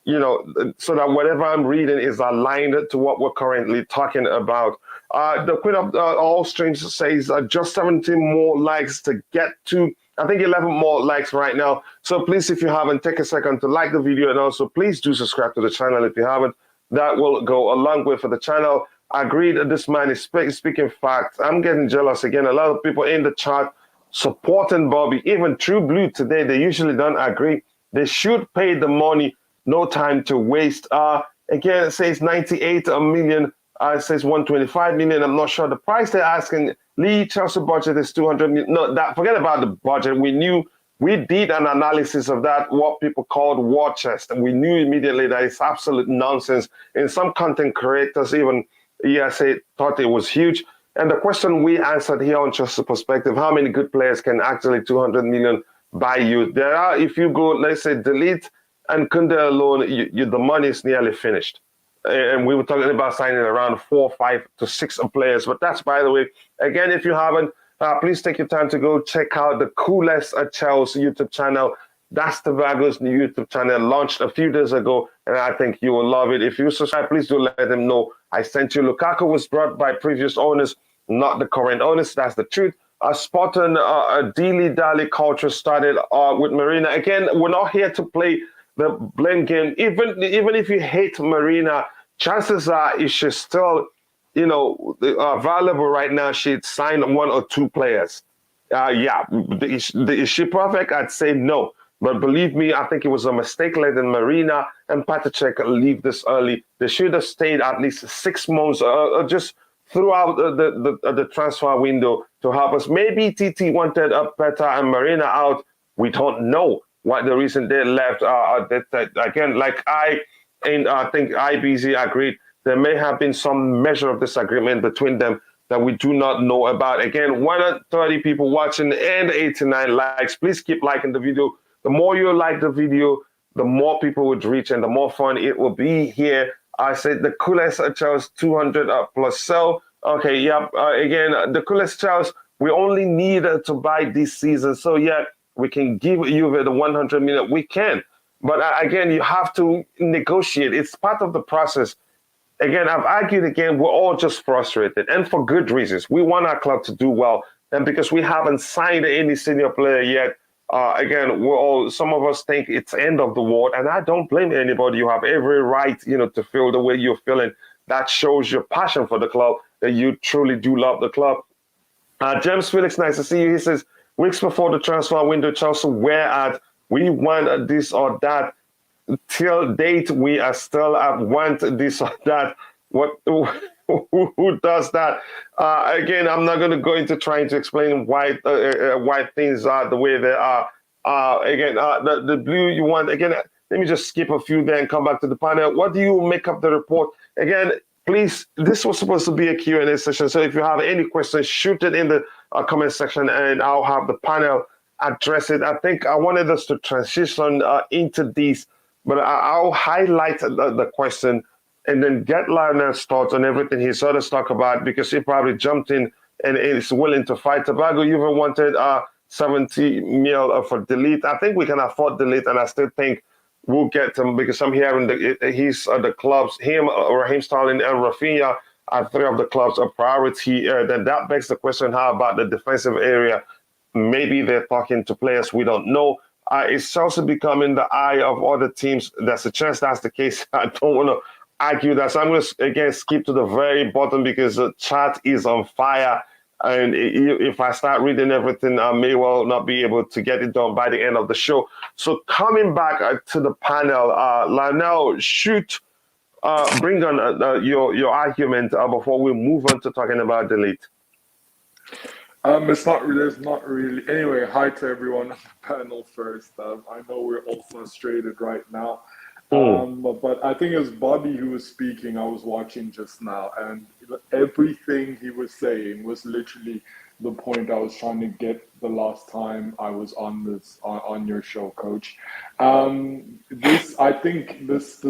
[SPEAKER 1] that whatever I'm reading is aligned to what we're currently talking about. The Queen of All Streams says just 17 more likes to get to, I think, 11 more likes right now. So please, if you haven't, take a second to like the video, and also please do subscribe to the channel if you haven't. That will go a long way for the channel. I agree that this man is speaking facts. I'm getting jealous again. A lot of people in the chat supporting Bobby. Even True Blue today, they usually don't agree. They should pay the money. No time to waste. Again, it says 98 million. It says 125 million. I'm not sure the price they're asking. Lee, Chelsea budget is 200 million. No, forget about the budget. We did an analysis of that, what people called war chest, and we knew immediately that it's absolute nonsense. And some content creators even thought it was huge. And the question we answered here on Chelsea Perspective, how many good players can actually 200 million buy you? There are, if you go, let's say, delete and Kounde alone, the money is nearly finished. And we were talking about signing around 4, 5 to 6 players. But that's, by the way, again, if you haven't, please take your time to go check out the coolest Chelsea YouTube channel. That's Tobago's new YouTube channel, launched a few days ago, and I think you will love it. If you subscribe, please do let them know I sent you. Lukaku was brought by previous owners, not the current owners. That's the truth. Spartan dilly-dally culture started with Marina. Again, we're not here to play the blame game. Even if you hate Marina, chances are if she's still, valuable right now, she'd sign 1 or 2 players. Is she perfect? I'd say no. But believe me, I think it was a mistake letting Marina and Patacek leave this early. They should have stayed at least 6 months, just throughout the transfer window to help us. Maybe TT wanted up better and Marina out. We don't know what the reason they left. Again, like I think IBZ agreed, there may have been some measure of disagreement between them that we do not know about. Again, 130 people watching and 89 likes. Please keep liking the video. The more you like the video, the more people would reach and the more fun it will be here. I said the coolest Charles 200 plus sell. Okay, yeah. Again, the coolest Charles, we only need to buy this season. So yeah, we can give you the 100 million. We can. But again, you have to negotiate. It's part of the process. Again, I've argued again, we're all just frustrated and for good reasons. We want our club to do well. And because we haven't signed any senior player yet, again, some of us think it's end of the world, and I don't blame anybody. You have every right, to feel the way you're feeling. That shows your passion for the club, that you truly do love the club. James Felix, nice to see you. He says, weeks before the transfer window, Chelsea were at, we want this or that. Till date, we are still at want this or that. Who does that? Again, I'm not going to go into trying to explain why things are the way they are. Again, the blue you want. Again, let me just skip a few there and come back to the panel. What do you make of the report? Again, please, this was supposed to be a Q&A session. So if you have any questions, shoot it in the comment section and I'll have the panel address it. I think I wanted us to transition into these, but I'll highlight the question and then get Lionel's thoughts on everything he saw us talk about, because he probably jumped in and is willing to fight. Tobago, you even wanted 70 mil for delete. I think we can afford delete, and I still think we'll get to him because I'm hearing he's the clubs, him, Raheem Sterling, and Rafinha are three of the clubs a priority. Then that begs the question: how about the defensive area? Maybe they're talking to players we don't know. It's also becoming the eye of other teams. There's a chance that's the case. I don't want to argue that. So I'm going to again skip to the very bottom because the chat is on fire. And if I start reading everything, I may well not be able to get it done by the end of the show. So coming back to the panel, Lionel, bring on your argument before we move on to talking about the Ligt.
[SPEAKER 7] It's not. There's not really. Anyway, hi to everyone on the panel first. I know we're all frustrated right now, but I think it was Bobby who was speaking. I was watching just now, and everything he was saying was literally the point I was trying to get the last time I was on your show, Coach. I think this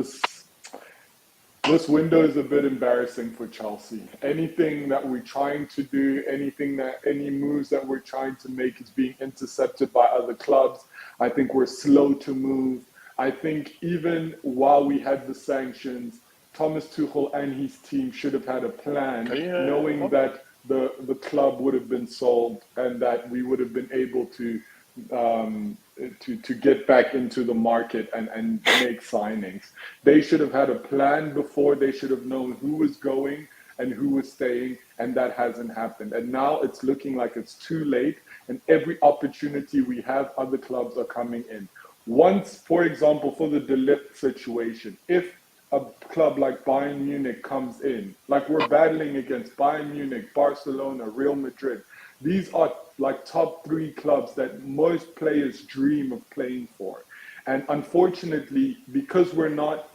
[SPEAKER 7] window is a bit embarrassing for Chelsea. Anything that we're trying to do, any moves that we're trying to make is being intercepted by other clubs. I think we're slow to move. I think even while we had the sanctions, Thomas Tuchel and his team should have had a plan, knowing that the club would have been sold and that we would have been able to get back into the market and make signings. They should have had a plan before. They should have known who was going and who was staying, and that hasn't happened. And now it's looking like it's too late, and every opportunity we have, other clubs are coming in. Once, for example, for the Ligt situation, if a club like Bayern Munich comes in, like we're battling against Bayern Munich, Barcelona, Real Madrid, these are like top 3 clubs that most players dream of playing for. And unfortunately, because we're not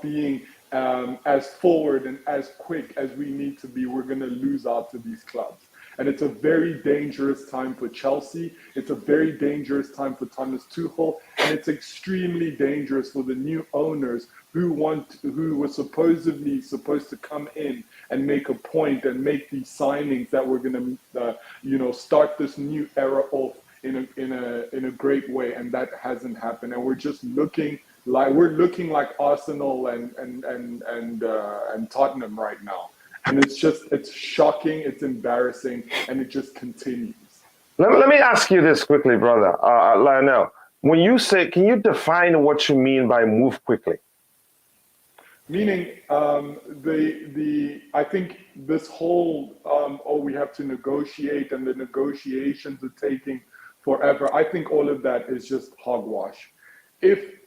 [SPEAKER 7] being as forward and as quick as we need to be, we're going to lose out to these clubs. And it's a very dangerous time for Chelsea. It's a very dangerous time for Thomas Tuchel. And it's extremely dangerous for the new owners who were supposedly supposed to come in and make a point and make these signings that we're going to, start this new era off in a great way. And that hasn't happened. And we're just looking like Arsenal and Tottenham right now. And it's shocking, it's embarrassing, and it just continues.
[SPEAKER 1] Let me ask you this quickly, brother. Lionel, when you say, can you define what you mean by move quickly?
[SPEAKER 7] Meaning, I think this whole, we have to negotiate and the negotiations are taking forever. I think all of that is just hogwash. If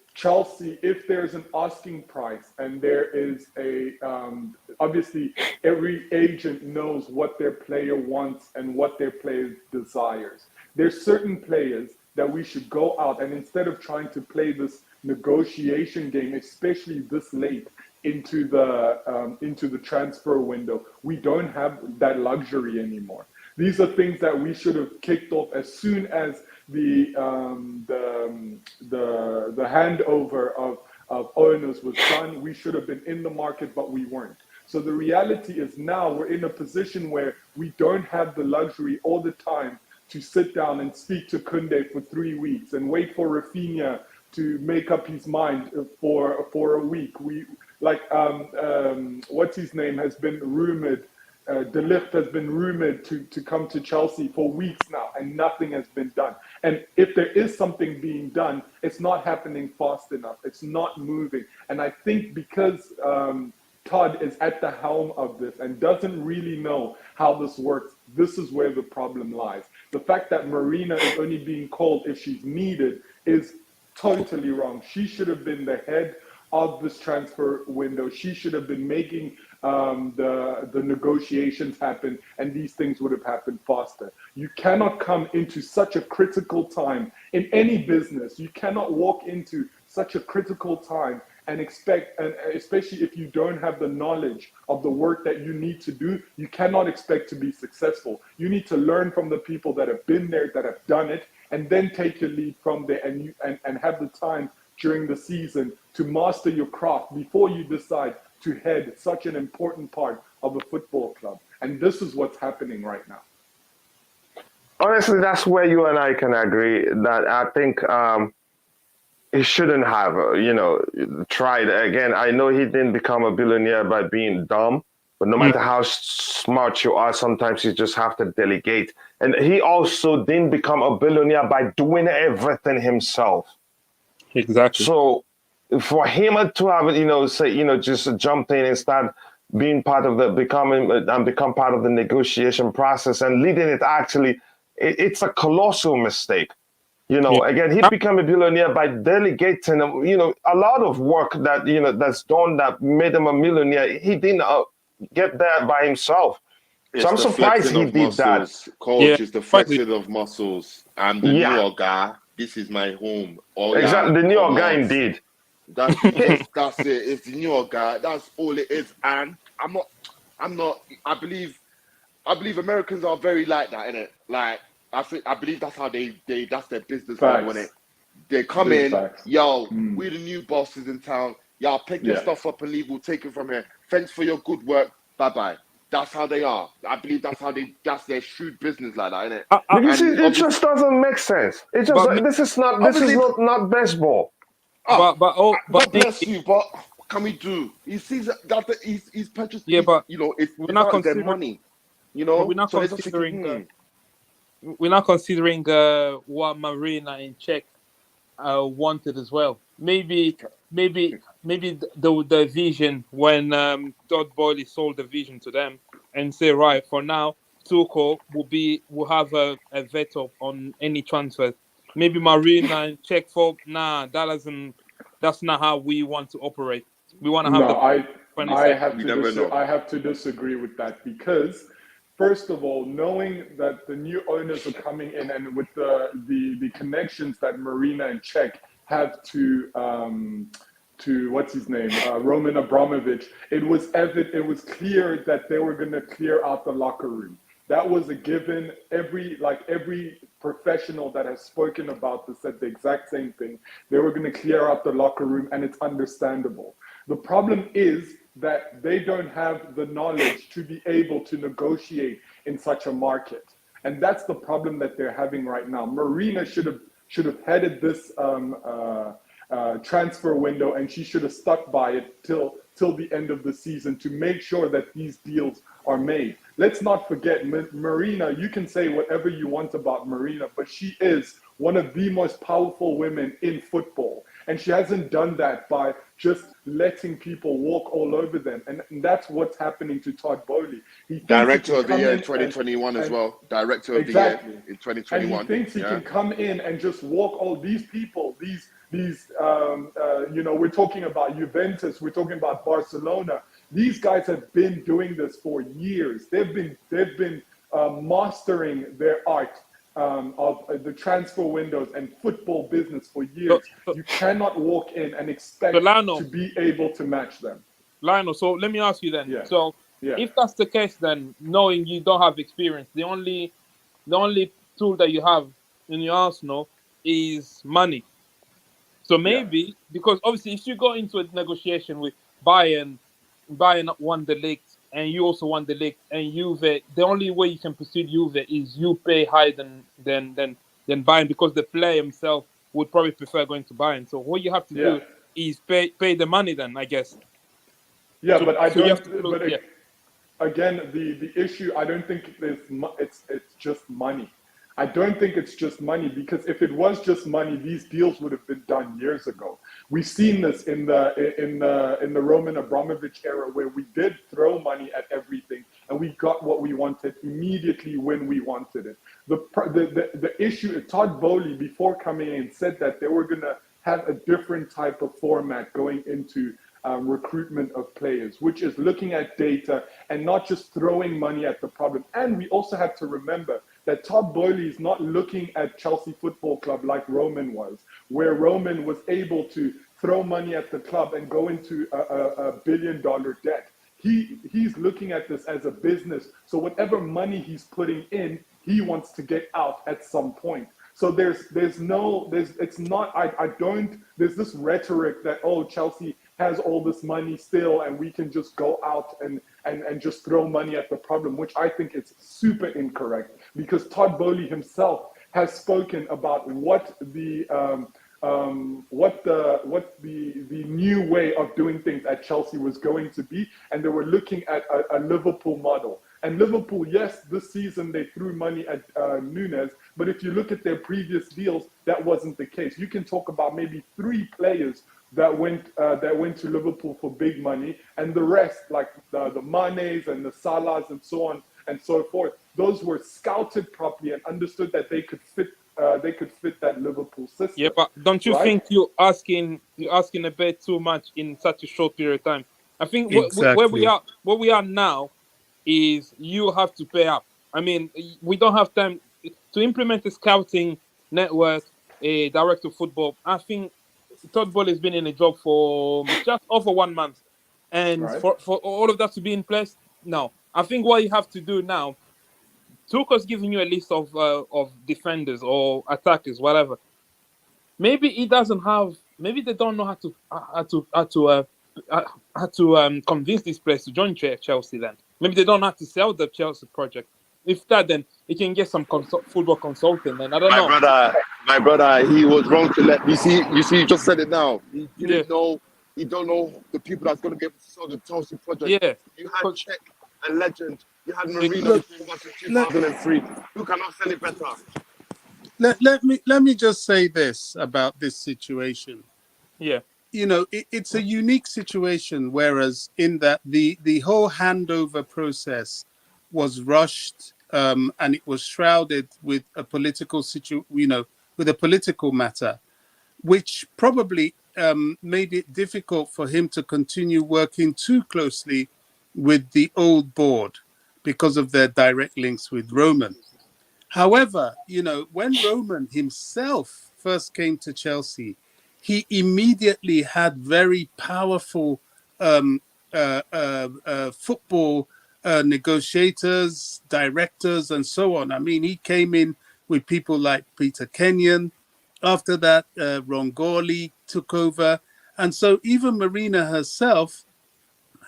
[SPEAKER 7] there's an asking price and there is obviously every agent knows what their player wants and what their player desires. There's certain players that we should go out and instead of trying to play this negotiation game, especially this late into the transfer window, we don't have that luxury anymore. These are things that we should have kicked off as soon as the handover of owners was done. We should have been in the market, but we weren't. So the reality is now we're in a position where we don't have the luxury all the time to sit down and speak to Kounde for 3 weeks and wait for Rafinha to make up his mind for a week. What's his name has been rumored. Ligt has been rumored to come to Chelsea for weeks now, and nothing has been done. And if there is something being done, it's not happening fast enough. It's not moving. And I think because Todd is at the helm of this and doesn't really know how this works, this is where the problem lies. The fact that Marina is only being called if she's needed is totally wrong. She should have been the head of this transfer window. She should have been making the negotiations happen, and these things would have happened faster. You cannot come into such a critical time in any business. You cannot walk into such a critical time and expect, and especially if you don't have the knowledge of the work that you need to do, you cannot expect to be successful. You need to learn from the people that have been there, that have done it, and then take your lead from there and have the time during the season to master your craft before you decide to head such an important part of a football club. And this is what's happening right now.
[SPEAKER 1] Honestly, that's where you and I can agree that I think he shouldn't have, tried again. I know he didn't become a billionaire by being dumb, but no matter how smart you are, sometimes you just have to delegate. And he also didn't become a billionaire by doing everything himself.
[SPEAKER 4] Exactly.
[SPEAKER 1] So for him to have, just jumped in and start being part of become part of the negotiation process and leading it, actually, it's a colossal mistake. Again, he became a billionaire by delegating, a lot of work that, that's done that made him a millionaire. He didn't get there by himself. So I'm surprised he did that.
[SPEAKER 3] Coach, it's the flexing of muscles. I'm the new guy. This is my home.
[SPEAKER 1] Exactly, the new guy indeed.
[SPEAKER 3] That's it. It's the new guy. That's all it is. And I'm not. I believe Americans are very like that, innit? Like I believe that's how they that's their business model, innit? They come in, yo, we're the new bosses in town. Y'all pick your stuff up and leave. We'll take it from here. Thanks for your good work. Bye bye. That's how they are. I believe that's their shrewd business like that, innit?
[SPEAKER 1] Because it just doesn't make sense. It just this is not baseball.
[SPEAKER 3] But bless you. But what can we do? He sees that he's purchased.
[SPEAKER 4] Yeah, but
[SPEAKER 3] it's
[SPEAKER 4] we're not
[SPEAKER 3] their
[SPEAKER 4] considering
[SPEAKER 3] money.
[SPEAKER 4] We're not considering. We're not considering what Marina and Czech wanted as well. Maybe the vision when Todd Boehly sold the vision to them and say, right, for now Tuchel will have a veto on any transfers. Maybe Marina and Czech for that's not how we want to operate. We want to have
[SPEAKER 7] I have to disagree with that, because first of all, knowing that the new owners are coming in and with the connections that Marina and Czech have to what's his name, Roman Abramovich, it was clear that they were going to clear out the locker room. That was a given. Every professional that has spoken about this said the exact same thing. They were going to clear out the locker room, and it's understandable. The problem is that they don't have the knowledge to be able to negotiate in such a market. And that's the problem that they're having right now. Marina should have headed this transfer window, and she should have stuck by it till the end of the season to make sure that these deals are made. Let's not forget, Marina, you can say whatever you want about Marina, but she is one of the most powerful women in football. And she hasn't done that by just letting people walk all over them. And that's what's happening to Todd Boehly.
[SPEAKER 3] Director of the year in 2021 as well. Director of the year in 2021.
[SPEAKER 7] And he thinks he can come in and just walk all these people, these we're talking about Juventus, we're talking about Barcelona. These guys have been doing this for years. They've been mastering their art of the transfer windows and football business for years. You cannot walk in and expect to be able to match them.
[SPEAKER 4] Lionel, so let me ask you then. Yeah. So if that's the case, then knowing you don't have experience, the only tool that you have in your arsenal is money. So maybe, because obviously if you go into a negotiation with Bayern won the Ligt and you also won the Ligt, and Juve, the only way you can persuade Juve is you pay higher than Bayern, because the player himself would probably prefer going to Bayern. So what you have to do is pay the money then, I guess.
[SPEAKER 7] Yeah, but I don't. Again, the issue, I don't think it's just money. I don't think it's just money, because if it was just money, these deals would have been done years ago. We've seen this in the Roman Abramovich era, where we did throw money at everything and we got what we wanted immediately when we wanted it. The issue, Todd Boehly, before coming in, said that they were going to have a different type of format going into recruitment of players, which is looking at data and not just throwing money at the problem. And we also have to remember that Todd Boehly is not looking at Chelsea Football Club like Roman was, where Roman was able to throw money at the club and go into a billion-dollar debt. He's looking at this as a business. So whatever money he's putting in, he wants to get out at some point. So there's this rhetoric that, oh, Chelsea has all this money still and we can just go out and just throw money at the problem, which I think is super incorrect, because Todd Boehly himself has spoken about what the way of doing things at Chelsea was going to be, and they were looking at a Liverpool model. And Liverpool, yes, this season they threw money at Nunes, but if you look at their previous deals, that wasn't the case. You can talk about maybe 3 players that went to Liverpool for big money, and the rest, like the Manes and the Salahs and so on and so forth, those were scouted properly and understood that they could fit that Liverpool system.
[SPEAKER 4] Yeah, but don't you
[SPEAKER 7] right?
[SPEAKER 4] think you're asking a bit too much in such a short period of time? I think
[SPEAKER 6] Exactly.
[SPEAKER 4] where we are now is you have to pay up. I mean, we don't have time to implement a scouting network, a director of football. I think Todd Boehly has been in a job for just over 1 month, and
[SPEAKER 7] Right.
[SPEAKER 4] for all of that to be in place, no. I think what you have to do now, Tuchel's giving you a list of defenders or attackers, whatever. Maybe he doesn't have. Maybe they don't know how to convince this place to join Chelsea. Then maybe they don't have to sell the Chelsea project. If that, then he can get some football consultant. And I don't know.
[SPEAKER 3] My brother, he was wrong to let. You see, you just said it now. You didn't know. You don't know the people that's going to be able to sell the Chelsea project.
[SPEAKER 4] Yeah.
[SPEAKER 3] You had Czech, a legend. You had Marino in 2003. Who cannot sell it better?
[SPEAKER 6] Let me just say this about this situation.
[SPEAKER 4] Yeah.
[SPEAKER 6] You know, it's a unique situation, whereas in that the whole handover process was rushed, and it was shrouded with a political with a political matter, which probably made it difficult for him to continue working too closely with the old board because of their direct links with Roman. However, you know, when Roman himself first came to Chelsea, he immediately had very powerful football negotiators, directors, and so on. I mean, he came in with people like Peter Kenyon. After that, Rongoli took over. And so even Marina herself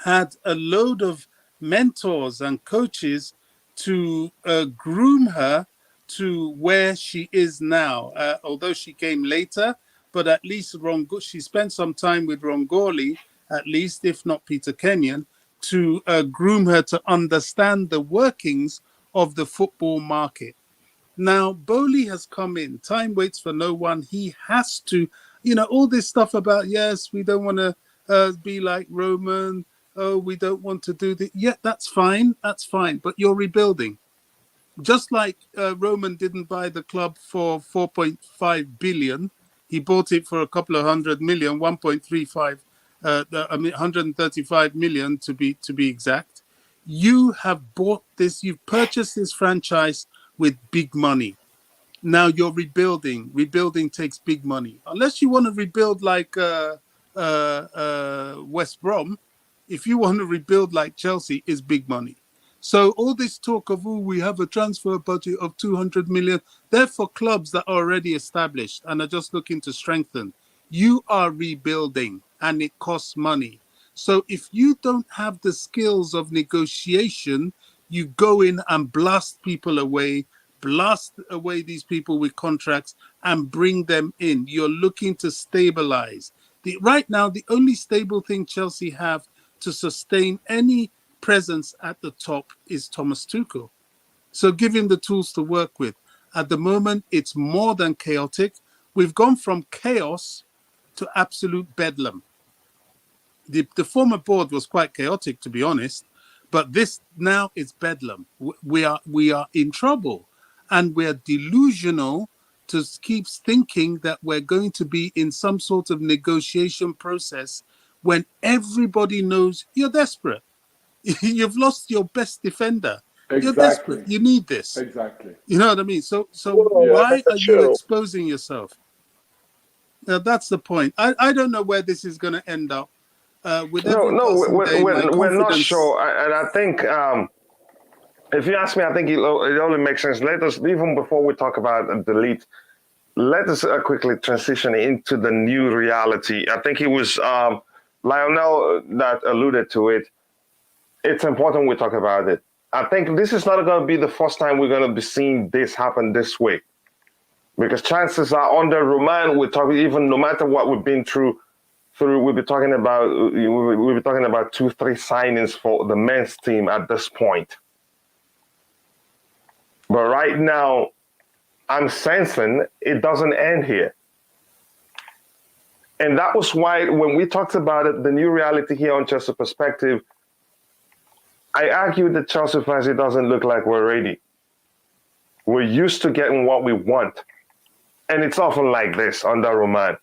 [SPEAKER 6] had a load of mentors and coaches to groom her to where she is now. Although she came later, but at least she spent some time with Rongoli, at least, if not Peter Kenyon, to groom her to understand the workings of the football market. Now, Boehly has come in. Time waits for no one. He has to, you know, all this stuff about, yes, we don't want to be like Roman. Oh, we don't want to do that. Yeah, that's fine. That's fine. But you're rebuilding. Just like Roman didn't buy the club for 4.5 billion. He bought it for a couple of 100 million, 1.35, 135 million to be exact. You have bought this, you've purchased this franchise with big money. Now you're rebuilding. Rebuilding takes big money. Unless you want to rebuild like West Brom, if you want to rebuild like Chelsea, is big money. So all this talk of, we have a transfer budget of 200 million, they're for clubs that are already established and are just looking to strengthen. You are rebuilding and it costs money. So if you don't have the skills of negotiation, you go in and blast people away, blast away these people with contracts and bring them in. You're looking to stabilize. Right now, the only stable thing Chelsea have to sustain any presence at the top is Thomas Tuchel. So give him the tools to work with. At the moment, it's more than chaotic. We've gone from chaos to absolute bedlam. The former board was quite chaotic, to be honest, but this now is bedlam. We are in trouble, and we're delusional to keep thinking that we're going to be in some sort of negotiation process when everybody knows you're desperate. You've lost your best defender.
[SPEAKER 7] Exactly.
[SPEAKER 6] You're desperate. You need this.
[SPEAKER 7] Exactly.
[SPEAKER 6] You know what I mean? So
[SPEAKER 7] Yeah.
[SPEAKER 6] why are you exposing yourself? Now, that's the point. I don't know where this is going to end up. With every passing day,
[SPEAKER 1] we're not sure. And I think, if you ask me, I think it only makes sense. Let us, even before we talk about the Ligt, let us quickly transition into the new reality. I think it was Lionel that alluded to it. It's important we talk about it. I think this is not going to be the first time we're going to be seeing this happen this way, because chances are under Roman, we're talking, even no matter what we've been through, through, we'll be talking about 2-3 signings for the men's team at this point. But right now, I'm sensing it doesn't end here. And that was why when we talked about it, the new reality here on Chelsea Perspective, I argued that Chelsea fans, it doesn't look like we're ready. We're used to getting what we want. And it's often like this under Roman.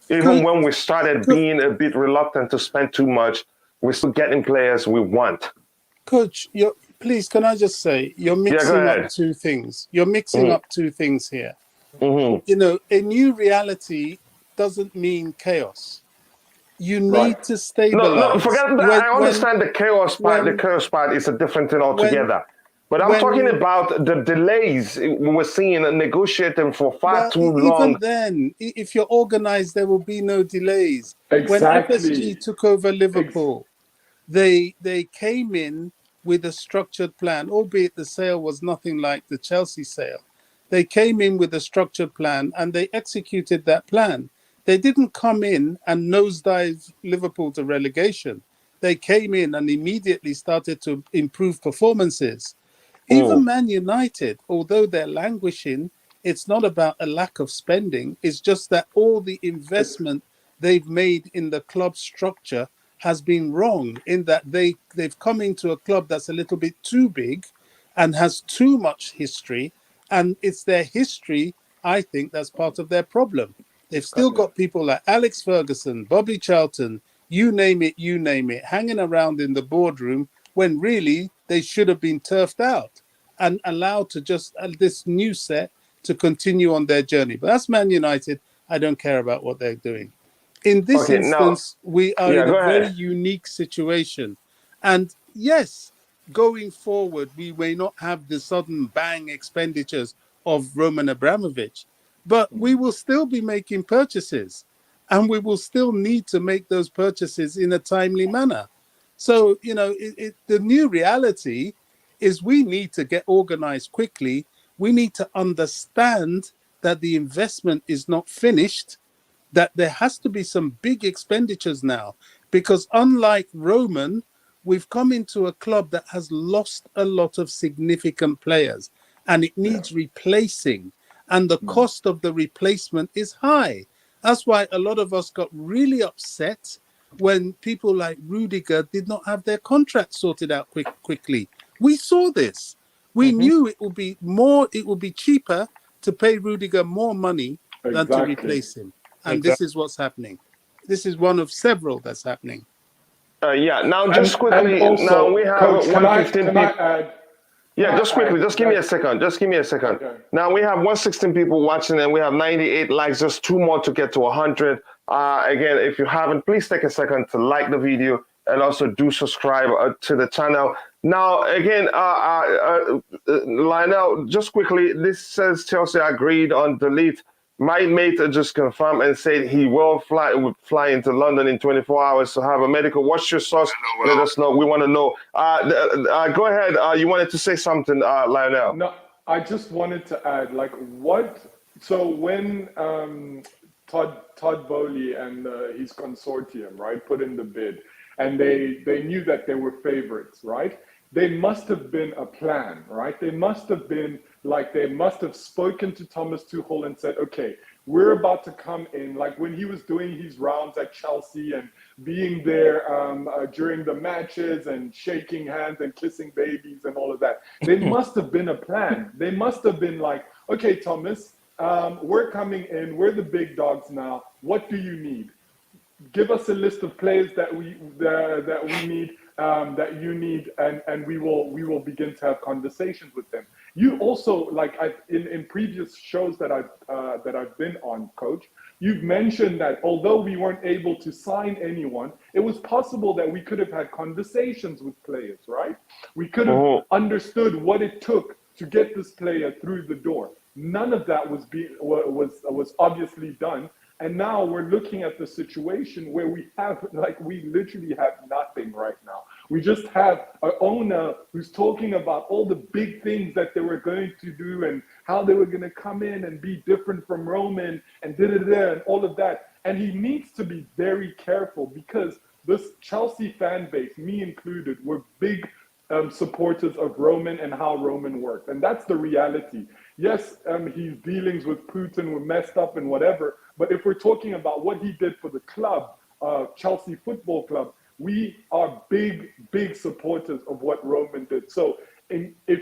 [SPEAKER 1] Even when we started being a bit reluctant to spend too much, we're still getting players we want.
[SPEAKER 6] Coach, please, can I just say, you're mixing up two things. You're mixing up two things here. You know, a new reality doesn't mean chaos. You need to stabilize.
[SPEAKER 1] No, forget that. I understand the chaos part. The chaos part is a different thing altogether. But I'm talking about the delays we were seeing and negotiating for far too long.
[SPEAKER 6] Even then, if you're organized, there will be no delays.
[SPEAKER 7] Exactly.
[SPEAKER 6] When FSG took over Liverpool, they came in with a structured plan, albeit the sale was nothing like the Chelsea sale. They came in with a structured plan and they executed that plan. They didn't come in and nosedive Liverpool to relegation. They came in and immediately started to improve performances. Even Man United, although they're languishing, it's not about a lack of spending. It's just that all the investment they've made in the club structure has been wrong, in that they've come into a club that's a little bit too big and has too much history. And it's their history, I think, that's part of their problem. They've still got people like Alex Ferguson, Bobby Charlton, you name it, hanging around in the boardroom when really they should have been turfed out and allowed to just this new set to continue on their journey. But that's Man United. I don't care about what they're doing. In this instance, we are in a very unique situation. And yes, going forward, we may not have the sudden bang expenditures of Roman Abramovich, but we will still be making purchases and we will still need to make those purchases in a timely manner. So, you know, the new reality is we need to get organized quickly. We need to understand that the investment is not finished, that there has to be some big expenditures now, because unlike Roman, we've come into a club that has lost a lot of significant players and it needs replacing. And the cost of the replacement is high. That's why a lot of us got really upset when people like Rudiger did not have their contract sorted out quickly. We saw this. We knew it would be cheaper to pay Rudiger more money than to replace him. And this is what's happening. This is one of several that's happening.
[SPEAKER 1] Now just quickly,
[SPEAKER 7] and also,
[SPEAKER 1] now we have
[SPEAKER 7] Coach,
[SPEAKER 1] 115 people.
[SPEAKER 7] Just
[SPEAKER 1] quickly, just give me a second. Okay. Now we have 116 people watching and we have 98 likes, just 2 more to get to 100. Again, if you haven't, please take a second to like the video and also do subscribe to the channel. Now, again, Lionel, just quickly, this says Chelsea agreed on the Ligt. My mate just confirmed and said he will fly into London in 24 hours to have a medical. What's your source? Let us know. We want to know. Go ahead. You wanted to say something, Lionel.
[SPEAKER 7] No, I just wanted to add, like, what? So when Todd Boehly and his consortium, right, put in the bid, and they knew that they were favorites, right? They must have been a plan, right? They must have been like, they must have spoken to Thomas Tuchel and said, okay, we're about to come in. Like when he was doing his rounds at Chelsea and being there during the matches and shaking hands and kissing babies and all of that. They must have been a plan. They must have been like, okay, Thomas, we're coming in. We're the big dogs now. What do you need? Give us a list of players that we need. That you need, and we will begin to have conversations with them. You also, like in previous shows that I've been on, Coach, you've mentioned that although we weren't able to sign anyone, it was possible that we could have had conversations with players, right? We could have understood what it took to get this player through the door. None of that was obviously done. And now we're looking at the situation where we literally have nothing right now. We just have an owner who's talking about all the big things that they were going to do and how they were going to come in and be different from Roman and and all of that. And he needs to be very careful because this Chelsea fan base, me included, were big supporters of Roman and how Roman worked. And that's the reality. Yes, his dealings with Putin were messed up and whatever. But if we're talking about what he did for the club, Chelsea Football Club, we are big, big supporters of what Roman did. So if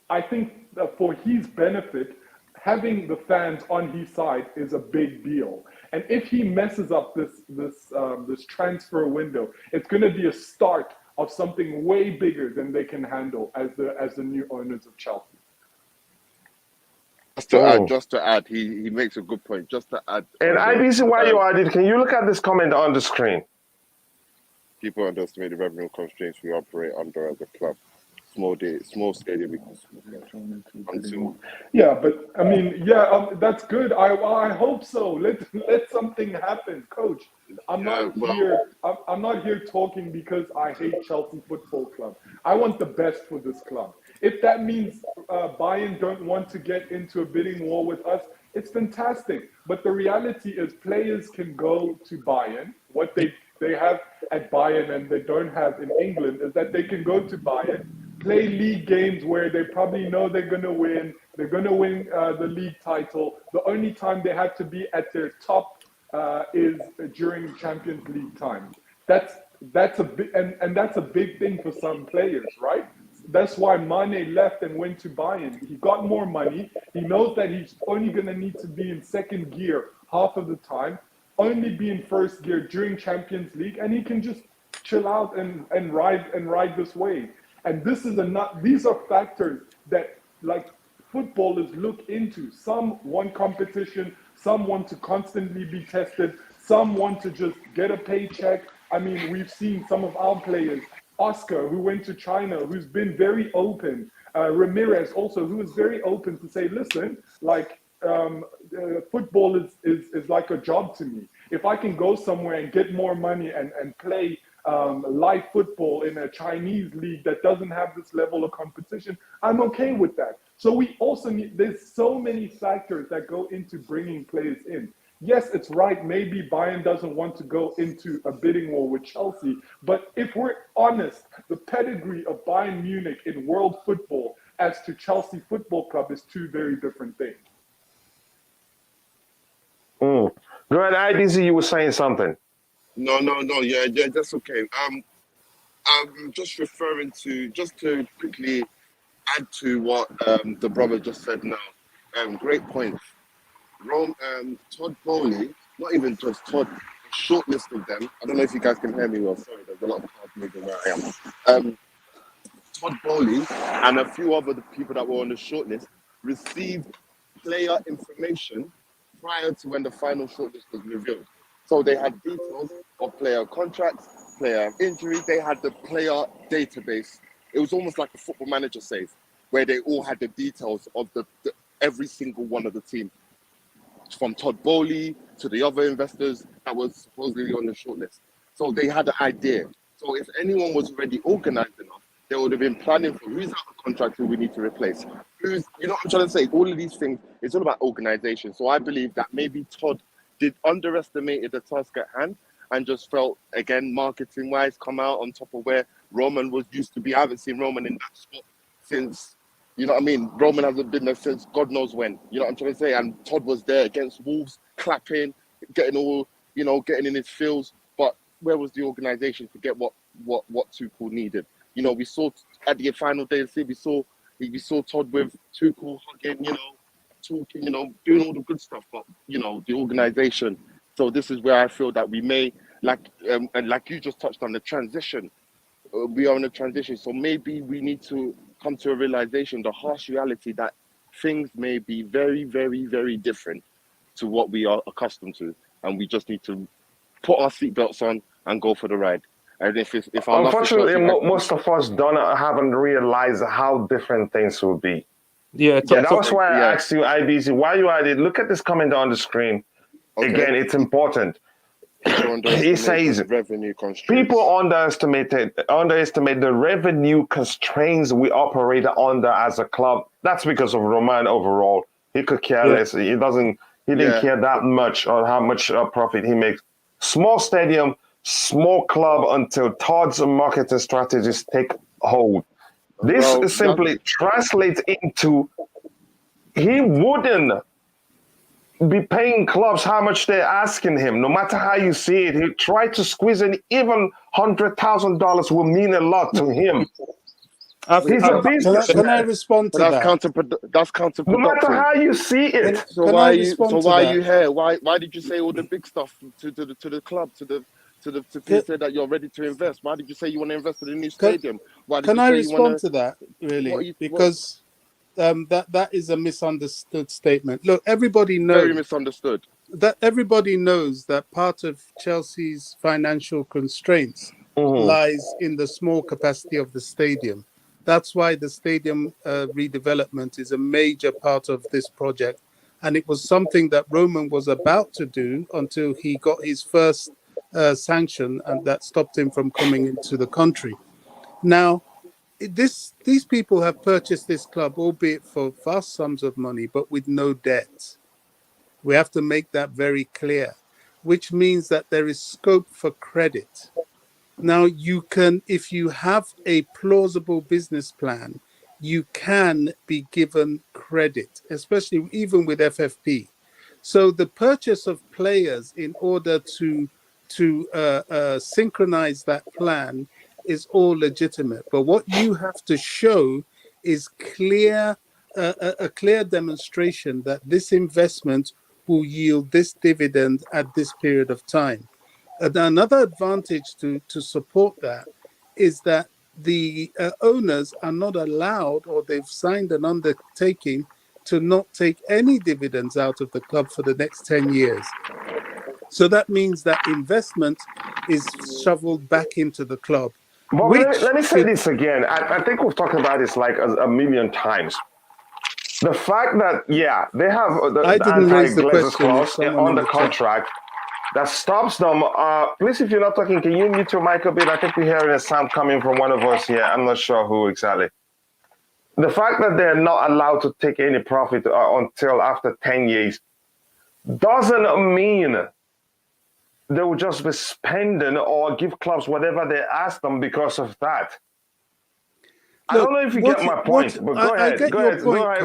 [SPEAKER 7] I think that for his benefit, having the fans on his side is a big deal. And if he messes up this transfer window, it's going to be a start of something way bigger than they can handle as the new owners of Chelsea.
[SPEAKER 3] Just to add, he makes a good point. Just to add,
[SPEAKER 1] And IBC, while you are it, can you look at this comment on the screen?
[SPEAKER 3] People underestimate the revenue constraints we operate under as a club. Small stadium.
[SPEAKER 7] Yeah, but I mean, that's good. I hope so. Let something happen, Coach. I'm not here talking because I hate Chelsea Football Club. I want the best for this club. If that means Bayern don't want to get into a bidding war with us, it's fantastic. But the reality is, players can go to Bayern. What they have at Bayern and they don't have in England is that they can go to Bayern, play league games where they probably know they're going to win. They're going to win the league title. The only time they have to be at their top is during Champions League time. That's a big and that's a big thing for some players, right? That's why Mane left and went to Bayern. He got more money. He knows that he's only going to need to be in second gear half of the time, only be in first gear during Champions League, and he can just chill out and ride this wave. And these are factors that like footballers look into. Some want competition, some want to constantly be tested, some want to just get a paycheck. I mean, we've seen some of our players, Oscar, who went to China, who's been very open. Ramirez also, who is very open to say, listen, like football is like a job to me. If I can go somewhere and get more money and play live football in a Chinese league that doesn't have this level of competition, I'm okay with that. So we also there's so many factors that go into bringing players in. Yes, it's right. Maybe Bayern doesn't want to go into a bidding war with Chelsea. But if we're honest, the pedigree of Bayern Munich in world football as to Chelsea Football Club is two very different things.
[SPEAKER 1] Go ahead, IDZ, you were saying something.
[SPEAKER 3] No. Yeah, that's okay. I'm just referring to, just to quickly add to what the brother just said now. Great point. Todd Boehly, not even just Todd, a short list of them. I don't know if you guys can hear me well. Sorry, there's a lot of cars moving where I am. Todd Boehly and a few other people that were on the short list received player information prior to when the final shortlist was revealed. So they had details of player contracts, player injury. They had the player database. It was almost like a Football Manager save, where they all had the details of the every single one of the team, from Todd Boehly to the other investors that was supposedly on the shortlist. So they had an idea. So if anyone was already organized enough, they would have been planning for who's out of contract, who we need to replace. You know what I'm trying to say? All of these things, it's all about organization. So I believe that maybe Todd underestimated the task at hand and just felt, again, marketing-wise, come out on top of where Roman was used to be. I haven't seen Roman in that spot since, you know what I mean? Roman hasn't been there since God knows when. You know what I'm trying to say? And Todd was there against Wolves, clapping, getting in his feels. But where was the organization to get what Tuchel needed? You know, we saw at the final day of the season, we saw Todd with Tuchel hugging, talking, doing all the good stuff. But, the organization. So this is where I feel that we may, and like you just touched on, the transition. We are in a transition. So maybe we need to come to a realization, the harsh reality that things may be very, very, very different to what we are accustomed to. And we just need to put our seatbelts on and go for the ride. And if
[SPEAKER 1] unfortunately, most of us haven't realized how different things will be. That was why I asked you, IBC, while you are at it, look at this comment on the screen. Okay. Again, it's important.
[SPEAKER 3] People
[SPEAKER 1] He says
[SPEAKER 3] underestimate revenue constraints.
[SPEAKER 1] people underestimate the revenue constraints we operate under as a club. That's because of Roman overall. He could care less. He didn't care that much on how much profit he makes. Small stadium, small club until Todd's marketing strategies take hold. This simply translates into he wouldn't be paying clubs how much they're asking him. No matter how you see it, he tried to squeeze in even $100,000 will mean a lot to him. He's a business.
[SPEAKER 6] Can I respond to that?
[SPEAKER 3] That's counterproductive.
[SPEAKER 1] No matter how you see it.
[SPEAKER 3] So why are you here? Why did you say all the big stuff to the club, to say that you're ready to invest? Why did you say you want to invest in a new stadium? Why did
[SPEAKER 6] Can
[SPEAKER 3] you
[SPEAKER 6] I
[SPEAKER 3] say
[SPEAKER 6] respond to that, really? Because that is a misunderstood statement. Look, everybody knows.
[SPEAKER 3] Very misunderstood.
[SPEAKER 6] That everybody knows that part of Chelsea's financial constraints lies in the small capacity of the stadium. That's why the stadium redevelopment is a major part of this project. And it was something that Roman was about to do until he got his first sanction, and that stopped him from coming into the country. Now, these people have purchased this club, albeit for vast sums of money, but with no debt. We have to make that very clear, which means that there is scope for credit. Now, you can, if you have a plausible business plan, you can be given credit, especially even with FFP. So the purchase of players in order to synchronize that plan is all legitimate. But what you have to show is a clear demonstration that this investment will yield this dividend at this period of time. And another advantage to support that is that the owners are not allowed, or they've signed an undertaking to not take any dividends out of the club for the next 10 years. So that means that investment is shoveled back into the club.
[SPEAKER 1] But let me say this again. I think we've talked about this like a million times. The fact that, they have the anti-Glazers clause on the contract that stops them. Please, if you're not talking, can you mute your mic a bit? I think we're hearing a sound coming from one of us here. I'm not sure who exactly. The fact that they're not allowed to take any profit until after 10 years doesn't mean they will just be spending or give clubs whatever they ask them because of that. Look, I don't know if you get my point, but go ahead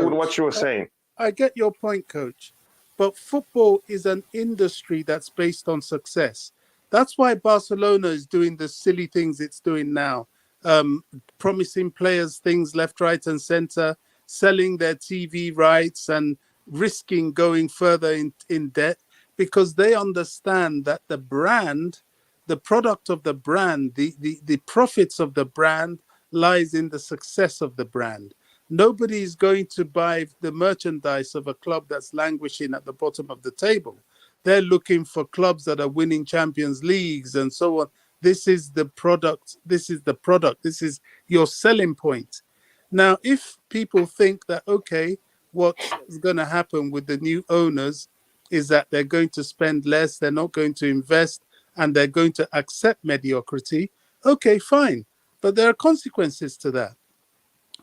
[SPEAKER 1] with what you were saying.
[SPEAKER 6] I get your point, Coach. But football is an industry that's based on success. That's why Barcelona is doing the silly things it's doing now, promising players things left, right, and center, selling their TV rights and risking going further in debt, because they understand that the brand, the product of the brand, the profits of the brand lies in the success of the brand. Nobody is going to buy the merchandise of a club that's languishing at the bottom of the table. They're looking for clubs that are winning Champions Leagues and so on. This is the product. This is the product. This is your selling point. Now, if people think that, okay, what's going to happen with the new owners is that they're going to spend less, they're not going to invest, and they're going to accept mediocrity, okay, fine. But there are consequences to that.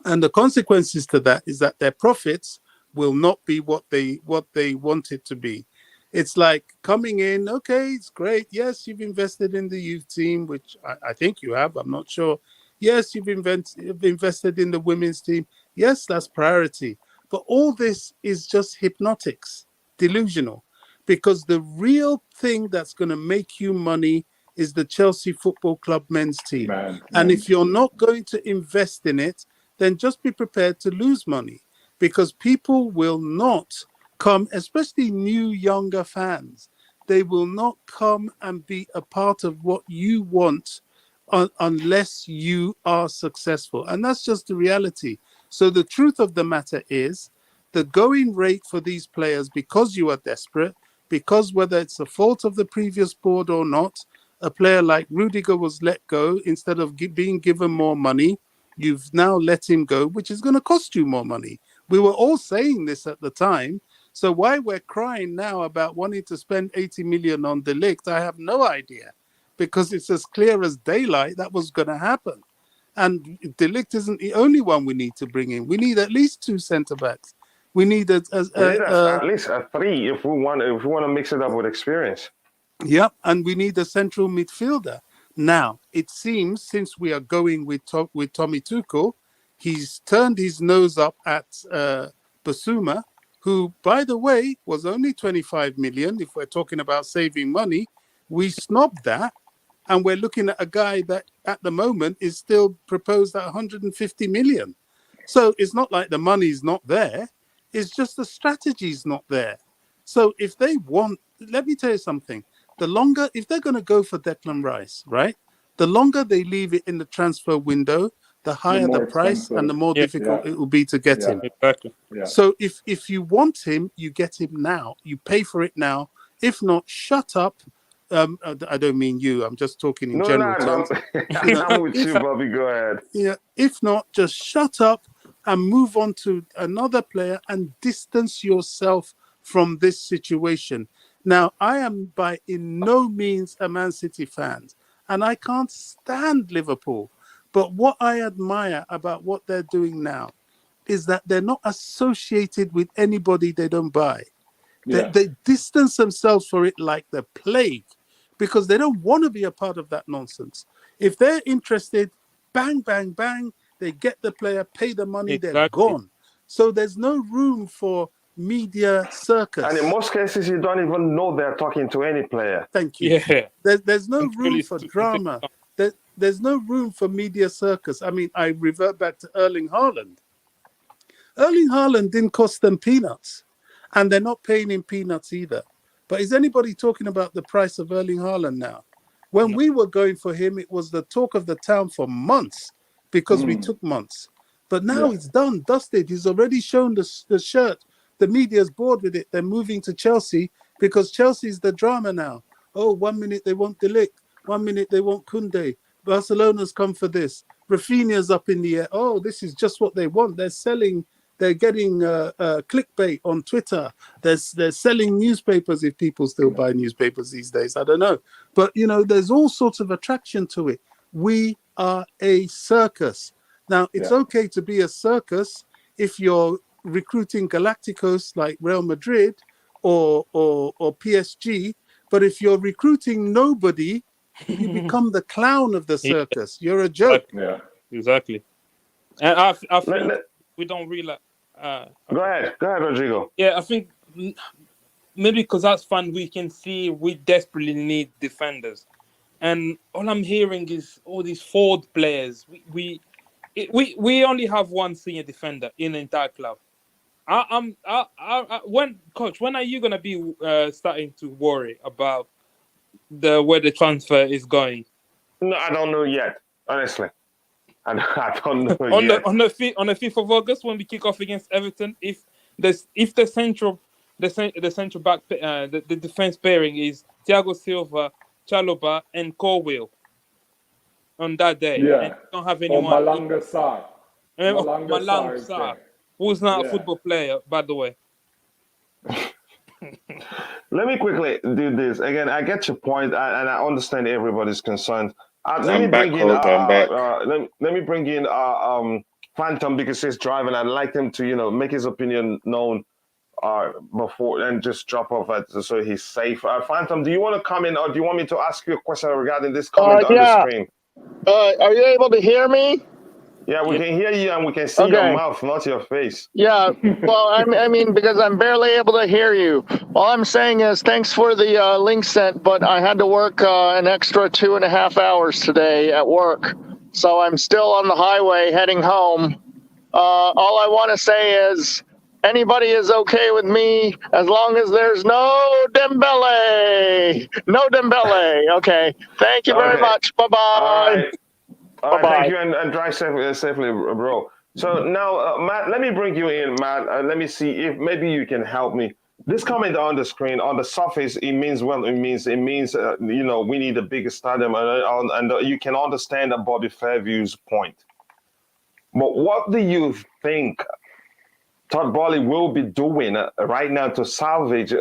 [SPEAKER 6] And the consequences to that is that their profits will not be what they want it to be. It's like coming in, okay, it's great. Yes, you've invested in the youth team, which I think you have. I'm not sure. Yes, you've invested in the women's team. Yes, that's priority. But all this is just hypnotics, delusional, because the real thing that's going to make you money is the Chelsea Football Club men's team. And if you're not going to invest in it, then just be prepared to lose money, because people will not come, especially new, younger fans. They will not come and be a part of what you want unless you are successful. And that's just the reality. So the truth of the matter is the going rate for these players, because you are desperate, because whether it's the fault of the previous board or not, a player like Rudiger was let go instead of being given more money. You've now let him go, which is going to cost you more money. We were all saying this at the time, So why we're crying now about wanting to spend 80 million on the Ligt, I have no idea, because it's as clear as daylight that was going to happen. And De Ligt isn't the only one we need to bring in. We need at least 2 centre backs. We need
[SPEAKER 1] at least a 3 if we want to mix it up with experience.
[SPEAKER 6] Yep, and we need a central midfielder. Now, it seems since we are going with Tommy Tuchel, he's turned his nose up at Basuma, who, by the way, was only 25 million. If we're talking about saving money, we snobbed that. And we're looking at a guy that at the moment is still proposed at 150 million. So it's not like the money's not there. It's just the strategy's not there. So if they want, let me tell you something. The longer, if they're going to go for Declan Rice, right? The longer they leave it in the transfer window, the higher the price and the more difficult it will be to get him.
[SPEAKER 4] Exactly.
[SPEAKER 7] Yeah.
[SPEAKER 6] So if you want him, you get him now. You pay for it now. If not, shut up. I don't mean you. I'm just talking in general terms.
[SPEAKER 1] I'm with you, Bobby. Go ahead.
[SPEAKER 6] Yeah. If not, just shut up and move on to another player and distance yourself from this situation. Now, I am by in no means a Man City fan, and I can't stand Liverpool. But what I admire about what they're doing now is that they're not associated with anybody they don't buy. They distance themselves for it like the plague, because they don't want to be a part of that nonsense. If they're interested, bang, bang, bang, they get the player, pay the money, they're gone. So there's no room for media circus.
[SPEAKER 1] And in most cases, you don't even know they're talking to any player.
[SPEAKER 6] Thank you.
[SPEAKER 4] Yeah.
[SPEAKER 6] There's no room for drama. There's no room for media circus. I mean, I revert back to Erling Haaland. Erling Haaland didn't cost them peanuts, and they're not paying him peanuts either. But is anybody talking about the price of Erling Haaland now? When we were going for him, it was the talk of the town for months, because we took months. But now it's done, dusted. He's already shown the shirt. The media's bored with it. They're moving to Chelsea because Chelsea's the drama now. Oh, 1 minute they want De Ligt. 1 minute they want Kounde. Barcelona's come for this. Rafinha's up in the air. Oh, this is just what they want. They're selling. They're getting clickbait on Twitter. They're selling newspapers, if people still buy newspapers these days. I don't know. But, you know, there's all sorts of attraction to it. We are a circus. Now, it's okay to be a circus if you're recruiting Galacticos like Real Madrid or PSG. But if you're recruiting nobody, you become the clown of the circus. You're a joke.
[SPEAKER 7] Yeah,
[SPEAKER 4] exactly. And I think we don't realize.
[SPEAKER 1] Go ahead, Rodrigo.
[SPEAKER 4] Yeah, I think maybe because as fans we can see we desperately need defenders, and all I'm hearing is all these forward players. We only have one senior defender in the entire club. When are you gonna be starting to worry about where the transfer is going?
[SPEAKER 1] No, I don't know yet, honestly. I don't know yet.
[SPEAKER 4] On the 5th of August, when we kick off against Everton, if the central back the defense pairing is Thiago Silva, Chalobah, and Colwill on that day, and you don't have anyone.
[SPEAKER 7] Or Malanga Sarr.
[SPEAKER 4] Malanga Sarr, who's not a football player, by the way.
[SPEAKER 1] Let me quickly do this again. I get your point, and I understand everybody's concerned. Let me bring in Phantom, because he's driving. I'd like him to, make his opinion known before and just drop off so he's safe. Phantom, do you want to come in, or do you want me to ask you a question regarding this comment on the screen?
[SPEAKER 8] Are you able to hear me?
[SPEAKER 1] Yeah, we can hear you, and we can see your mouth, not your face.
[SPEAKER 8] Yeah, well, I mean, because I'm barely able to hear you. All I'm saying is thanks for the link sent, but I had to work an extra 2.5 hours today at work. So I'm still on the highway heading home. All I want to say is anybody is okay with me as long as there's no Dembele. No Dembele. Okay. Thank you very much. Bye-bye.
[SPEAKER 1] All right, thank you, and drive safely, bro. So now, Matt, let me bring you in, Matt. Let me see if maybe you can help me. This comment on the screen, on the surface, it means we need a bigger stadium, and you can understand Bobby Fairview's point. But what do you think Todd Boehly will be doing right now to salvage,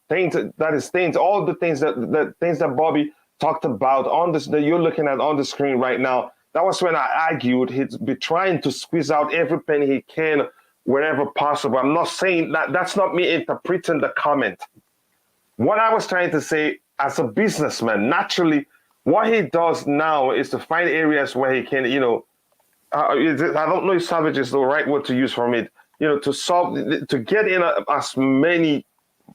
[SPEAKER 1] things all the things that Bobby talked about on this that you're looking at on the screen right now. That was when I argued he'd be trying to squeeze out every penny he can wherever possible. I'm not saying that. That's not me interpreting the comment. What I was trying to say, as a businessman, naturally, what he does now is to find areas where he can, I don't know if salvage is the right word to use for it, to get in as many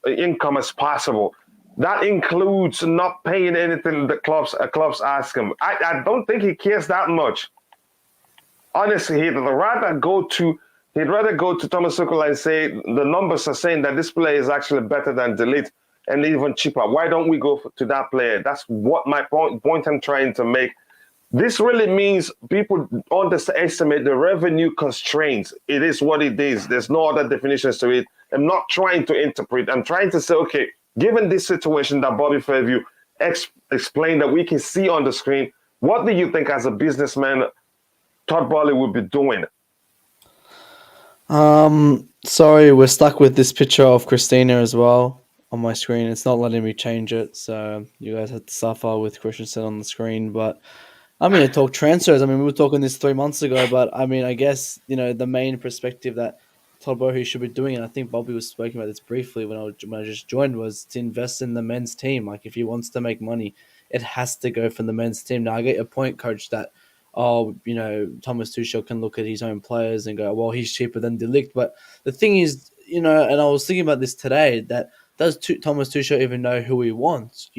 [SPEAKER 1] income as possible. That includes not paying anything the clubs ask him. I don't think he cares that much. Honestly, he'd rather go to Thomas Tuchel and say the numbers are saying that this player is actually better than Ligt and even cheaper. Why don't we go to that player? That's what my point I'm trying to make. This really means people underestimate the revenue constraints. It is what it is. There's no other definitions to it. I'm not trying to interpret. I'm trying to say, okay, given this situation that Bobby Fairview explained that we can see on the screen, what do you think as a businessman Todd Boehly would be doing?
[SPEAKER 9] Sorry, we're stuck with this picture of Christina as well on my screen. It's not letting me change it, so you guys had to suffer with Christensen on the screen. But I mean, to talk transfers. I mean, we were talking this 3 months ago, but I mean, I guess the main perspective that Todd Boehly should be doing, and I think Bobby was speaking about this briefly when I just joined, was to invest in the men's team. Like, if he wants to make money, it has to go from the men's team. Now, I get your point, Coach, that Thomas Tuchel can look at his own players and go, well, he's cheaper than Ligt. But the thing is, and I was thinking about this today, that does Thomas Tuchel even know who he wants?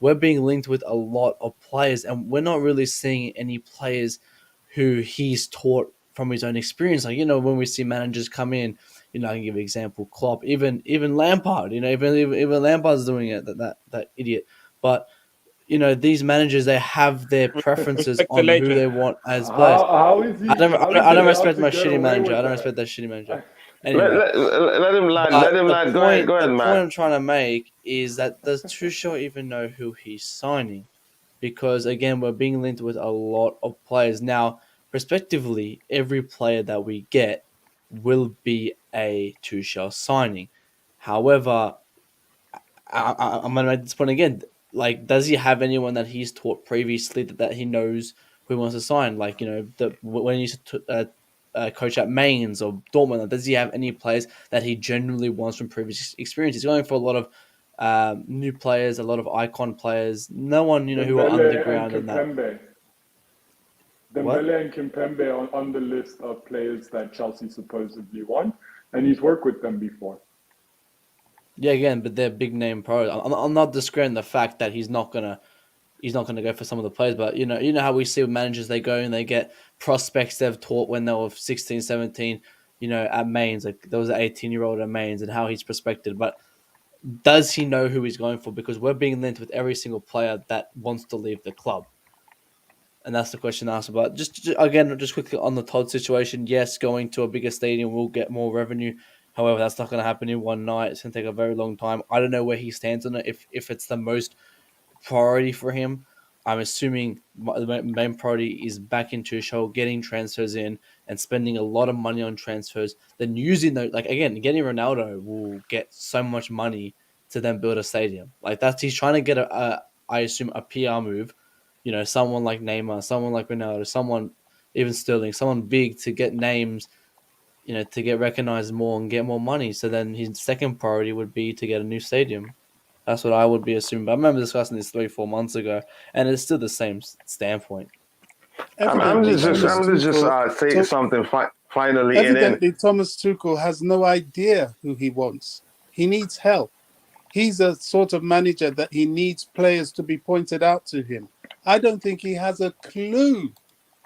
[SPEAKER 9] We're being linked with a lot of players, and we're not really seeing any players who he's taught from his own experience. Like, when we see managers come in, I can give an example, Klopp, even Lampard, even Lampard's doing it, that idiot. But, these managers, they have their preferences on who they want as players.
[SPEAKER 7] How is he?
[SPEAKER 9] I don't respect my shitty manager. I don't respect that shitty manager. Anyway,
[SPEAKER 1] let him land. Let him land. Go ahead,
[SPEAKER 9] the
[SPEAKER 1] man.
[SPEAKER 9] point I'm trying to make is that does Tuchel even know who he's signing? Because, again, we're being linked with a lot of players. Now, respectively, every player that we get will be a Tuchel signing. However, I'm going to make this point again. Like, does he have anyone that he's taught previously that he knows who he wants to sign? Like, when he used to coach at Mainz or Dortmund, does he have any players that he genuinely wants from previous experience? He's going for a lot of new players, a lot of icon players. No one, who are underground in that.
[SPEAKER 7] Dembele and Kimpembe on the list of players that Chelsea supposedly want, and he's worked with them before.
[SPEAKER 9] Yeah, again, but they're big name pros. I'm not discrediting the fact that he's not gonna go for some of the players, but you know how we see with managers, they go and they get prospects they've taught when they were 16, 17, at Mainz. Like, there was an 18-year-old at Mainz and how he's prospected. But does he know who he's going for? Because we're being linked with every single player that wants to leave the club. And that's the question asked about. Just quickly on the Todd situation, yes, going to a bigger stadium will get more revenue. However, that's not going to happen in one night. It's going to take a very long time. I don't know where he stands on it, if it's the most priority for him. I'm assuming the main priority is back into Tuchel, getting transfers in and spending a lot of money on transfers. Then using those, like, again, getting Ronaldo will get so much money to then build a stadium. Like, he's trying to get I assume a PR move. Someone like Neymar, someone like Ronaldo, someone even Sterling, someone big to get names, to get recognized more and get more money. So then his second priority would be to get a new stadium. That's what I would be assuming. But I remember discussing this 3-4 months ago, and it's still the same standpoint.
[SPEAKER 1] I'm just say something finally.
[SPEAKER 6] Evidently, Thomas Tuchel has no idea who he wants. He needs help. He's a sort of manager that he needs players to be pointed out to him. I don't think he has a clue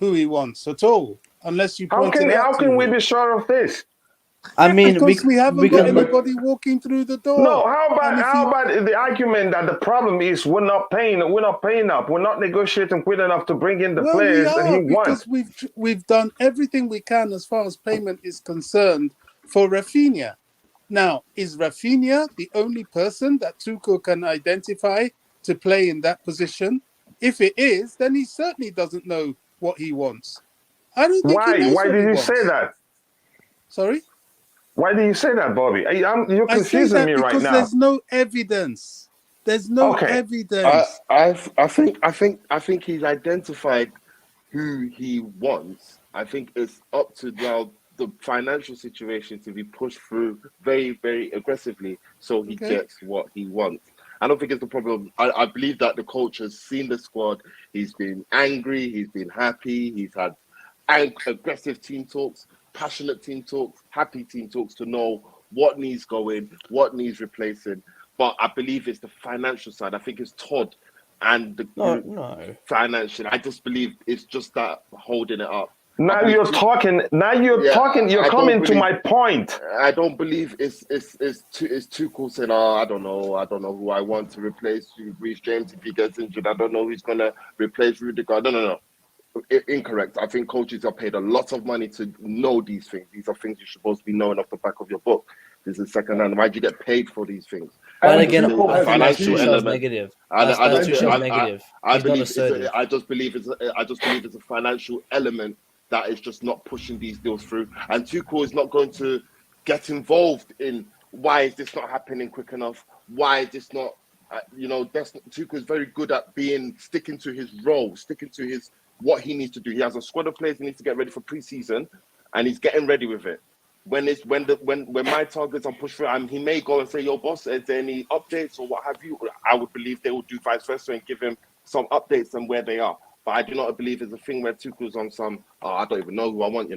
[SPEAKER 6] who he wants at all, unless you point it out to him.
[SPEAKER 1] How can we be sure of this?
[SPEAKER 9] I mean,
[SPEAKER 6] because we haven't got anybody walking through the door.
[SPEAKER 1] No, how about the argument that the problem is we're not paying up, we're not negotiating quick enough to bring in the players that he wants.
[SPEAKER 6] Because we've done everything we can as far as payment is concerned for Rafinha. Now, is Rafinha the only person that Tuchel can identify to play in that position? If it is, then he certainly doesn't know what he wants. I don't think he knows
[SPEAKER 1] Why
[SPEAKER 6] what
[SPEAKER 1] did
[SPEAKER 6] he
[SPEAKER 1] you
[SPEAKER 6] wants.
[SPEAKER 1] say that?
[SPEAKER 6] Sorry?
[SPEAKER 1] Why do you say that, Bobby? You're
[SPEAKER 6] I say
[SPEAKER 1] confusing
[SPEAKER 6] that
[SPEAKER 1] me right
[SPEAKER 6] because
[SPEAKER 1] now.
[SPEAKER 6] there's no evidence. There's no
[SPEAKER 1] Okay.
[SPEAKER 6] evidence.
[SPEAKER 3] I think he's identified who he wants. I think it's up to now the financial situation to be pushed through very, very aggressively so he
[SPEAKER 6] Okay.
[SPEAKER 3] gets what he wants. I don't think it's the problem. I believe that the coach has seen the squad. He's been angry. He's been happy. He's had aggressive team talks, passionate team talks, happy team talks to know what needs going, what needs replacing. But I believe it's the financial side. I think it's Todd and the
[SPEAKER 9] No.
[SPEAKER 3] financial. I just believe it's just that holding it up.
[SPEAKER 1] Now you're talking. You're coming to my point.
[SPEAKER 3] I don't believe it's Tuchel saying, "Oh, I don't know who I want to replace Reece James if he gets injured. I don't know who's gonna replace Rudiger." No. Incorrect. I think coaches are paid a lot of money to know these things. These are things you're supposed to be knowing off the back of your book. This is second hand. Why do you get paid for these things?
[SPEAKER 9] But again,
[SPEAKER 7] Tuchel
[SPEAKER 9] I
[SPEAKER 7] has
[SPEAKER 9] think that's
[SPEAKER 3] financial
[SPEAKER 9] Tuchel's
[SPEAKER 3] element.
[SPEAKER 9] negative.
[SPEAKER 3] That's
[SPEAKER 9] Tuchel's negative. He's not assertive.
[SPEAKER 3] I just believe it's a financial element that is just not pushing these deals through. And Tuchel is not going to get involved in why is this not happening quick enough? Why is this not? Tuchel is very good at sticking to his role, sticking to his what he needs to do. He has a squad of players he needs to get ready for pre-season, and he's getting ready with it. When my targets are pushed through, he may go and say, "Yo, boss, is there any updates or what have you?" I would believe they will do vice versa and give him some updates on where they are. But I do not believe it's a thing where Tuchel's on some. Oh, I don't even know who I want.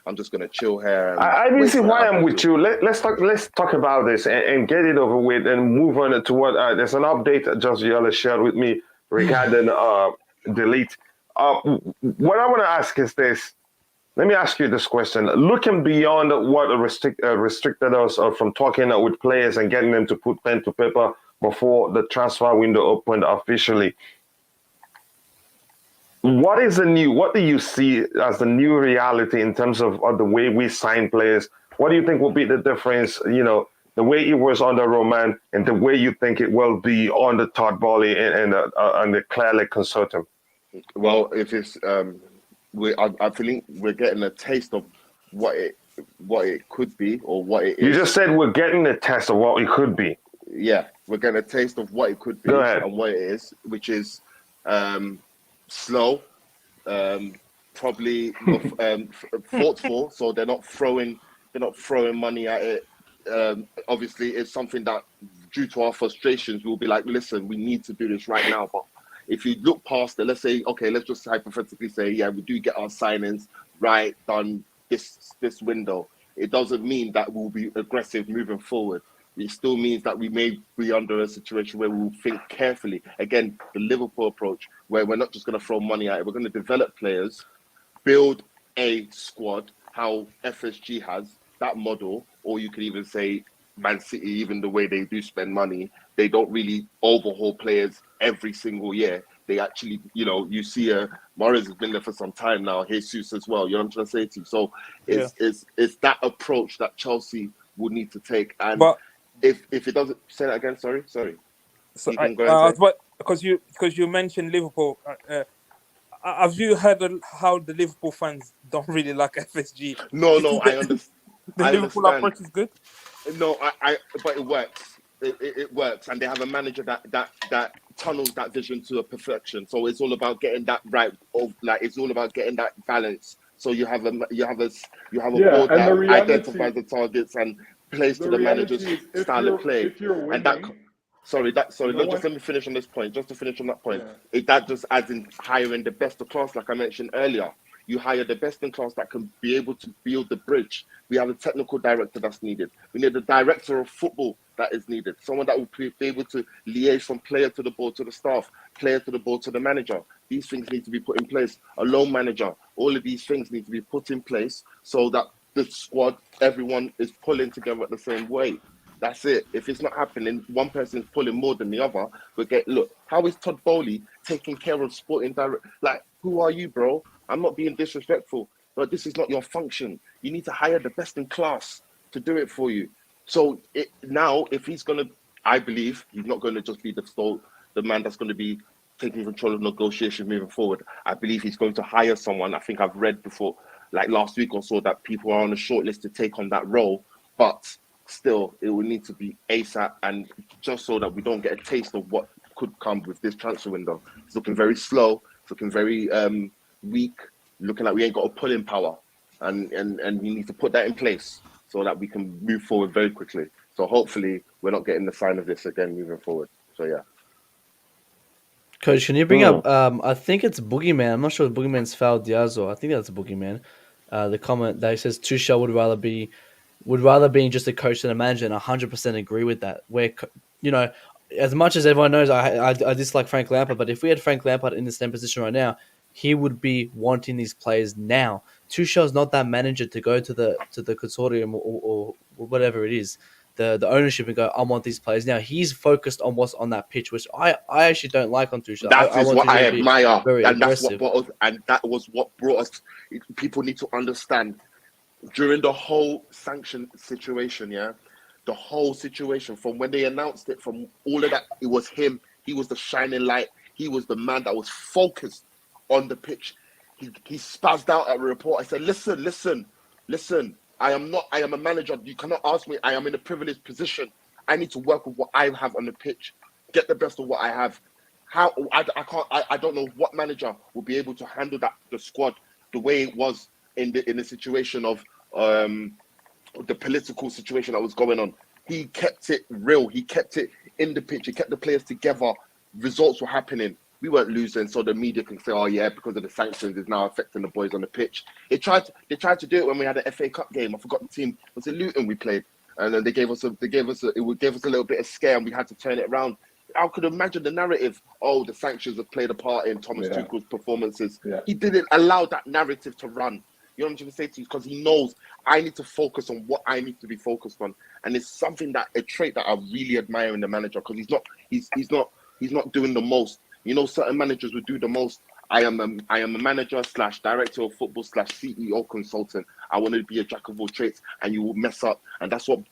[SPEAKER 3] I'm just gonna chill here.
[SPEAKER 1] I didn't see why I'm with you. Let's talk about this and get it over with and move on to what. There's an update that Just Yella shared with me regarding the Ligt. What I want to ask is this. Let me ask you this question. Looking beyond what restricted us from talking with players and getting them to put pen to paper before the transfer window opened officially, what do you see as the new reality in terms of the way we sign players? What do you think will be the difference, the way it was under Roman and the way you think it will be under Todd Boehly and the clearly consortium?
[SPEAKER 3] Well, if it's I feeling we're getting a taste of what it could be or what it is.
[SPEAKER 1] You just said we're getting a taste of what it could be.
[SPEAKER 3] Yeah, we're getting a taste of what it could be and what it is, which is slow, probably thoughtful. So they're not throwing money at it. Obviously, it's something that, due to our frustrations, we'll be like, listen, we need to do this right now. But if you look past it, let's say, okay, let's just hypothetically say, yeah, we do get our signings right done this window. It doesn't mean that we'll be aggressive moving forward. It still means that we may be under a situation where we'll think carefully. Again, the Liverpool approach, where we're not just going to throw money at it. We're going to develop players, build a squad, how FSG has that model, or you could even say Man City, even the way they do spend money, they don't really overhaul players every single year. They actually, you see Morris has been there for some time now, Jesus as well. You know what I'm trying to say to you? So it's that approach that Chelsea would need to take. And if it doesn't, say that again, sorry.
[SPEAKER 4] So because you mentioned Liverpool, have you heard how the Liverpool fans don't really like FSG?
[SPEAKER 3] No, I understand.
[SPEAKER 4] The Liverpool approach is good.
[SPEAKER 3] No, but it works. It works, and they have a manager that tunnels that vision to a perfection. So it's all about getting that right. It's all about getting that balance. So you have a board that identifies the targets and plays to the manager's style of play. And that. Sorry. Let me finish on this point. Just to finish on that point, that just adds in hiring the best of class, like I mentioned earlier. You hire the best in class that can be able to build the bridge. We have a technical director that's needed. We need a director of football that is needed. Someone that will be able to liaise from player to the board to the staff, player to the board to the manager. These things need to be put in place. A loan manager. All of these things need to be put in place so that the squad, everyone is pulling together at the same way. That's it. If it's not happening, one person is pulling more than the other. Look, how is Todd Boehly taking care of sporting direct? Like, who are you, bro? I'm not being disrespectful, but this is not your function. You need to hire the best in class to do it for you. So now, if he's going to, I believe he's not going to just be the man that's going to be taking control of negotiation moving forward. I believe he's going to hire someone. I think I've read before, like last week or so, that people are on a short list to take on that role but still, it will need to be ASAP, and just so that we don't get a taste of what could come with this transfer window. It's looking very slow. It's looking very weak. Looking like we ain't got a pulling power, and we need to put that in place so that we can move forward very quickly. So hopefully, we're not getting the sign of this again moving forward. So yeah.
[SPEAKER 9] Coach, can you bring up? I think it's Boogeyman. I'm not sure if Boogeyman's fouled Diazo. I think that's a Boogeyman. The comment that says Tuchel would rather being just a coach than a manager, and 100% agree with that. Where as much as everyone knows, I dislike Frank Lampard, but if we had Frank Lampard in the same position right now, he would be wanting these players now. Tuchel's not that manager to go to the consortium or whatever it is, the ownership, and go, I want these players now. He's focused on what's on that pitch, which I actually don't like on Tuchel.
[SPEAKER 3] That is what I admire, and that's
[SPEAKER 9] aggressive.
[SPEAKER 3] that was what brought us. People need to understand during the whole sanction situation, the whole situation from when they announced it, from all of that, it was him. He was the shining light. He was the man that was focused on the pitch. He spazzed out at a report. I said, listen. I am a manager. You cannot ask me. I am in a privileged position. I need to work with what I have on the pitch, get the best of what I have. I don't know what manager will be able to handle the squad the way it was in the situation of the political situation that was going on. He kept it real. He kept it in the pitch. He kept the players together. Results were happening. We weren't losing, so the media can say, "Oh yeah, because of the sanctions, is now affecting the boys on the pitch." They tried to do it when we had an FA Cup game. I forgot the team. Was it Luton we played? And then they gave us a little bit of scare, and we had to turn it around. I could imagine the narrative. Oh, the sanctions have played a part in Thomas Tuchel's performances. Yeah. He didn't allow that narrative to run. You know what I'm trying to say to you? Because he knows I need to focus on what I need to be focused on, and it's something a trait that I really admire in the manager, because he's not doing the most. You know, certain managers would do the most. I am a manager / director of football / CEO consultant. I want to be a jack of all trades, and you will mess up. And that's what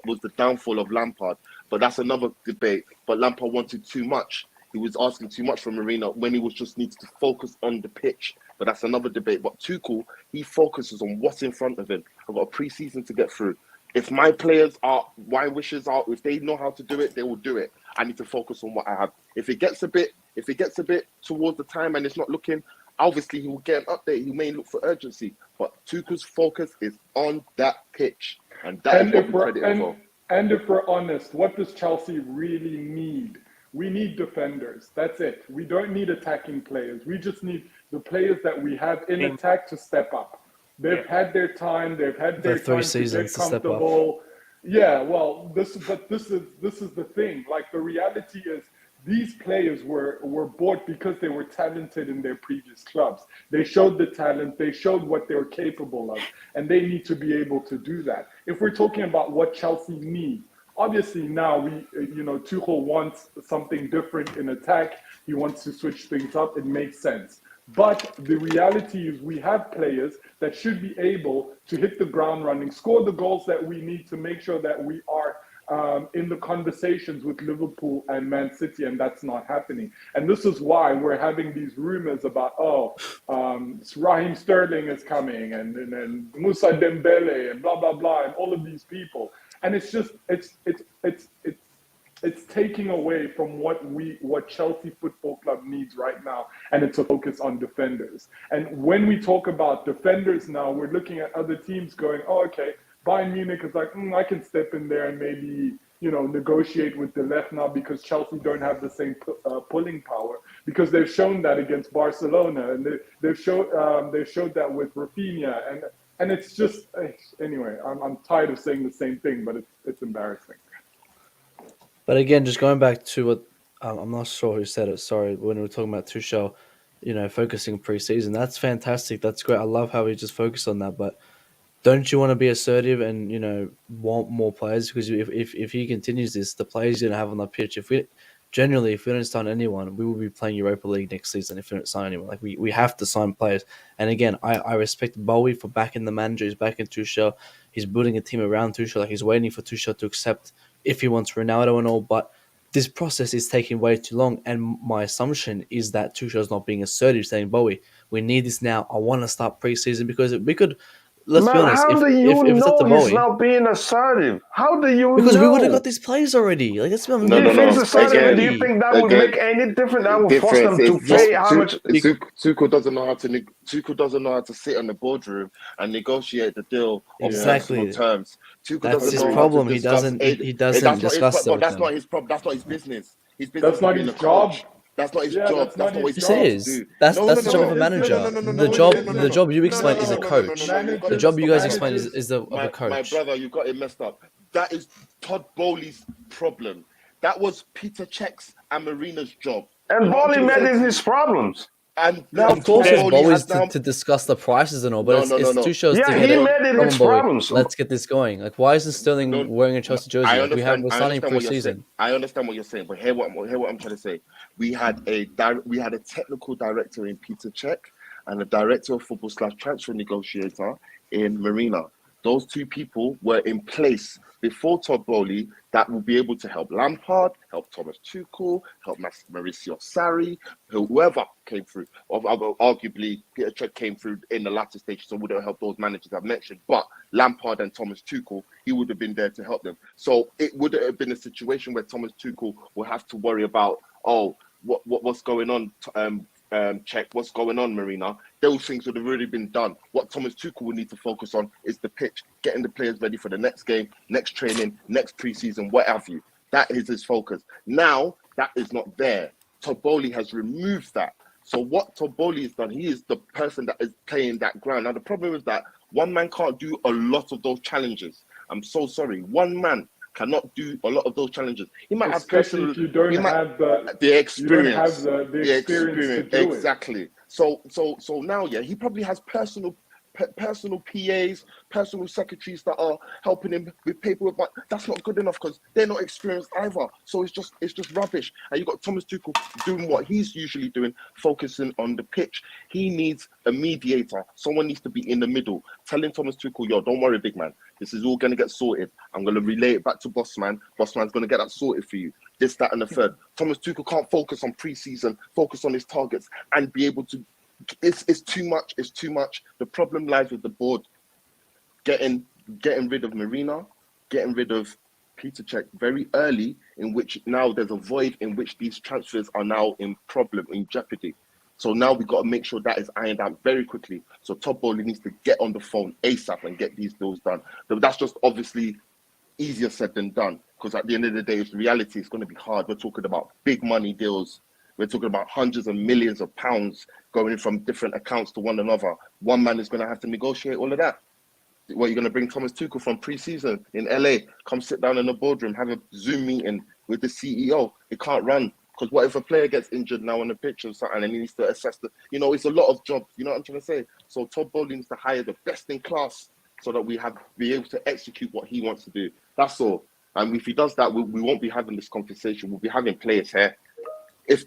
[SPEAKER 3] was the downfall of Lampard. But that's another debate. But Lampard wanted too much. He was asking too much from Mourinho when he was just needs to focus on the pitch. But that's another debate. But Tuchel, he focuses on what's in front of him. I've got a pre-season to get through. If my players are, my wishes are, if they know how to do it, they will do it. I need to focus on what I have. If it gets a bit towards the time and it's not looking, obviously he will get an update. He may look for urgency, but Tuchel's focus is on that pitch, and that is what we credit him for.
[SPEAKER 7] And if we're honest, what does Chelsea really need? We need defenders. That's it. We don't need attacking players. We just need the players that we have in attack to step up. They've had their time. They've had their
[SPEAKER 9] 3
[SPEAKER 7] time
[SPEAKER 9] seasons
[SPEAKER 7] to get comfortable. Yeah, well, this is the thing. Like, the reality is, these players were bought because they were talented in their previous clubs. They showed the talent. They showed what they were capable of, and they need to be able to do that. If we're talking about what Chelsea needs, obviously now Tuchel wants something different in attack. He wants to switch things up. It makes sense. But the reality is we have players that should be able to hit the ground running, score the goals that we need to make sure that we are in the conversations with Liverpool and Man City, and that's not happening. And this is why we're having these rumors about, Raheem Sterling is coming, and Moussa Dembele, and blah, blah, blah, and all of these people. And it's just, it's taking away from what Chelsea Football Club needs right now, and it's a focus on defenders. And when we talk about defenders now, we're looking at other teams going, oh, okay, Bayern Munich is like, I can step in there and maybe, negotiate with the Ligt now, because Chelsea don't have the same pulling power, because they've shown that against Barcelona, and they've showed that with Rafinha, and it's just anyway. I'm tired of saying the same thing, but it's embarrassing.
[SPEAKER 9] But again, just going back to what I'm not sure who said it. Sorry, when we were talking about Tuchel, focusing pre-season, that's fantastic. That's great. I love how he just focused on that, but. Don't you want to be assertive and want more players? Because if he continues this, the players you're gonna have on the pitch. If we don't sign anyone, we will be playing Europa League next season. If we don't sign anyone, like we have to sign players. And again, I respect Bowie for backing the manager. He's backing Tuchel. He's building a team around Tuchel. Like, he's waiting for Tuchel to accept if he wants Ronaldo and all. But this process is taking way too long. And my assumption is that Tuchel's not being assertive, saying, Bowie, we need this now. I want to start preseason, because we could. let's be
[SPEAKER 1] Man,
[SPEAKER 9] honest.
[SPEAKER 1] how do you
[SPEAKER 9] If it's at
[SPEAKER 1] know
[SPEAKER 9] the
[SPEAKER 1] he's
[SPEAKER 9] Bowie,
[SPEAKER 1] not being assertive? How do you
[SPEAKER 9] because
[SPEAKER 1] know?
[SPEAKER 9] we would have got these players already. Like, let's be honest,
[SPEAKER 3] No,
[SPEAKER 9] we
[SPEAKER 3] no,
[SPEAKER 1] If
[SPEAKER 9] would have
[SPEAKER 1] he's
[SPEAKER 9] got
[SPEAKER 3] no.
[SPEAKER 9] these players
[SPEAKER 1] assertive, do you
[SPEAKER 3] Again,
[SPEAKER 1] think that would make any difference? That would force
[SPEAKER 3] difference
[SPEAKER 1] them to
[SPEAKER 3] is
[SPEAKER 1] pay
[SPEAKER 3] not
[SPEAKER 1] how much?
[SPEAKER 3] Tuchel doesn't know how to Tuchel doesn't know how to sit in the boardroom and negotiate the deal on personal
[SPEAKER 9] exactly.
[SPEAKER 3] terms. Tuchel
[SPEAKER 9] That's
[SPEAKER 3] doesn't
[SPEAKER 9] his
[SPEAKER 3] know how to
[SPEAKER 9] problem. He
[SPEAKER 3] discuss
[SPEAKER 9] doesn't.
[SPEAKER 3] aid.
[SPEAKER 9] He
[SPEAKER 3] That's
[SPEAKER 9] doesn't
[SPEAKER 3] not his
[SPEAKER 9] discuss it
[SPEAKER 3] problem.
[SPEAKER 9] with
[SPEAKER 3] That's
[SPEAKER 9] them.
[SPEAKER 3] not his problem. That's not his business. His business
[SPEAKER 7] That's
[SPEAKER 3] is
[SPEAKER 7] not
[SPEAKER 3] being
[SPEAKER 7] his
[SPEAKER 3] a
[SPEAKER 7] job.
[SPEAKER 3] coach. That's not his
[SPEAKER 7] Yeah,
[SPEAKER 3] job.
[SPEAKER 7] that's not
[SPEAKER 3] That's not
[SPEAKER 7] his
[SPEAKER 3] his
[SPEAKER 9] Yes,
[SPEAKER 7] job.
[SPEAKER 9] it
[SPEAKER 3] thing to
[SPEAKER 9] is.
[SPEAKER 3] do.
[SPEAKER 9] That's
[SPEAKER 3] No,
[SPEAKER 9] that's
[SPEAKER 3] no,
[SPEAKER 9] the
[SPEAKER 3] no,
[SPEAKER 9] job
[SPEAKER 3] no,
[SPEAKER 9] of a
[SPEAKER 3] no, no,
[SPEAKER 9] manager.
[SPEAKER 3] no, no,
[SPEAKER 9] The
[SPEAKER 3] no,
[SPEAKER 9] job,
[SPEAKER 3] no, no,
[SPEAKER 9] the
[SPEAKER 3] no,
[SPEAKER 9] job you
[SPEAKER 3] no, no,
[SPEAKER 9] explain
[SPEAKER 3] no,
[SPEAKER 9] is a
[SPEAKER 3] no, no, no, no,
[SPEAKER 9] coach.
[SPEAKER 3] no, no. You got
[SPEAKER 9] The
[SPEAKER 3] it
[SPEAKER 9] job
[SPEAKER 3] messed
[SPEAKER 9] you
[SPEAKER 3] up.
[SPEAKER 9] guys explain
[SPEAKER 7] Managers-
[SPEAKER 9] is of a
[SPEAKER 3] My
[SPEAKER 9] coach.
[SPEAKER 3] brother, you got it messed up. That is Todd Boehly's problem. That was Peter Cech's and Marina's job.
[SPEAKER 1] And
[SPEAKER 3] You know what I'm
[SPEAKER 1] Bolly
[SPEAKER 3] trying to
[SPEAKER 1] made
[SPEAKER 3] say?
[SPEAKER 1] it his problems.
[SPEAKER 3] And
[SPEAKER 1] Now,
[SPEAKER 9] Of course,
[SPEAKER 3] Todd
[SPEAKER 9] it's
[SPEAKER 3] Boehly
[SPEAKER 9] always
[SPEAKER 3] has now.
[SPEAKER 9] to discuss the prices and all, but
[SPEAKER 3] No,
[SPEAKER 9] it's
[SPEAKER 3] no.
[SPEAKER 9] two shows
[SPEAKER 1] Yeah,
[SPEAKER 9] to
[SPEAKER 1] he
[SPEAKER 9] get it.
[SPEAKER 1] made it
[SPEAKER 9] Come
[SPEAKER 1] his
[SPEAKER 9] on, Bowie,
[SPEAKER 1] problems.
[SPEAKER 9] let's get this going. Like, why isn't Sterling
[SPEAKER 3] No,
[SPEAKER 9] wearing a Chelsea jersey?
[SPEAKER 3] I
[SPEAKER 9] Like, we're
[SPEAKER 3] understand. I
[SPEAKER 9] signing
[SPEAKER 3] understand what you're saying.
[SPEAKER 9] pre-season.
[SPEAKER 3] I understand what you're saying, but hear what I'm trying to say. We had a technical director in Peter Cech and a director of football / transfer negotiator in Marina. Those two people were in place before Todd Boehly that will be able to help Lampard, help Thomas Tuchel, help Mauricio Sarri, whoever came through. Arguably, Peter Cech came through in the latter stage, so wouldn't help those managers I've mentioned. But Lampard and Thomas Tuchel, he would have been there to help them. So it would have been a situation where Thomas Tuchel will have to worry about, what's going on, Cech, what's going on, Marina. Those things would have already been done. What Thomas Tuchel would need to focus on is the pitch, getting the players ready for the next game, next training, next preseason, what have you. That is his focus. Now, that is not there. Todd Boehly has removed that. So what Todd Boehly has done, he is the person that is playing that ground. Now, the problem is that one man can't do a lot of those challenges. I'm so sorry. One man cannot do a lot of those challenges. He might
[SPEAKER 7] Especially
[SPEAKER 3] have
[SPEAKER 7] if you don't have
[SPEAKER 3] the experience.
[SPEAKER 7] You don't have the experience to do
[SPEAKER 3] exactly. So now, yeah, he probably has personal PAs, personal secretaries that are helping him with paperwork, but that's not good enough because they're not experienced either. So it's just rubbish. And you got Thomas Tuchel doing what he's usually doing, focusing on the pitch. He needs a mediator. Someone needs to be in the middle, telling Thomas Tuchel, yo, don't worry, big man. This is all going to get sorted. I'm going to relay it back to Bossman. Bossman's going to get that sorted for you. This, that, and the third. Thomas Tuchel can't focus on pre-season, focus on his targets, and be able to. It's too much. It's too much. The problem lies with the board. Getting rid of Marina, getting rid of Peter Cech very early, in which now there's a void in which these transfers are now in jeopardy. So now we've got to make sure that is ironed out very quickly. So Todd Boehly needs to get on the phone ASAP and get these deals done. But that's just obviously easier said than done, because at the end of the day, it's reality. It's going to be hard. We're talking about big money deals. We're talking about hundreds of millions of pounds going from different accounts to one another. One man is going to have to negotiate all of that. What, you're going to bring Thomas Tuchel from pre-season in LA, come sit down in the boardroom, have a Zoom meeting with the CEO. It can't run. Because what if a player gets injured now on the pitch or something and he needs to assess it's a lot of jobs. You know what I'm trying to say? So Todd Boehly needs to hire the best in class so that we be able to execute what he wants to do. That's all. And if he does that, we won't be having this conversation. We'll be having players here. If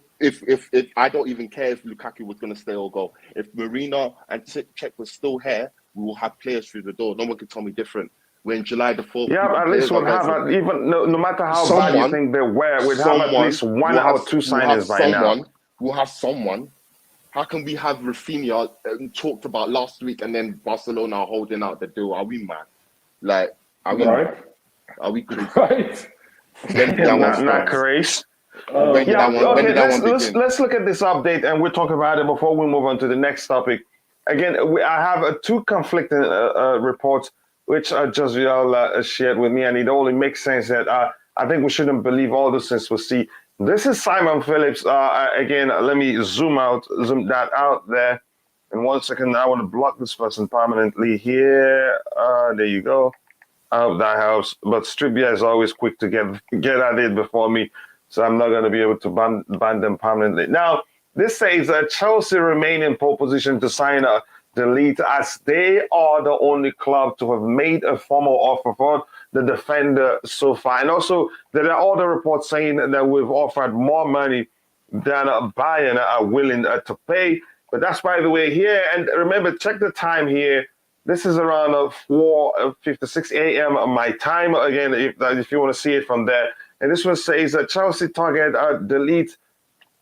[SPEAKER 3] I don't even care if Lukaku was going to stay or go. If Marina and Cech was still here, we will have players through the door. No one can tell me different. We're in July the 4th.
[SPEAKER 1] Yeah, at least we'll have, even no matter how bad you think they were, we'd have at least one or two signings by now.
[SPEAKER 3] We'll have someone. How can we have Rafinha talked about last week and then Barcelona are holding out the deal? Are we mad? Like, are we mad? Are we crazy?
[SPEAKER 7] Right.
[SPEAKER 1] Not crazy. Let's look at this update and we'll talk about it before we move on to the next topic. Again, I have two conflicting reports which Josiel shared with me, and it only makes sense that I think we shouldn't believe all the things we see. This is Simon Phillips. Again, let me zoom that out there. In 1 second, I want to block this person permanently here. There you go. I hope that helps. But Stribia is always quick to get at it before me, so I'm not going to be able to ban them permanently. Now, this says that Chelsea remain in pole position to sign the Ligt, as they are the only club to have made a formal offer for the defender so far. And also, there are other reports saying that we've offered more money than Bayern are willing to pay. But that's, by the way, here. And remember, check the time here. This is around 4:56 a.m. my time. Again, if you want to see it from there. And this one says that Chelsea target the Ligt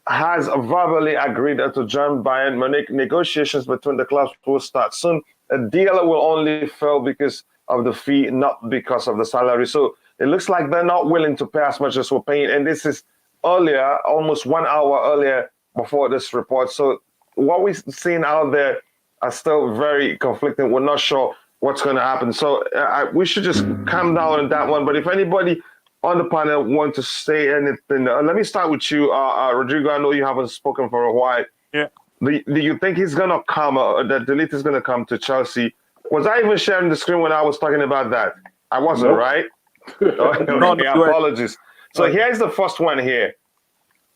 [SPEAKER 1] has verbally agreed to join Bayern Munich. Negotiations between the clubs will start soon. a deal will only fail because of the fee, not because of the salary. So it looks like they're not willing to pay as much as we're paying. And this is earlier, almost 1 hour earlier before this report. So what we've seen out there are still very conflicting. We're not sure what's going to happen. So we should just calm down on that one. But if anybody on the panel want to say anything, let me start with you, Rodrigo. I know you haven't spoken for a while.
[SPEAKER 4] Yeah.
[SPEAKER 1] Do you think he's going to come, that the Ligt is going to come to Chelsea? Was I even sharing the screen when I was talking about that? I wasn't,
[SPEAKER 7] Nope.
[SPEAKER 1] right?
[SPEAKER 4] No,
[SPEAKER 1] Apologies. So here's the first one here.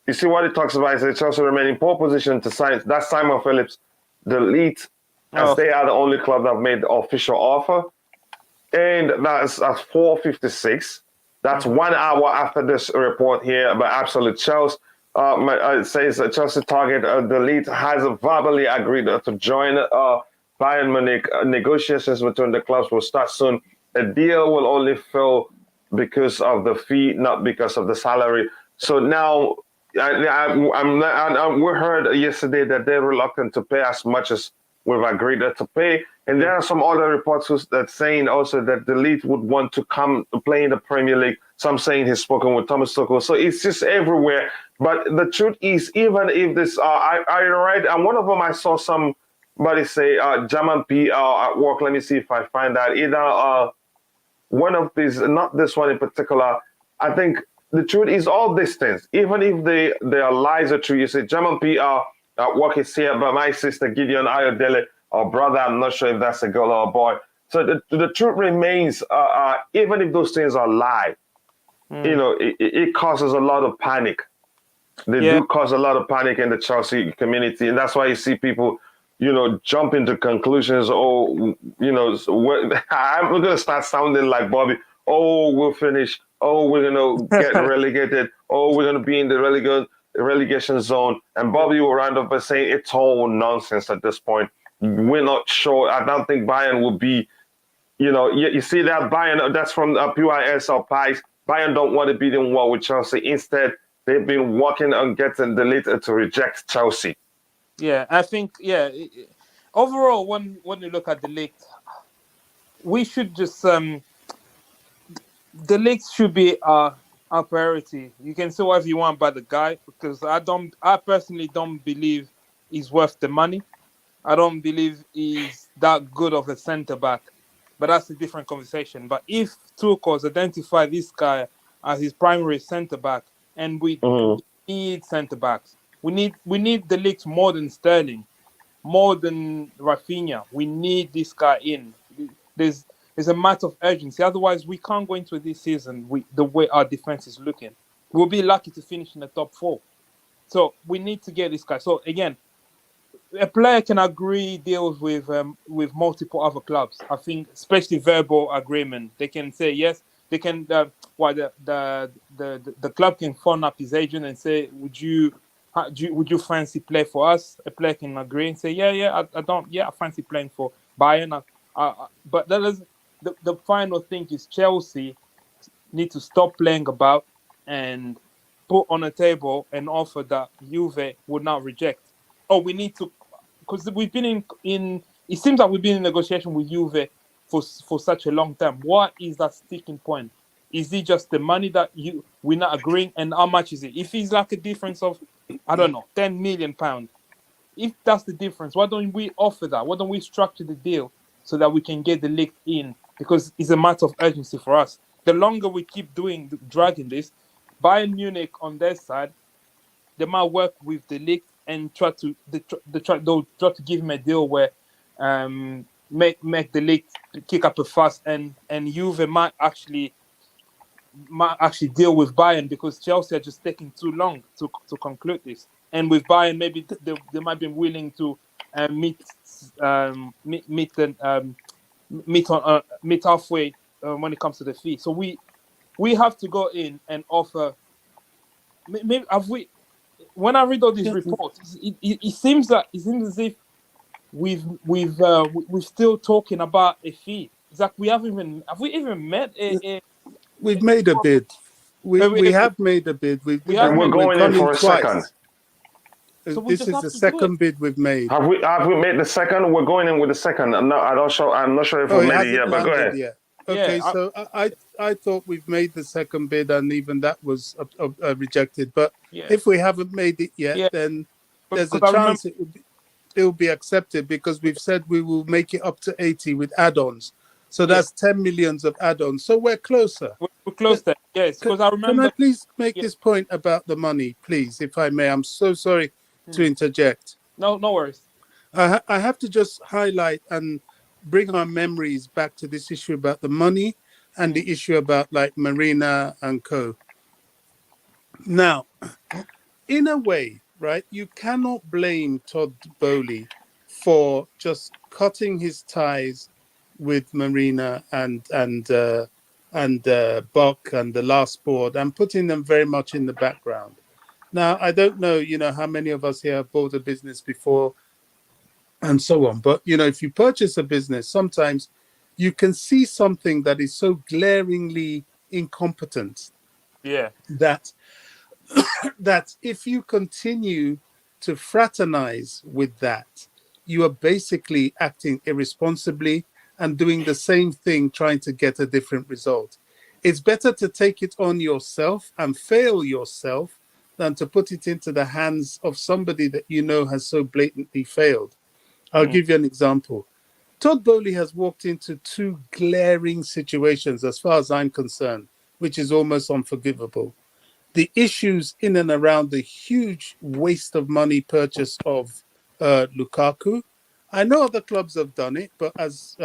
[SPEAKER 1] You see what it talks about? It says Chelsea remain in poor position to sign. That's Simon Phillips, the Ligt, as they are the only club that have made the official offer. And that's at 4:56. That's 1 hour after this report here by Absolute Chelsea. It says Chelsea target, the Ligt has verbally agreed to join Bayern Munich. Negotiations between the clubs will start soon. A deal will only fail because of the fee, not because of the salary. So now, we heard yesterday that they're reluctant to pay as much as we've agreed to pay. And there are some other reports that saying also that the Ligt would want to come to play in the Premier League. Some saying he's spoken with Thomas Tuchel. So it's just everywhere. But the truth is, even if this, I read, and one of them I saw somebody say, German PR at work. Let me see if I find that. Either one of these, not this one in particular. I think the truth is all these things. Even if they are lies or true, you say German PR at work is here, but my sister Gideon Ayodele, or brother, I'm not sure if that's a girl or a boy. So the truth remains, even if those things are lie, you know, it causes a lot of panic. They do cause a lot of panic in the Chelsea community. And that's why you see people, you know, jump into conclusions. Oh, you know, I'm going to start sounding like Bobby. Oh, we'll finish. Oh, we're going to get relegated. Oh, we're going to be in the relegation zone. And Bobby will round up by saying it's all nonsense at this point. We're not sure. I don't think Bayern will be, you know, you see that Bayern, that's from PYS or Pies. Bayern don't want to be in war with Chelsea. Instead, they've been working on getting the Ligt to reject Chelsea.
[SPEAKER 4] Yeah, I think, overall, when you look at the Ligt, we should just, the Ligt should be our priority. You can say whatever you want about the guy, because I personally don't believe he's worth the money. I don't believe he's that good of a centre-back, but that's a different conversation. But if Tuchel identify this guy as his primary centre-back, and we need centre-backs, we need the Ligt more than Sterling, more than Rafinha. We need this guy in. There's a matter of urgency. Otherwise, we can't go into this season the way our defense is looking. We'll be lucky to finish in the top 4. So we need to get this guy. So again, a player can agree deals with multiple other clubs. I think, especially verbal agreement, they can say yes. They can. The club can phone up his agent and say, "Would you fancy play for us?" A player can agree and say, "Yeah, I fancy playing for Bayern." But that is the final thing is Chelsea need to stop playing about and put on a table an offer that Juve would not reject. Oh, we need to, because we've been in. It seems like we've been in negotiation with Juve for such a long time. What is that sticking point? Is it just the money that we're not agreeing, and how much is it? If it's like a difference of, I don't know, £10 million, if that's the difference, why don't we offer that? Why don't we structure the deal so that we can get the Ligt in? Because it's a matter of urgency for us. The longer we keep dragging this, Bayern Munich on their side, they might work with the Ligt and try to give him a deal where make the Ligt kick up a fuss, and Juve might actually deal with Bayern, because Chelsea are just taking too long to conclude this. And with Bayern, maybe they might be willing to meet halfway when it comes to the fee. So we have to go in and offer. Maybe have we? When I read all these reports, it seems as if we're still talking about a fee. It's like have we even met a
[SPEAKER 6] We've made a bid. We have made a bid.
[SPEAKER 1] We're going in for a second.
[SPEAKER 4] So we
[SPEAKER 6] This
[SPEAKER 4] just
[SPEAKER 6] is
[SPEAKER 4] have
[SPEAKER 6] the
[SPEAKER 4] to do it.
[SPEAKER 6] second bid we've made.
[SPEAKER 1] Have we made the second? We're going in with the second. I'm not sure. I'm not sure if
[SPEAKER 6] Oh,
[SPEAKER 1] we've
[SPEAKER 6] it
[SPEAKER 1] made it
[SPEAKER 6] hasn't
[SPEAKER 1] yet. But go
[SPEAKER 6] landed
[SPEAKER 1] ahead.
[SPEAKER 6] yet.
[SPEAKER 4] Yeah,
[SPEAKER 6] Okay, so I thought we've made the second bid, and even that was rejected. But
[SPEAKER 4] yeah,
[SPEAKER 6] if we haven't made it yet,
[SPEAKER 4] yeah.
[SPEAKER 6] then there's a
[SPEAKER 4] Because I remember.
[SPEAKER 6] chance it will be accepted, because we've said we will make it up to 80 with add-ons. So
[SPEAKER 4] Yeah,
[SPEAKER 6] that's 10 millions of add-ons. So we're closer.
[SPEAKER 4] we're close there. Yes, because I
[SPEAKER 6] Can I
[SPEAKER 4] remember.
[SPEAKER 6] please make
[SPEAKER 4] Yeah.
[SPEAKER 6] this point about the money, please, if I may? I'm so sorry to interject.
[SPEAKER 4] No worries.
[SPEAKER 6] I have to just highlight and bring our memories back to this issue about the money and the issue about like Marina and co. Now, in a way, right, you cannot blame Todd Boehly for just cutting his ties with Marina and Buck and the last board and putting them very much in the background. Now, I don't know, how many of us here have bought a business before and so on. But, if you purchase a business, sometimes you can see something that is so glaringly incompetent
[SPEAKER 4] Yeah.
[SPEAKER 6] that if you continue to fraternize with that, you are basically acting irresponsibly and doing the same thing, trying to get a different result. It's better to take it on yourself and fail yourself than to put it into the hands of somebody that has so blatantly failed. I'll give you an example. Todd Boehly has walked into two glaring situations, as far as I'm concerned, which is almost unforgivable. The issues in and around the huge waste of money purchase of Lukaku. I know other clubs have done it, but as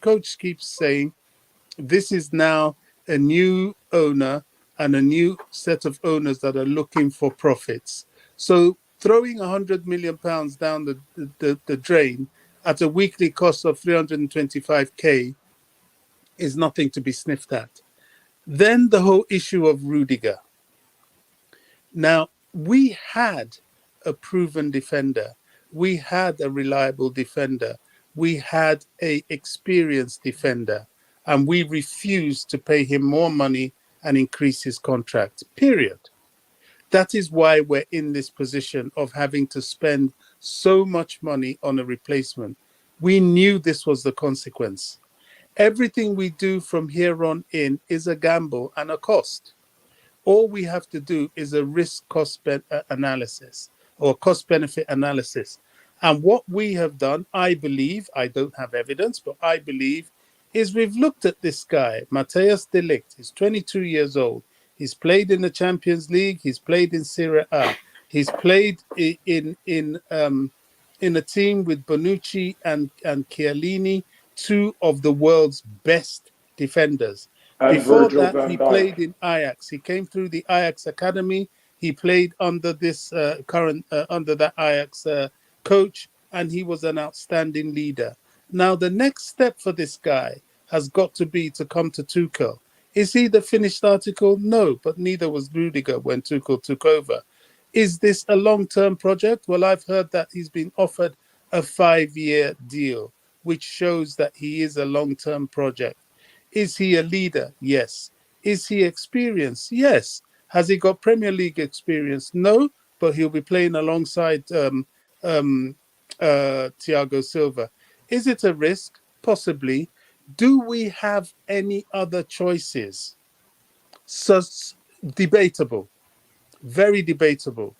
[SPEAKER 6] coach keeps saying, this is now a new owner and a new set of owners that are looking for profits. So throwing £100 million down the drain at a weekly cost of 325k is nothing to be sniffed at. Then the whole issue of Rudiger. Now, we had a proven defender. We had a reliable defender. We had a experienced defender, and we refused to pay him more money and increase his contract, period. That is why we're in this position of having to spend so much money on a replacement. We knew this was the consequence. Everything we do from here on in is a gamble and a cost. All we have to do is a risk cost analysis or cost benefit analysis. And what we have done, I believe, I don't have evidence, but I believe, is we've looked at this guy, Matthijs de Ligt. He's 22 years old. He's played in the Champions League. He's played in Serie A. He's played in a team with Bonucci and Chiellini, two of the world's best defenders.
[SPEAKER 7] And
[SPEAKER 6] Before
[SPEAKER 7] Virgil
[SPEAKER 6] that,
[SPEAKER 7] van
[SPEAKER 6] he
[SPEAKER 7] Dijk.
[SPEAKER 6] played in Ajax. He came through the Ajax academy. He played under this under that Ajax coach, and he was an outstanding leader. Now, the next step for this guy has got to be to come to Tuchel. Is he the finished article? No, but neither was Rudiger when Tuchel took over. Is this a long-term project? Well, I've heard that he's been offered a 5-year deal, which shows that he is a long-term project. Is he a leader? Yes. Is he experienced? Yes. Has he got Premier League experience? No, but he'll be playing alongside Thiago Silva. Is it a risk? Possibly. Do we have any other choices? Debatable. Very debatable.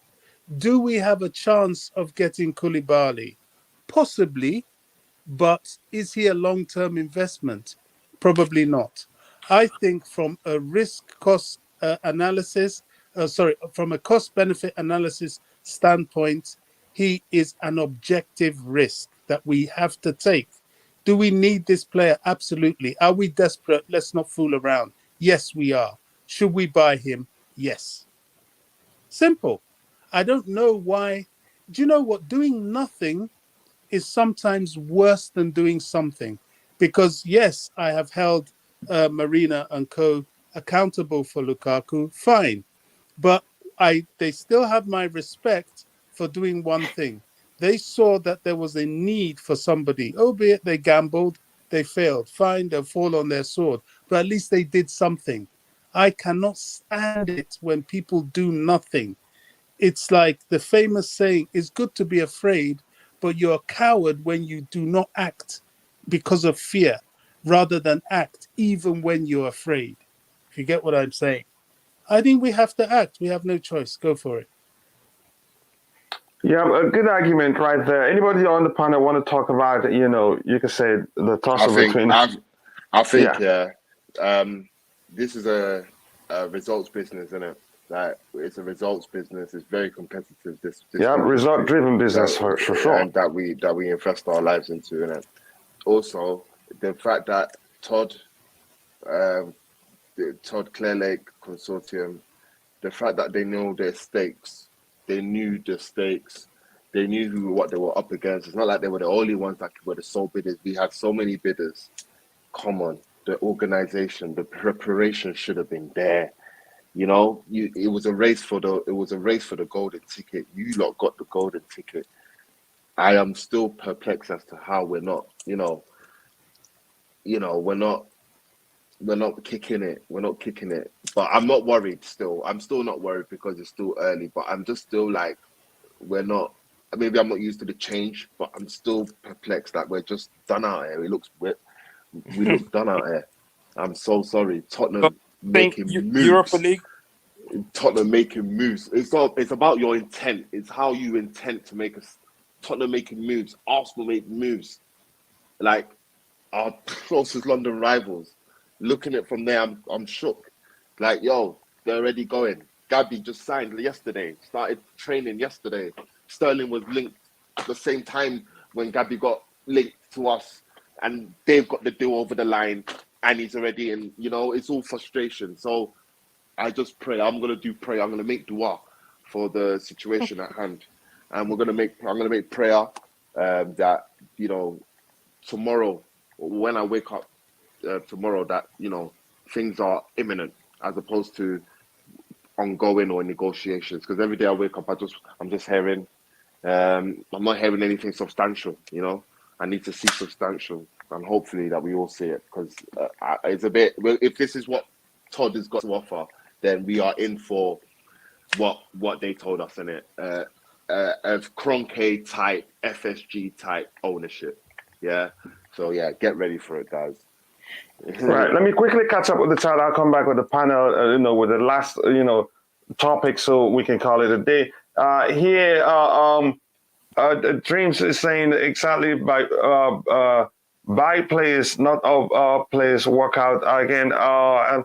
[SPEAKER 6] Do we have a chance of getting Koulibaly? Possibly. But is he a long-term investment? Probably not. I think from a risk-cost analysis, from a cost-benefit analysis standpoint, he is an objective risk that we have to take. Do we need this player? Absolutely. Are we desperate? Let's not fool around. Yes, we are. Should we buy him? Yes. Simple. I don't know why. Do you know what? Doing nothing is sometimes worse than doing something, because yes, I have held Marina and co accountable for Lukaku, fine, but they still have my respect for doing one thing. They saw that there was a need for somebody, albeit they gambled, they failed, fine, they'll fall on their sword, but at least they did something. I cannot stand it when people do nothing. it's like the famous saying, it's good to be afraid, but you're a coward when you do not act because of fear rather than act even when you're afraid. If you get what I'm saying. I think we have to act. We have no choice. Go for it.
[SPEAKER 1] Yeah, a good argument right there. Anybody on the panel want to talk about, you could say the tussle between...
[SPEAKER 3] I think,
[SPEAKER 1] Yeah.
[SPEAKER 3] this is a results business, isn't it? Like, it's a results business. It's very competitive. This
[SPEAKER 1] result-driven business for sure.
[SPEAKER 3] And that we invest our lives into, innit? Also, the fact that Todd Clearlake Consortium, the fact that they know their stakes, they knew the stakes, they knew what they were up against. It's not like they were the only ones that were the sole bidders. We had so many bidders. Come on, the organization, the preparation should have been there. It was a race for the golden ticket. You lot got the golden ticket. I am still perplexed as to how we're not, we're not kicking it. We're not kicking it. But I'm not worried still. I'm still not worried because it's still early. But I'm just still like, we're not, maybe I'm not used to the change, but I'm still perplexed that we're just done out here. We look done out here. I'm so sorry. Tottenham making moves.
[SPEAKER 4] Europa League.
[SPEAKER 3] Tottenham making moves. It's about your intent. It's how you intend to make us. Tottenham making moves. Arsenal make moves. Like our closest London rivals. Looking at it from there, I'm shook. Like, yo, they're already going. Gabby just signed yesterday. Started training yesterday. Sterling was linked at the same time when Gabby got linked to us, and they've got the deal over the line, and he's already in. It's all frustration. So I just pray. I'm gonna make dua for the situation at hand, and I'm gonna make prayer that tomorrow when I wake up tomorrow that things are imminent as opposed to ongoing or negotiations. Because every day I wake up, I'm just hearing. I'm not hearing anything substantial. I need to see substantial, and hopefully that we all see it. Because it's a bit. Well, if this is what Todd has got to offer, then we are in for what they told us in it. Of Kroenke type, FSG type ownership. Yeah. So yeah, get ready for it, guys.
[SPEAKER 1] Right. Let me quickly catch up with the chat. I'll come back with the panel, with the last, topic, so we can call it a day. Here, Dreams is saying exactly by players, not of players work out again. And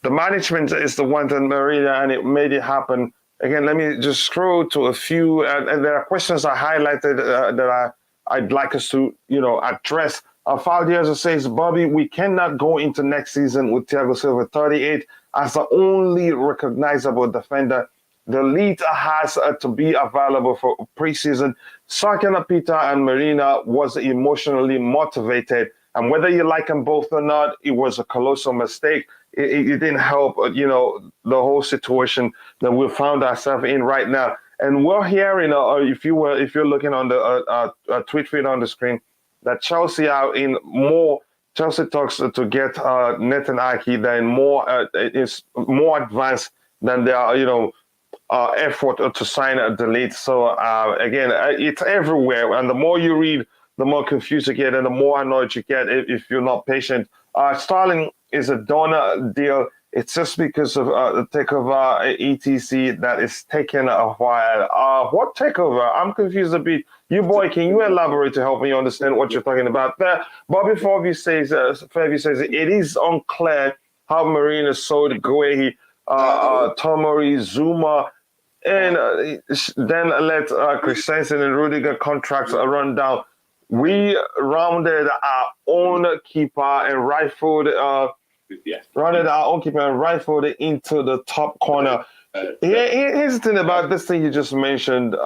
[SPEAKER 1] the management is the one that Marina, and it made it happen. Again, let me just scroll to a few, and there are questions I highlighted that I'd like us to, address. Faldiazo says, Bobby, we cannot go into next season with Thiago Silva 38 as the only recognizable defender. The lead has to be available for preseason. Sakana Peter and Marina was emotionally motivated. And whether you like them both or not, it was a colossal mistake. It didn't help, the whole situation that we found ourselves in right now. And we're hearing, if you're looking on the tweet feed on the screen, that Chelsea are in more. Chelsea talks to get Nathan Ake than is more advanced than their effort to sign a delete. So again, it's everywhere, and the more you read, the more confused you get, and the more annoyed you get if you're not patient. Sterling is a donor deal. It's just because of the takeover etc. that is taking a while. What takeover? I'm confused a bit. You boy, can you elaborate to help me understand what you're talking about there? Bobby Fairview says it is unclear how Marina sold Guehi, Tomori, Zuma, and then let Christensen and Rudiger contracts run down. We rounded our own keeper and rifled into the top corner. Here's the thing about this thing you just mentioned.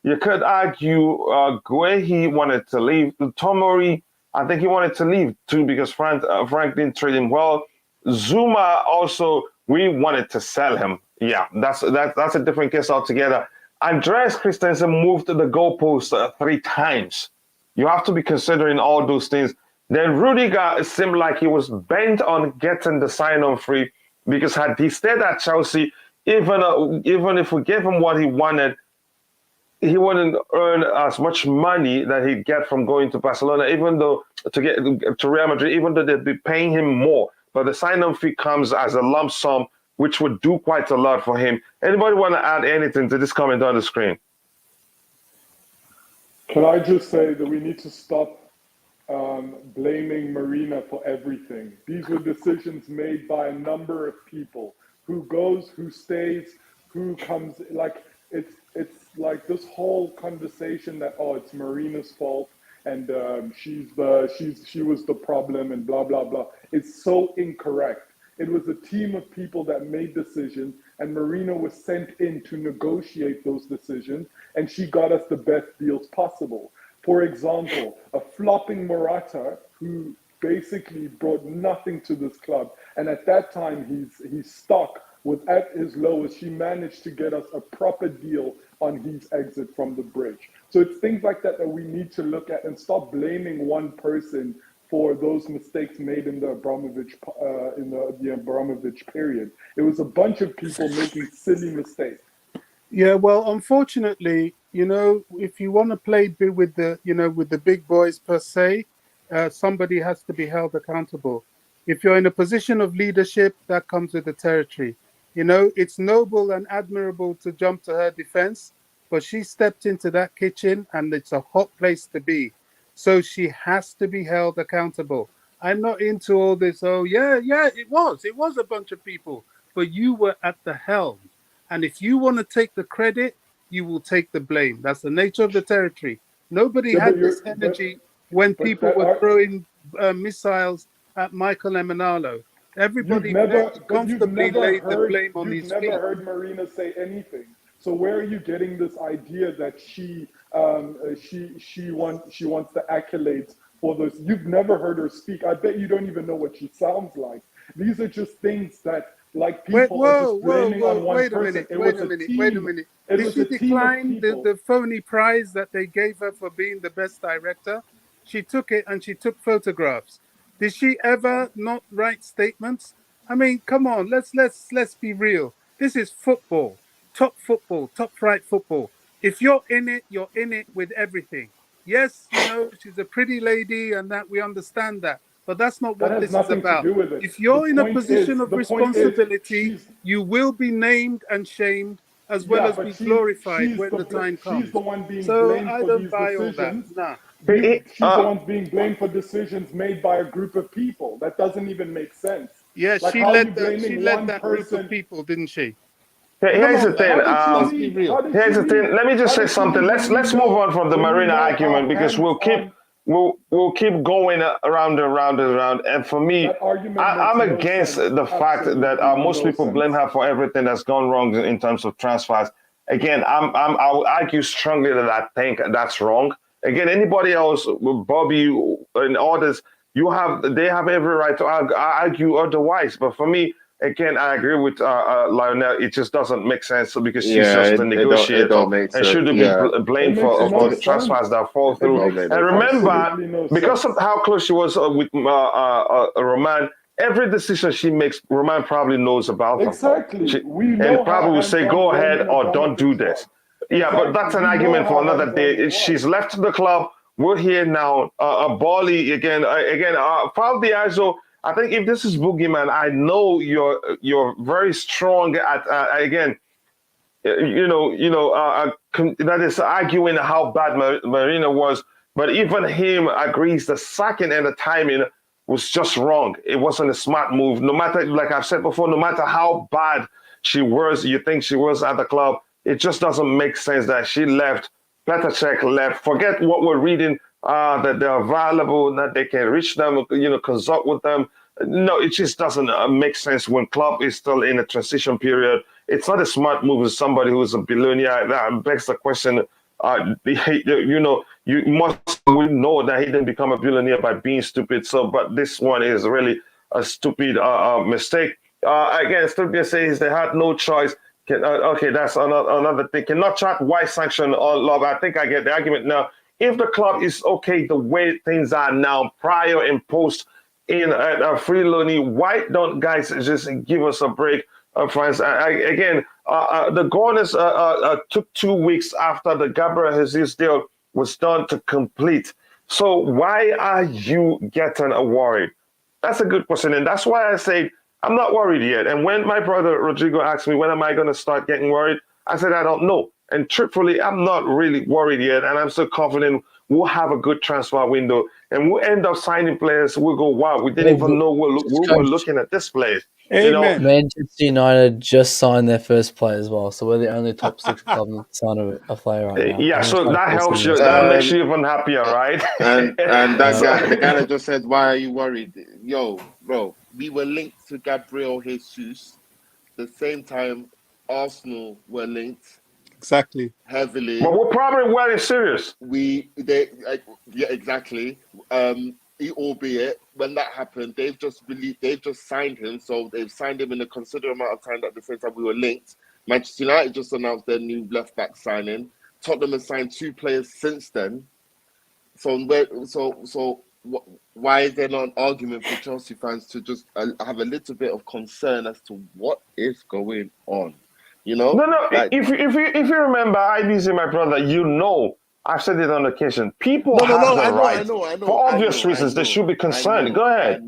[SPEAKER 1] You could argue Guehi wanted to leave. Tomori, I think he wanted to leave too because Frank didn't treat him well. Zuma also, we wanted to sell him. Yeah, that's a different case altogether. Andreas Christensen moved the goalpost 3 times. You have to be considering all those things. Then Rudiger seemed like he was bent on getting the sign-on free because had he stayed at Chelsea, even if we gave him what he wanted, he wouldn't earn as much money that he'd get from going to Barcelona, even though to get to Real Madrid, even though they'd be paying him more. But the sign-on fee comes as a lump sum, which would do quite a lot for him. Anybody want to add anything to this comment on the screen?
[SPEAKER 7] Can I just say that we need to stop blaming Marina for everything? These were decisions made by a number of people. Who goes, who stays, who comes. Like it's like this whole conversation that it's Marina's fault and she was the problem and blah blah blah. It's so incorrect. It was a team of people that made decisions, and Marina was sent in to negotiate those decisions, and she got us the best deals possible. For example, a flopping Morata who basically brought nothing to this club, and at that time his stock was at his lowest. She managed to get us a proper deal on his exit from the bridge. So it's things like that that we need to look at and stop blaming one person for those mistakes made in the Abramovich period. It was a bunch of people making silly mistakes.
[SPEAKER 6] Yeah, well, unfortunately, if you want to play with the big boys per se, somebody has to be held accountable. If you're in a position of leadership, that comes with the territory. It's noble and admirable to jump to her defense, but she stepped into that kitchen and it's a hot place to be. So she has to be held accountable. I'm not into all this, it was a bunch of people, but you were at the helm. And if you want to take the credit, you will take the blame. That's the nature of the territory. Nobody had this energy when people were throwing missiles at Michael Emenalo. Everybody comfortably laid the blame on his feet.
[SPEAKER 7] You've never heard Marina say anything. So where are you getting this idea that she wants the accolades for this? You've never heard her speak. I bet you don't even know what she sounds like. These are just things that people are just blaming on one person.
[SPEAKER 6] Wait a minute. Did she decline the phony prize that they gave her for being the best director? She took it and she took photographs. Did she ever not write statements? I mean, come on, let's be real. This is football, top flight football. If you're in it with everything. Yes, she's a pretty lady and that we understand that. But that's not what this is about. If you're in a position of responsibility, you will be named and shamed as well as be glorified when the time comes.
[SPEAKER 7] She's the one being
[SPEAKER 6] so
[SPEAKER 7] blamed
[SPEAKER 6] I
[SPEAKER 7] for
[SPEAKER 6] don't
[SPEAKER 7] these
[SPEAKER 6] buy
[SPEAKER 7] decisions.
[SPEAKER 6] all that. Nah.
[SPEAKER 7] She's the one being blamed for decisions made by a group of people. That doesn't even make sense.
[SPEAKER 6] Yeah, she led that group of people, didn't she?
[SPEAKER 1] Here's the thing. Here's the thing. Let me just say something. Let's move on from the Marina argument because we'll keep going around and around. And for me, I'm against the fact that most people blame her for everything that's gone wrong in terms of transfers. Again, I will argue strongly that I think that's wrong. Again, anybody else, Bobby and others, they have every right to argue otherwise. But for me, again, I agree with Lionel. It just doesn't make sense because she's just a negotiator and should be blamed for the transfers that fall through. And remember, because of how close she was with Roman, every decision she makes, Roman probably knows about her.
[SPEAKER 7] Exactly.
[SPEAKER 1] And probably will say, go ahead or don't do this. Yeah, but that's an argument for another day. She's left the club. We're here now. Boehly again. Faldiazo. I think if this is Boogeyman, I know you're very strong at again. That is arguing how bad Marina was. But even him agrees the sacking and the timing was just wrong. It wasn't a smart move. No matter, like I've said before, no matter how bad she was, you think she was at the club. It just doesn't make sense that she left. Petr Cech left. Forget what we're reading, that they're available, that they can reach them, consult with them. No, it just doesn't make sense when club is still in a transition period. It's not a smart move as somebody who's a billionaire. That begs the question, you must know that he didn't become a billionaire by being stupid. So, but this one is really a stupid mistake. Again, Stupid says they had no choice. Okay, that's another thing. Cannot chart why sanction on love. I think I get the argument now. If the club is okay the way things are now, prior and post in a free loanee, why don't guys just give us a break? France. Again, the Gunners took 2 weeks after the Gabriel Jesus deal was done to complete. So why are you getting worried? That's a good question, and that's why I say I'm not worried yet. And when my brother Rodrigo asked me when am I going to start getting worried, I said I don't know. And truthfully, I'm not really worried yet, and I'm still confident we'll have a good transfer window, and we'll end up signing players. We'll go, wow, we didn't even know we were looking at this place.
[SPEAKER 6] Amen.
[SPEAKER 9] Manchester United just signed their first player as well, so we're the only top 6 club to sign a player right now.
[SPEAKER 1] Yeah, so that helps you. That makes you even happier, right?
[SPEAKER 3] And that guy, the guy that just said, "Why are you worried?" Yo, bro, we were linked to Gabriel Jesus. The same time, Arsenal were linked
[SPEAKER 6] Exactly.
[SPEAKER 3] heavily.
[SPEAKER 1] But we're probably very serious.
[SPEAKER 3] Yeah, exactly. Albeit when that happened, they've just signed him. So they've signed him in a considerable amount of time. At the same time, we were linked. Manchester United just announced their new left back signing. Tottenham has signed 2 players since then. Why is there not an argument for Chelsea fans to just have a little bit of concern as to what is going on? You know?
[SPEAKER 1] No. If you remember, IBC, my brother, I've said it on occasion. People have the right.
[SPEAKER 3] I know.
[SPEAKER 1] For obvious reasons, they should be concerned. Go ahead.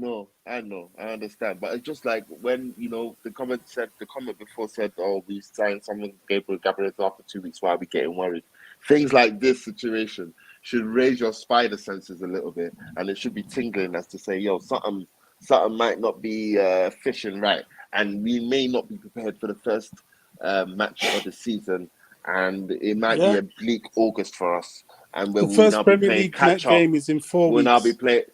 [SPEAKER 3] I know. I understand. But it's just like when, the comment before said, oh, we signed someone, Gabriel after 2 weeks, why are we getting worried? Things like this situation should raise your spider senses a little bit, and it should be tingling as to say, yo, something might not be fishing right, and we may not be prepared for the first match of the season, and it might be a bleak August for us. And when
[SPEAKER 6] the first Premier League game is in 4 weeks.
[SPEAKER 3] We'll now be playing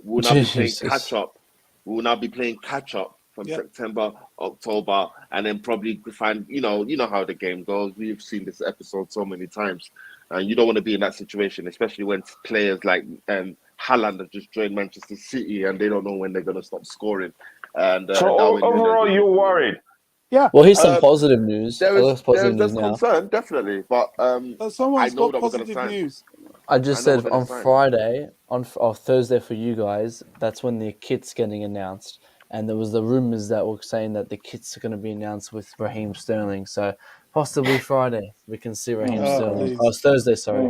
[SPEAKER 3] catch up. We will now be playing catch up from September, October, and then probably find, you know how the game goes. We've seen this episode so many times. And you don't want to be in that situation, especially when players like Haaland have just joined Manchester City and they don't know when they're going to stop scoring. And
[SPEAKER 1] so overall, you're worried?
[SPEAKER 6] Yeah.
[SPEAKER 9] Well, here's some positive news.
[SPEAKER 3] There's concern, definitely. But
[SPEAKER 6] someone's got positive news.
[SPEAKER 9] I just said on Friday, on Thursday for you guys, that's when the kit's getting announced. And there was the rumours that were saying that the kits are going to be announced with Raheem Sterling. So possibly Friday we can see Raheem Sterling. Oh, it's Thursday, sorry.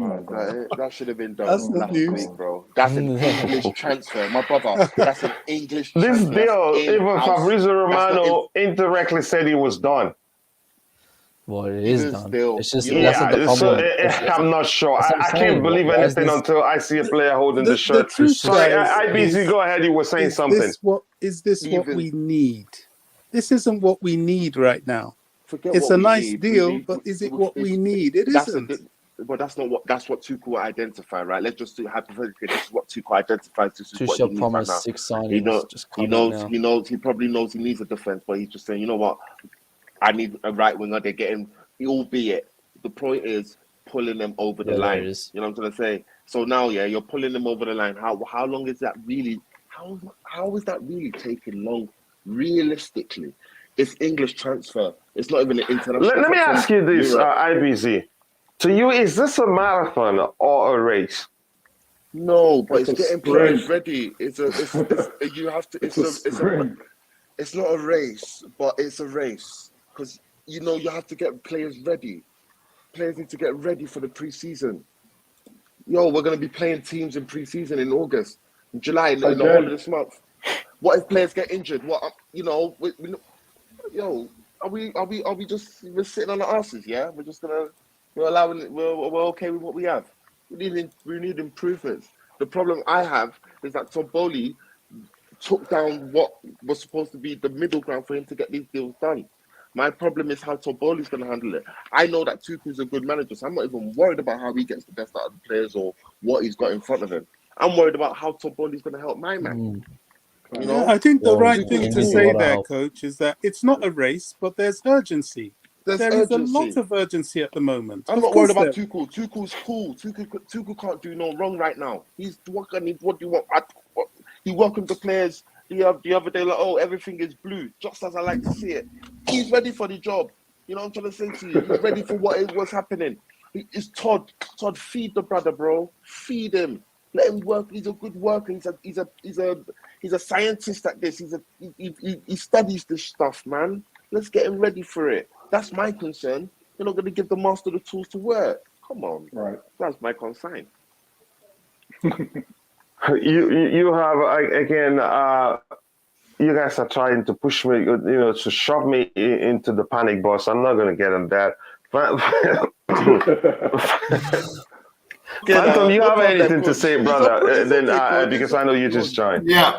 [SPEAKER 3] That should have been done last week, bro. That's an English transfer. My brother, that's an English transfer.
[SPEAKER 1] This deal, even Fabrizio Romano indirectly said it was done.
[SPEAKER 9] Well, it is done. It's just
[SPEAKER 1] that's not the problem. I'm not sure. I can't believe anything until I see a player holding the shirt. Sorry, IBC, go ahead. You were saying something.
[SPEAKER 6] Is this what we need? This isn't what we need right now. It's a nice deal, but is it what we need? It isn't.
[SPEAKER 3] But that's what Tuchel identified, right? Let's just do hypothetically. This is what Tuchel identifies. This is what he needs
[SPEAKER 9] promised
[SPEAKER 3] right now.
[SPEAKER 9] 6 signings.
[SPEAKER 3] He probably knows he needs a defense, but he's just saying, you know what? I need a right winger. They're getting, albeit the point is pulling them over the line. You know what I'm trying to say? So now, you're pulling them over the line. How long is that really? How is that really taking long? Realistically, it's English transfer. It's not even an international.
[SPEAKER 1] Let me ask you this, IBZ. To you, is this a marathon or a race?
[SPEAKER 3] No, but it's getting players ready. It's not a race, but it's a race. Because, you have to get players ready. Players need to get ready for the preseason. We're going to be playing teams in preseason in August, in July, in the whole of this month. What if players get injured? Are we just sitting on our asses? Yeah, we're okay with what we have. We need improvements. The problem I have is that Todd Boehly took down what was supposed to be the middle ground for him to get these deals done. My problem is how Todd Boehly's going to handle it. I know that Tuchel's a good manager, so I'm not even worried about how he gets the best out of the players or what he's got in front of him. I'm worried about how Todd Boehly's going to help my man.
[SPEAKER 6] I think the right thing to say there, Coach, is that it's not a race, but there's urgency. There is a lot of urgency at the moment.
[SPEAKER 3] I'm not worried about Tuchel. Tuchel's cool. Tuchel can't do no wrong right now. What do you want? He welcomed the players the other day, like, oh, everything is blue, just as I like to see it. He's ready for the job. You know what I'm trying to say to you? He's ready for what's happening. It's Todd. Todd, feed the brother, bro. Feed him. Let him work. He's a good worker. He's a scientist at this. He studies this stuff, man. Let's get him ready for it. That's my concern. You're not going to give the master the tools to work. Come on.
[SPEAKER 7] Right.
[SPEAKER 3] That's my concern.
[SPEAKER 1] You have again. You guys are trying to push me, to shove me into the panic bus. I'm not going to get on that. Phantom, you have anything to say, brother? Because I know you just joined.
[SPEAKER 8] Yeah.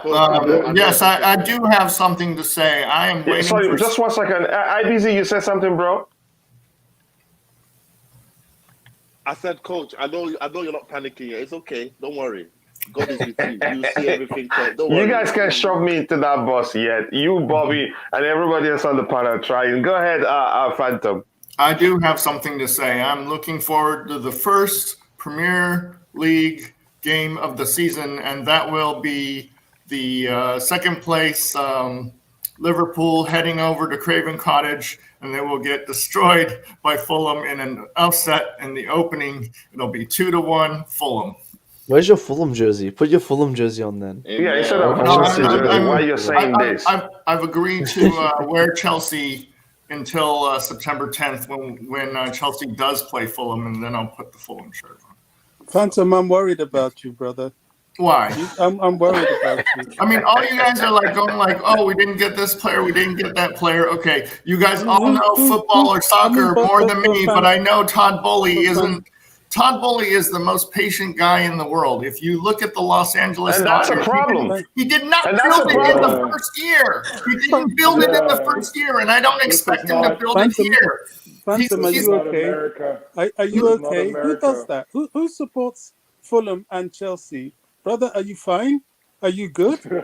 [SPEAKER 8] Yes, I do have something to say. I am waiting.
[SPEAKER 1] Sorry, just 1 second. IBZ, you said something, bro.
[SPEAKER 3] I said, Coach, I know you're not panicking yet. It's okay. Don't worry. God is with you. You see everything. Don't worry.
[SPEAKER 1] You guys can't shove me into that bus yet. You, Bobby, and everybody else on the panel trying. Go ahead, Phantom.
[SPEAKER 8] I do have something to say. I'm looking forward to the first Premier League game of the season, and that will be the second place Liverpool heading over to Craven Cottage, and they will get destroyed by Fulham in an upset in the opening. It'll be 2-1 Fulham.
[SPEAKER 9] Where's your Fulham jersey? Put your Fulham jersey on then.
[SPEAKER 1] Yeah, instead of Chelsea jersey, why you're saying this?
[SPEAKER 8] I've agreed to wear Chelsea until September 10th when Chelsea does play Fulham, and then I'll put the Fulham shirt on.
[SPEAKER 6] Phantom, I'm worried about you, brother.
[SPEAKER 8] Why?
[SPEAKER 6] I'm worried about you.
[SPEAKER 8] I mean, all you guys are like going like, oh, we didn't get this player, we didn't get that player. Okay, you guys all know football or soccer more than me, but I know Todd Boehly isn't. Todd Boehly is the most patient guy in the world. If you look at the Los Angeles
[SPEAKER 1] Dodgers,
[SPEAKER 8] that's a
[SPEAKER 1] problem.
[SPEAKER 8] He did not build it in the first year. He didn't build it in the first year, and I don't expect him to build it here.
[SPEAKER 6] Phantom, are you okay? Are you okay? Who does that? Who supports Fulham and Chelsea? Brother, are you fine? Are you good?
[SPEAKER 1] Two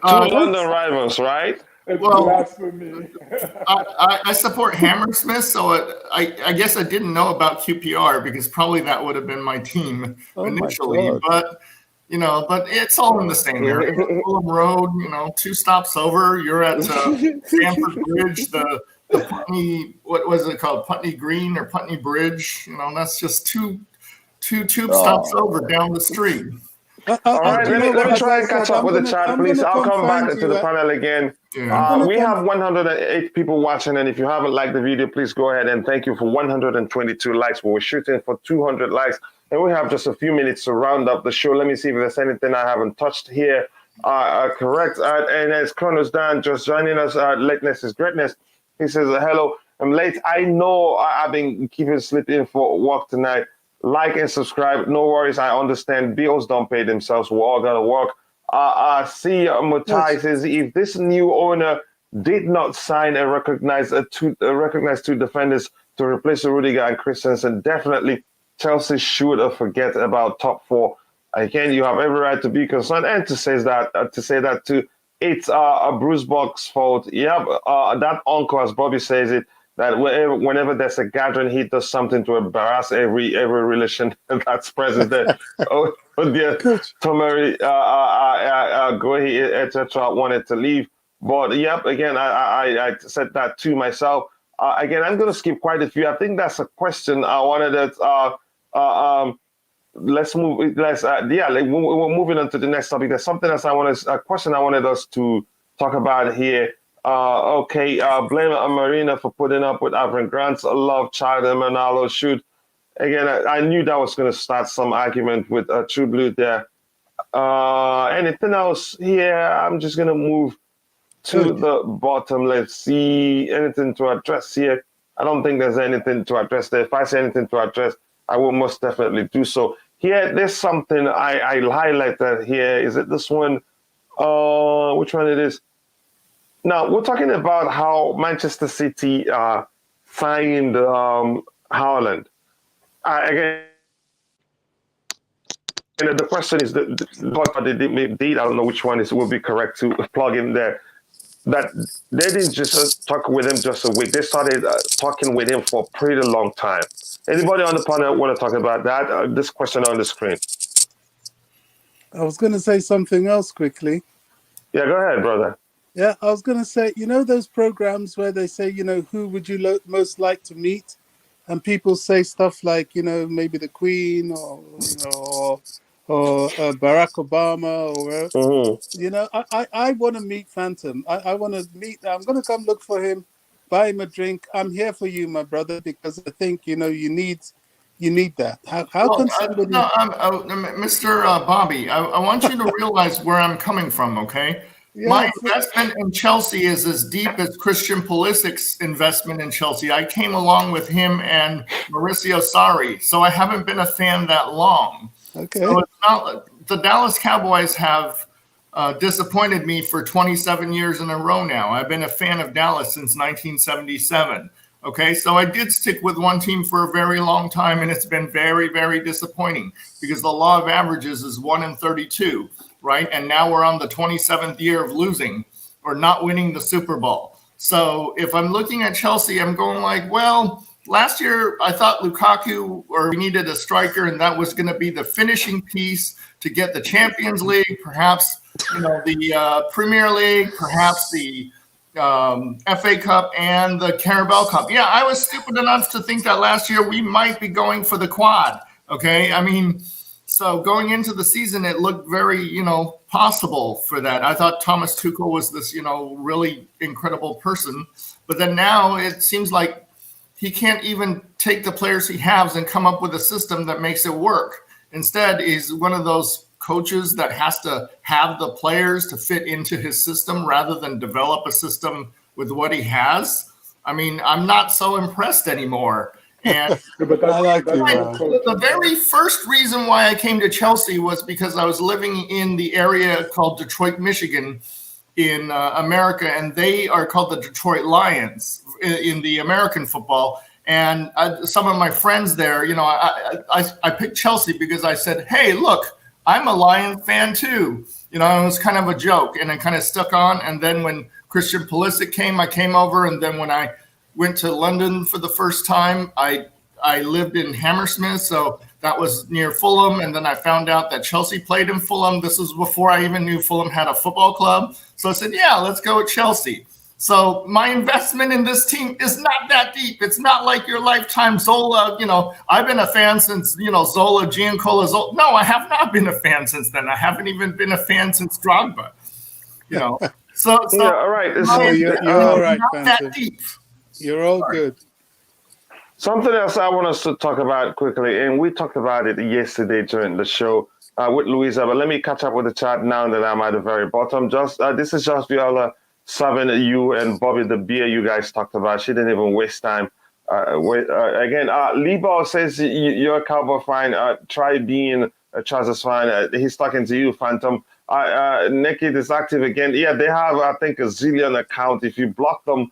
[SPEAKER 1] London rivals, right?
[SPEAKER 7] It's
[SPEAKER 8] well,
[SPEAKER 7] blasphemy.
[SPEAKER 8] I support Hammersmith, so I guess I didn't know about QPR because probably that would have been my team initially. But but it's all in the same area. Fulham Road, 2 stops over. You're at Stamford Bridge, the Putney. What was it called? Putney Green or Putney Bridge? That's just two tube stops over down the street.
[SPEAKER 1] All right, let me try and catch up with the chat, please. I'll come back into the panel again.
[SPEAKER 8] Yeah.
[SPEAKER 1] We have 108 people watching, and if you haven't liked the video, please go ahead and thank you for 122 likes. We're shooting for 200 likes, and we have just a few minutes to round up the show. Let me see if there's anything I haven't touched here. Correct. And as Kronos Dan just joining us, lateness is greatness. He says, hello, I'm late. I know I've been keeping sleeping for work tonight. Like and subscribe. No worries. I understand. Bills don't pay themselves. We're all going to work. Matthijs says, if this new owner did not sign and recognize two defenders to replace Rudiger and Christensen, definitely Chelsea should forget about top 4. Again, you have every right to be concerned and to say that too. It's Bruce Buck's fault. Yeah, that uncle, as Bobby says it, that whenever there's a gathering, he does something to embarrass every relation that's present there. Dear Tomari, Gohi, etc. wanted to leave. But yep, again, I said that to myself. Again, I'm going to skip quite a few. I think that's a question I wanted to, let's move. We're moving on to the next topic. There's something else a question I wanted us to talk about here. Blame Marina for putting up with Avram Grant's love child and Ronaldo shoot. Again, I knew that was going to start some argument with True Blue there. Anything else here? I'm just going to move to the bottom. Let's see. Anything to address here? I don't think there's anything to address there. If I see anything to address, I will most definitely do so. Here, there's something I highlighted here. Is it this one? Which one it is? Now, we're talking about how Manchester City signed Haaland. Again, the question is, what they did, I don't know which one will be correct to plug in there, that they didn't just talk with him just a week. They started talking with him for a pretty long time. Anybody on the panel want to talk about that? This question on the screen.
[SPEAKER 6] I was going to say something else quickly.
[SPEAKER 1] Yeah, go ahead, brother.
[SPEAKER 6] Yeah, I was going to say, those programs where they say, who would you most like to meet? And people say stuff like, maybe the Queen or Barack Obama or, I want to meet Phantom. I want to meet, I'm going to come look for him. buy him a drink. I'm here for you, my brother, because I think you need that. How can somebody?
[SPEAKER 10] Mr. Bobby, I want you to realize where I'm coming from, okay? My investment in Chelsea is as deep as Christian Pulisic's investment in Chelsea. I came along with him and Mauricio Sarri, so I haven't been a fan that long.
[SPEAKER 6] Okay.
[SPEAKER 10] So it's not, the Dallas Cowboys have disappointed me for 27 years in a row now. I've been a fan of Dallas since 1977. Okay, so I did stick with one team for a very long time, and it's been very, very disappointing because the law of averages is 1 in 32, right? And now we're on the 27th year of losing or not winning the Super Bowl. So if I'm looking at Chelsea, I'm going like, well, last year I thought Lukaku, or we needed a striker, and that was going to be the finishing piece to get the Champions League, perhaps the Premier League, perhaps the FA Cup and the Carabao Cup. Yeah, I was stupid enough to think that last year we might be going for the quad. Okay, I mean, so going into the season, it looked very, possible for that. I thought Thomas Tuchel was this, really incredible person, but then now it seems like he can't even take the players he has and come up with a system that makes it work. Instead, he's one of those coaches that has to have the players to fit into his system rather than develop a system with what he has. I mean, I'm not so impressed anymore. And
[SPEAKER 6] I like you, man.
[SPEAKER 10] The very first reason why I came to Chelsea was because I was living in the area called Detroit, Michigan in America, and they are called the Detroit Lions in the American football. And some of my friends there, I picked Chelsea because I said, hey, look, I'm a Lions fan too. It was kind of a joke, and it kind of stuck on. And then when Christian Pulisic came, I came over. And then when I went to London for the first time, I lived in Hammersmith, so that was near Fulham. And then I found out that Chelsea played in Fulham. This was before I even knew Fulham had a football club. So I said, yeah, let's go with Chelsea. So my investment in this team is not that deep. It's not like your lifetime Zola. I've been a fan since, Zola, Giancola, Zola. No, I have not been a fan since then. I haven't even been a fan since Drogba. So
[SPEAKER 1] yeah, all right.
[SPEAKER 6] You're all right,
[SPEAKER 10] not that deep.
[SPEAKER 6] You're all good.
[SPEAKER 1] Something else I want us to talk about quickly, and we talked about it yesterday during the show with Louisa, but let me catch up with the chat now that I'm at the very bottom. This is just Viola serving you and Bobby the beer you guys talked about. She didn't even waste time. Again, Libor says you're a Cowboy fan. Try being a Chargers fan. He's talking to you, Phantom. Naked is active again. Yeah, they have, I think, a zillion account. If you block them,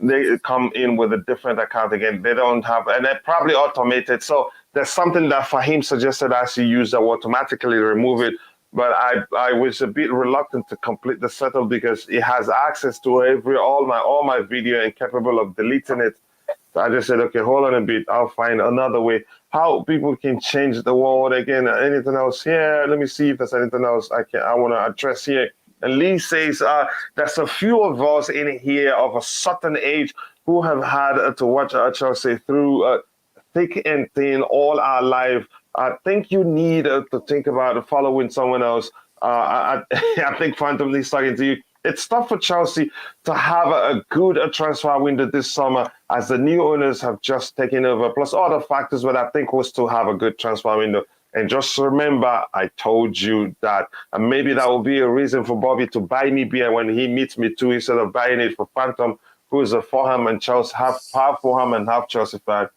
[SPEAKER 1] they come in with a different account again. They don't have, and they're probably automated. So there's something that Fahim suggested I should use that will automatically remove it. But I was a bit reluctant to complete the setup because it has access to all my video and capable of deleting it. So I just said, okay, hold on a bit. I'll find another way how people can change the world again. Anything else here? Let me see if there's anything else I want to address here. And Lee says there's a few of us in here of a certain age who have had to watch Chelsea through thick and thin all our life. I think you need to think about following someone else. I think Phantom is talking to you. It's tough for Chelsea to have a good transfer window this summer as the new owners have just taken over, plus other factors, but I think we'll still have a good transfer window. And just remember, I told you that. And maybe that will be a reason for Bobby to buy me beer when he meets me too, instead of buying it for Phantom, who is a Fulham and Chelsea, half Fulham and half Chelsea fan.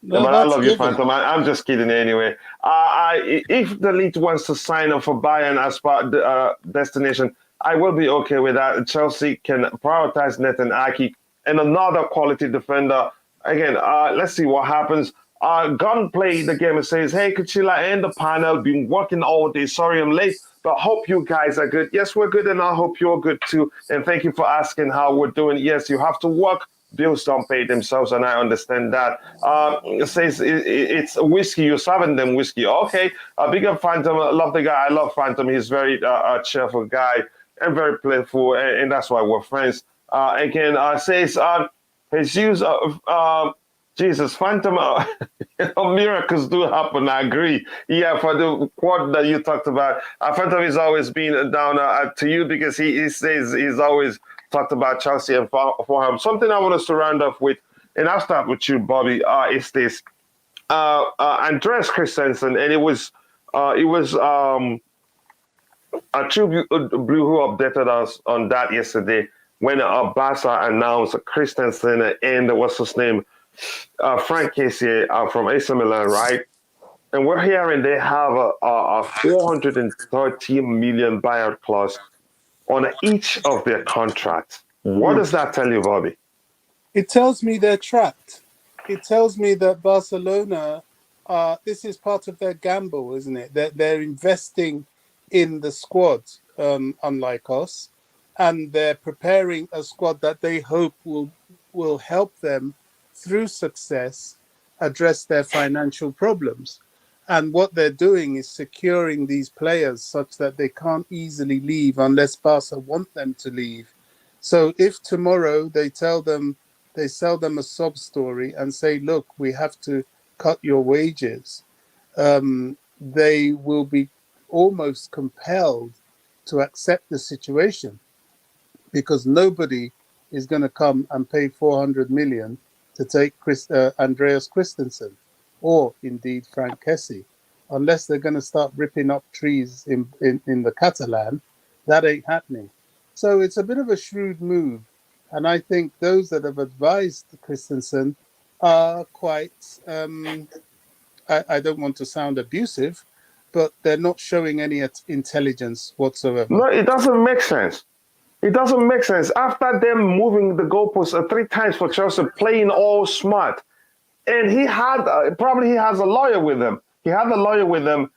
[SPEAKER 6] No,
[SPEAKER 1] but I love you,
[SPEAKER 6] given.
[SPEAKER 1] Phantom. I'm just kidding anyway. If the league wants to sign up for Bayern as part of the destination, I will be okay with that. Chelsea can prioritize Nathan Ake and another quality defender. Again, let's see what happens. Gunn played the game and says, hey, Kuchila and the panel, been working all day. Sorry I'm late, but hope you guys are good. Yes, we're good, and I hope you're good too. And thank you for asking how we're doing. Yes, you have to work. Bills don't pay themselves, and I understand that. It says it's whiskey. You're serving them whiskey. Okay. Big up Phantom. I love the guy. I love Phantom. He's very cheerful guy and very playful, and that's why we're friends. Again, says Jesus, Jesus, Phantom, miracles do happen. I agree. Yeah, for the quote that you talked about, Phantom has always been down to you because he says he's always talked about Chelsea and Fulham. Something I want us to round off with, and I'll start with you, Bobby, is this. Andreas Christensen, and it was a True Blue who updated us on that yesterday when Barca announced Christensen and what's his name, Frank Casey from AC Milan, right? And we're hearing they have a 430 million buyout clause on each of their contracts. What does that tell you, Bobby?
[SPEAKER 6] It tells me they're trapped. It tells me that Barcelona, this is part of their gamble, isn't it? They're investing in the squad, unlike us, and they're preparing a squad that they hope will help them through success address their financial problems. And what they're doing is securing these players such that they can't easily leave unless Barca want them to leave. So if tomorrow they sell them a sob story and say, look, we have to cut your wages, they will be almost compelled to accept the situation, because nobody is going to come and pay 400 million to take Andreas Christensen or indeed Frank Kessie, unless they're going to start ripping up trees in the Catalan. That ain't happening. So it's a bit of a shrewd move. And I think those that have advised Christensen are quite, I don't want to sound abusive, but they're not showing any intelligence whatsoever.
[SPEAKER 1] No, it doesn't make sense. It doesn't make sense. After them moving the goalposts 3 times for Chelsea, playing all smart, and he had probably he has a lawyer with him. He had a lawyer with him,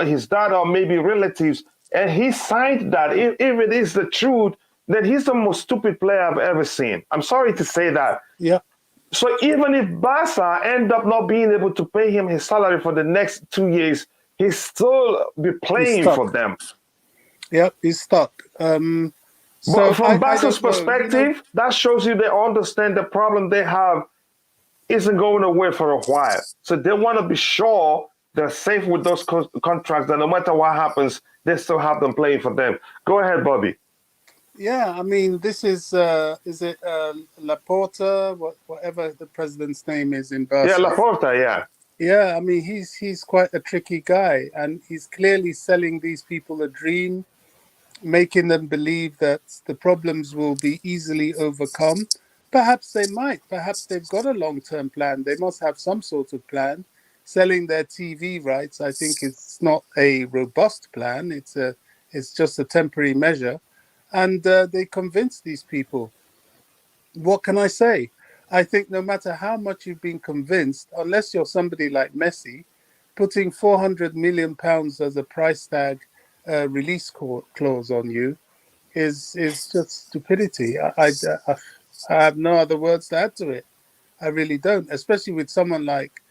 [SPEAKER 1] his dad or maybe relatives, and he signed that. If it is the truth, then he's the most stupid player I've ever seen. I'm sorry to say that.
[SPEAKER 6] Yeah.
[SPEAKER 1] So even if Barca end up not being able to pay him his salary for the next 2 years, he'll still be playing for them.
[SPEAKER 6] Yeah, he's stuck.
[SPEAKER 1] But from Barca's perspective, that shows you they understand the problem they have isn't going away for a while. So they want to be sure they're safe with those contracts, that no matter what happens, they still have them playing for them. Go ahead, Bobby.
[SPEAKER 6] Yeah, I mean, this is it Laporta, whatever the president's name is in Barca?
[SPEAKER 1] Yeah, Laporta, yeah.
[SPEAKER 6] Yeah, I mean, he's quite a tricky guy, and he's clearly selling these people a dream, making them believe that the problems will be easily overcome. Perhaps they might. Perhaps they've got a long-term plan. They must have some sort of plan. Selling their TV rights, I think, it's not a robust plan. It's just a temporary measure. And they convince these people. What can I say? I think no matter how much you've been convinced, unless you're somebody like Messi, putting £400 million as a price tag release clause on you is just stupidity. I have no other words to add to it. I really don't, especially with someone like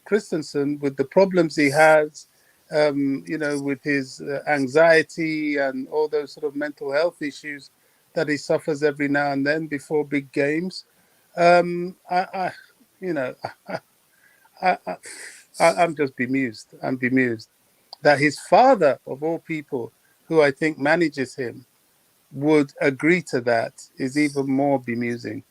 [SPEAKER 6] Christensen, with the problems he has, with his anxiety and all those sort of mental health issues that he suffers every now and then before big games. I'm just bemused. I'm bemused that his father, of all people, who I think manages him, would agree to that is even more bemusing.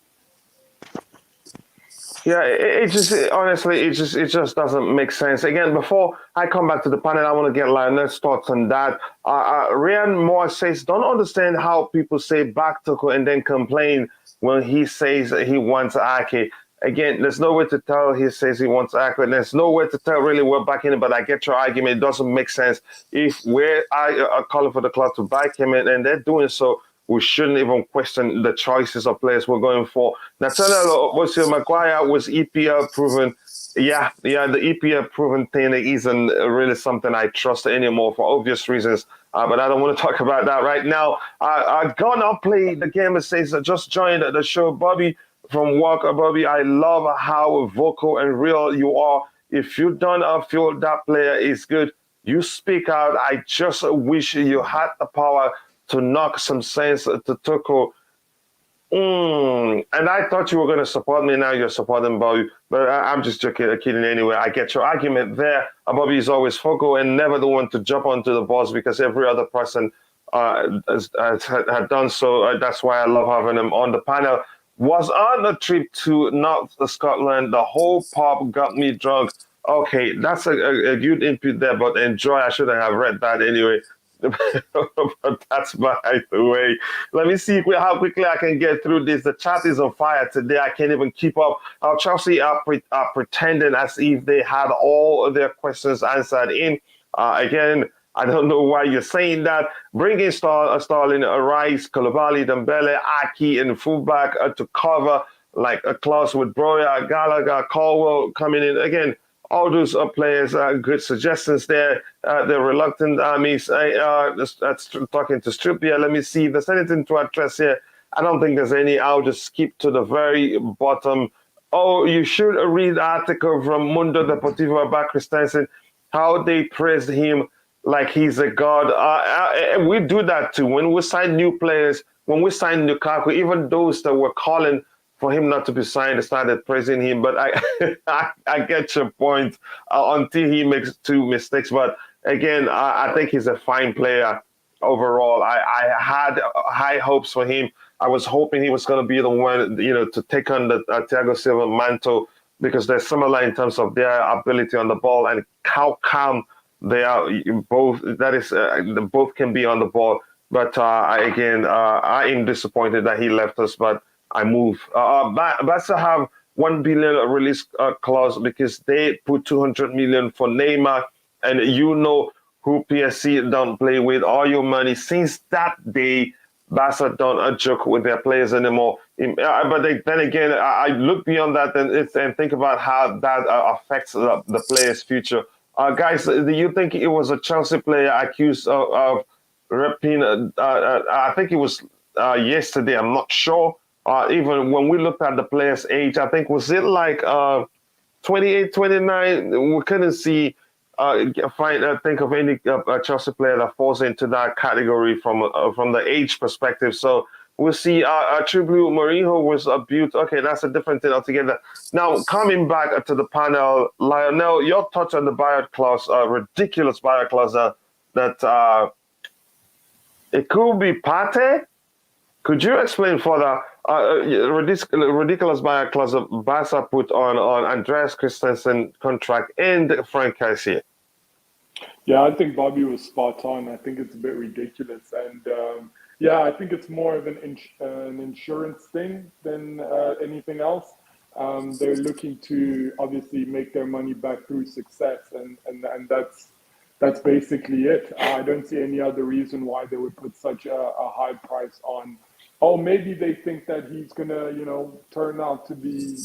[SPEAKER 1] Yeah, it just doesn't make sense. Again, before I come back to the panel, I want to get Lionel's thoughts on that. Ryan Moore says, don't understand how people say back Tuchel and then complain when he says he wants Ake. Again, there's no way to tell he says he wants Ake, and there's no way to tell really we're backing him, but I get your argument. It doesn't make sense. If we're calling for the club to back him and they're doing so, we shouldn't even question the choices of players we're going for. Nathaniel Maguire was EPL proven. Yeah, the EPL proven thing isn't really something I trust anymore for obvious reasons. But I don't want to talk about that right now. Gonna play the game. It says just joined the show, Bobby from Walker. Bobby, I love how vocal and real you are. If you don't feel that player is good, you speak out. I just wish you had the power to knock some sense to Tuchel. And I thought you were going to support me. Now you're supporting Bobby. But I'm just kidding anyway. I get your argument there. Bobby is always vocal and never the one to jump onto the bus because every other person had done so. That's why I love having him on the panel. Was on a trip to North Scotland. The whole pub got me drunk. Okay, that's a good input there, but enjoy. I shouldn't have read that anyway. But that's by the way. Let me see how quickly I can get through this. The chat is on fire today. I can't even keep up. Chelsea are pretending as if they had all of their questions answered in. Again, I don't know why you're saying that. Bringing Sterling, Rice, Koulibaly, Dembele, Aki, and fullback to cover like a clause with Broya, Gallagher, Caldwell coming in again. All those players are good suggestions there. The reluctant armies. That's talking to Stripia. Let me see if there's anything to address here. I don't think there's any. I'll just skip to the very bottom. Oh, you should read the article from Mundo Deportivo about Christensen, how they praised him like he's a god. We do that too. When we sign new players, when we sign Lukaku, even those that were calling for him not to be signed, started praising him. But I get your point until he makes two mistakes. But again, I think he's a fine player overall. I had high hopes for him. I was hoping he was going to be the one, to take on the Thiago Silva mantle, because they're similar in terms of their ability on the ball and how calm they are. Both both can be on the ball. But I am disappointed that he left us. But I move. Barca have 1 billion release clause because they put 200 million for Neymar, and who PSG don't play with all your money. Since that day, Barca don't joke with their players anymore. But then again, I look beyond that and think about how that affects the player's future. Guys, do you think it was a Chelsea player accused of raping? I think it was yesterday. I'm not sure. Even when we looked at the player's age, I think, was it like 28, 29? We couldn't think of any Chelsea player that falls into that category from the age perspective. So we'll see. True Blue Mourinho was abused. Okay, that's a different thing altogether. Now, coming back to the panel, Lionel, your thoughts on the buyout clause, ridiculous buyout clause that it could be Pate? Could you explain further? Ridiculous buyout clause Barca put on Andreas Christensen contract and Frank Kessié.
[SPEAKER 7] Yeah, I think Bobby was spot on. I think it's a bit ridiculous, and I think it's more of an insurance thing than anything else. They're looking to obviously make their money back through success, and that's basically it. I don't see any other reason why they would put such a high price on. Oh, maybe they think that he's gonna, turn out to be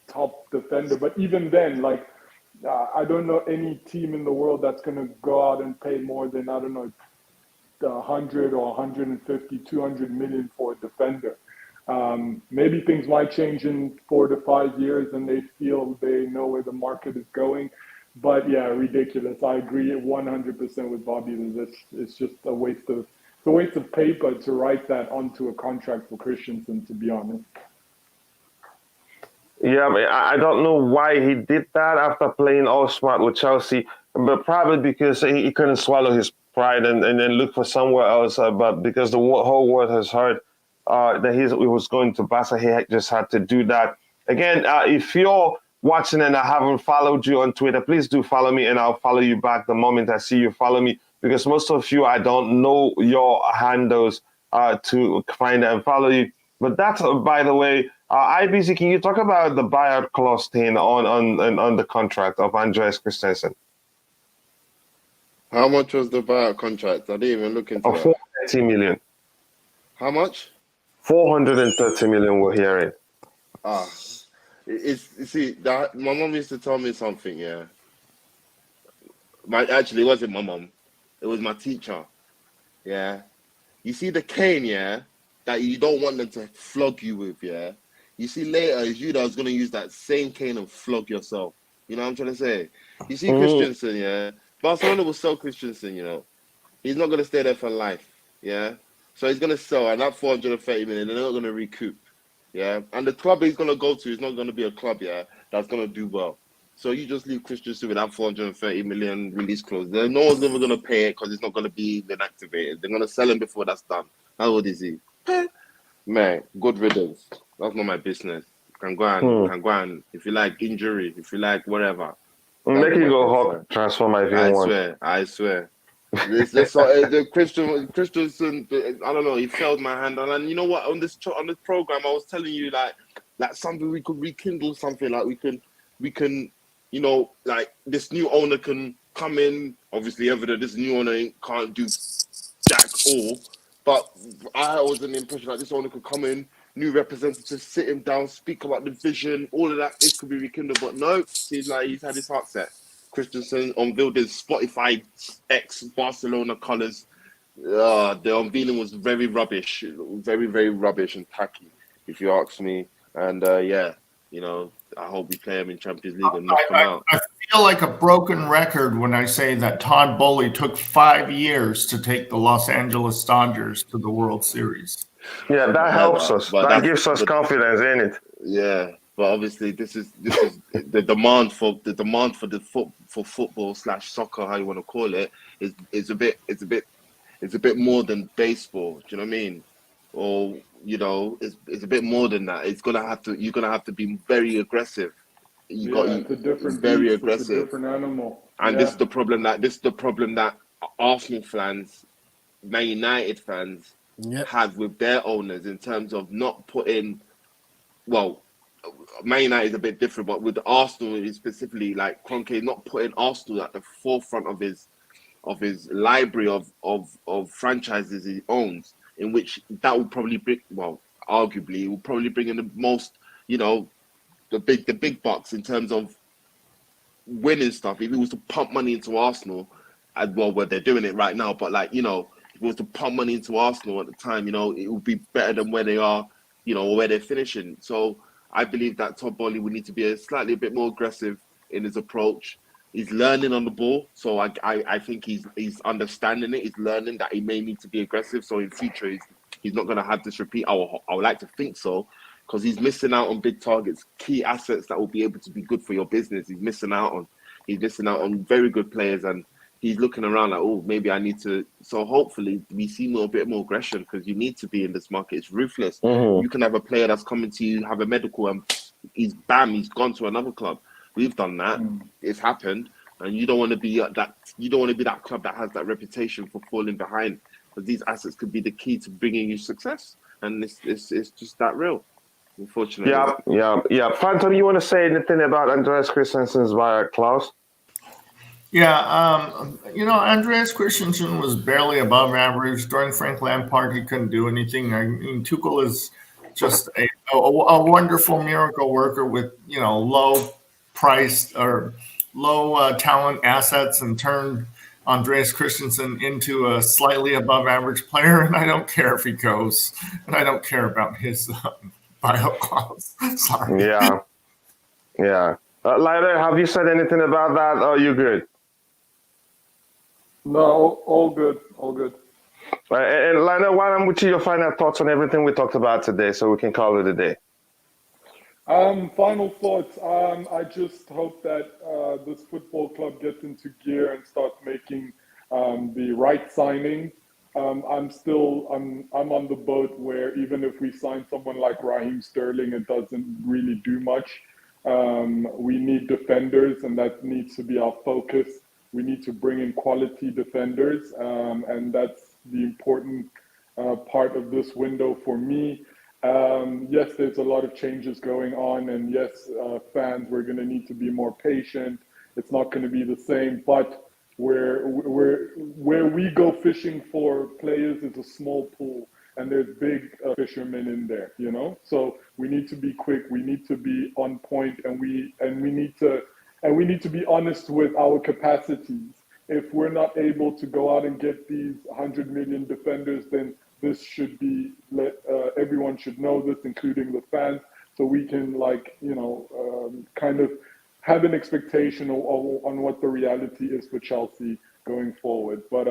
[SPEAKER 7] top defender. But even then, I don't know any team in the world that's gonna go out and pay more than 100 or 150, 200 million for a defender. Maybe things might change in 4 to 5 years, and they feel they know where the market is going. But yeah, ridiculous. I agree 100% with Bobby. It's just a waste of. It's a waste of paper to write that onto a contract for Christensen, to be honest.
[SPEAKER 1] Yeah, I don't know why he did that after playing all smart with Chelsea, but probably because he couldn't swallow his pride and then look for somewhere else. But because the whole world has heard that he was going to Barca, he just had to do that. Again, if you're watching and I haven't followed you on Twitter, please do follow me, and I'll follow you back the moment I see you follow me. Because most of you, I don't know your handles to find and follow you. But that's, by the way, IBC, can you talk about the buyout clause thing on the contract of Andreas Christensen?
[SPEAKER 3] How much was the buyout contract? I didn't even look into that.
[SPEAKER 1] 430 million.
[SPEAKER 3] How much?
[SPEAKER 1] 430 million we're hearing.
[SPEAKER 3] You see, that my mom used to tell me something, yeah. Actually, it wasn't my mom. It was my teacher, yeah. You see the cane, yeah, that you don't want them to flog you with, yeah. You see later, it's you that's going to use that same cane and flog yourself. You know what I'm trying to say? You see Christensen, yeah. Barcelona will sell Christensen, He's not going to stay there for life, yeah. So he's going to sell, and that 430 million, they're not going to recoup, yeah. And the club he's going to go to is not going to be a club, yeah, that's going to do well. So you just leave Christensen with that 430 million release clause. Then no one's ever gonna pay it because it's not gonna be then activated. They're gonna sell him before that's done. How old is he? Man, good riddance. That's not my business. Can go and if you like injury, if you like whatever.
[SPEAKER 1] Make it go Hawk transformer if you want.
[SPEAKER 3] I swear. The Christensen, I don't know. He failed my hand, and you know what? On this program, I was telling you like something we could rekindle something like we can, you know, like this new owner can come in. Obviously, evident this new owner can't do jack all, but I was in the impression that this owner could come in, new representatives, sit him down, speak about the vision, all of that. It could be rekindled, but no, seems like he's had his heart set. Christensen unveiled his Spotify X Barcelona colours. The unveiling was very rubbish, very, very rubbish and tacky, if you ask me. And yeah, you know, I hope we play him in Champions League and knock him out.
[SPEAKER 10] I feel like a broken record when I say that Todd Boehly took 5 years to take the Los Angeles Dodgers to the World Series.
[SPEAKER 1] Yeah, that helps us. That gives us confidence in it.
[SPEAKER 3] Yeah. But obviously, this is the demand for football / soccer, how you want to call it, is a bit more than baseball. Do you know what I mean? Or you know, it's a bit more than that. You're gonna have to be very aggressive.
[SPEAKER 7] It's a different
[SPEAKER 3] very
[SPEAKER 7] beast,
[SPEAKER 3] aggressive.
[SPEAKER 7] It's a different animal.
[SPEAKER 3] And this is the problem that Arsenal fans, Man United fans have with their owners in terms of not putting, well, Man United is a bit different, but with Arsenal is specifically like Kroenke not putting Arsenal at the forefront of his library of franchises he owns, in which that will probably bring, well, arguably, it will probably bring in the most, you know, the big bucks in terms of winning stuff. If he was to pump money into Arsenal, well, they're doing it right now, but like, you know, if he was to pump money into Arsenal at the time, you know, it would be better than where they are, you know, or where they're finishing. So I believe that Todd Boehly would need to be slightly a bit more aggressive in his approach. He's learning on the ball, so I think he's understanding it. He's learning that he may need to be aggressive. So in future, he's not going to have this repeat. I would like to think so, because he's missing out on big targets, key assets that will be able to be good for your business. He's missing out on very good players, and he's looking around like, oh, maybe I need to. So hopefully we see a bit more aggression, because you need to be in this market. It's ruthless. You can have a player that's coming to you, have a medical, and he's gone to another club. We've done that. It's happened, and you don't want to be that. You don't want to be that club that has that reputation for falling behind, because these assets could be the key to bringing you success, and it's just that real. Unfortunately.
[SPEAKER 1] Yeah. Phantom, you want to say anything about Andreas Christensen's buyout clause?
[SPEAKER 10] Yeah, you know, Andreas Christensen was barely above average. During Frank Lampard, he couldn't do anything. I mean, Tuchel is just a wonderful miracle worker with, you know, low priced or low talent assets, and turned Andreas Christensen into a slightly above average player. And I don't care if he goes, and I don't care about his buyout clause. Sorry.
[SPEAKER 1] Yeah. Leiter, have you said anything about that? Or are you good?
[SPEAKER 7] No, all good.
[SPEAKER 1] And Leiter, why don't we see your final thoughts on everything we talked about today, so we can call it a day?
[SPEAKER 7] Final thoughts. I just hope that this football club gets into gear and starts making the right signing. I'm on the boat where even if we sign someone like Raheem Sterling, it doesn't really do much. We need defenders, and that needs to be our focus. We need to bring in quality defenders, and that's the important part of this window for me. Yes, there's a lot of changes going on, and yes, fans, we're going to need to be more patient. It's not going to be the same, but where we go fishing for players is a small pool, and there's big fishermen in there, you know. So we need to be quick, we need to be on point, and we need to be honest with our capacities. If we're not able to go out and get these 100 million defenders, then this should be everyone should know this, including the fans, so we can, like, you know, kind of have an expectation on what the reality is for Chelsea going forward. But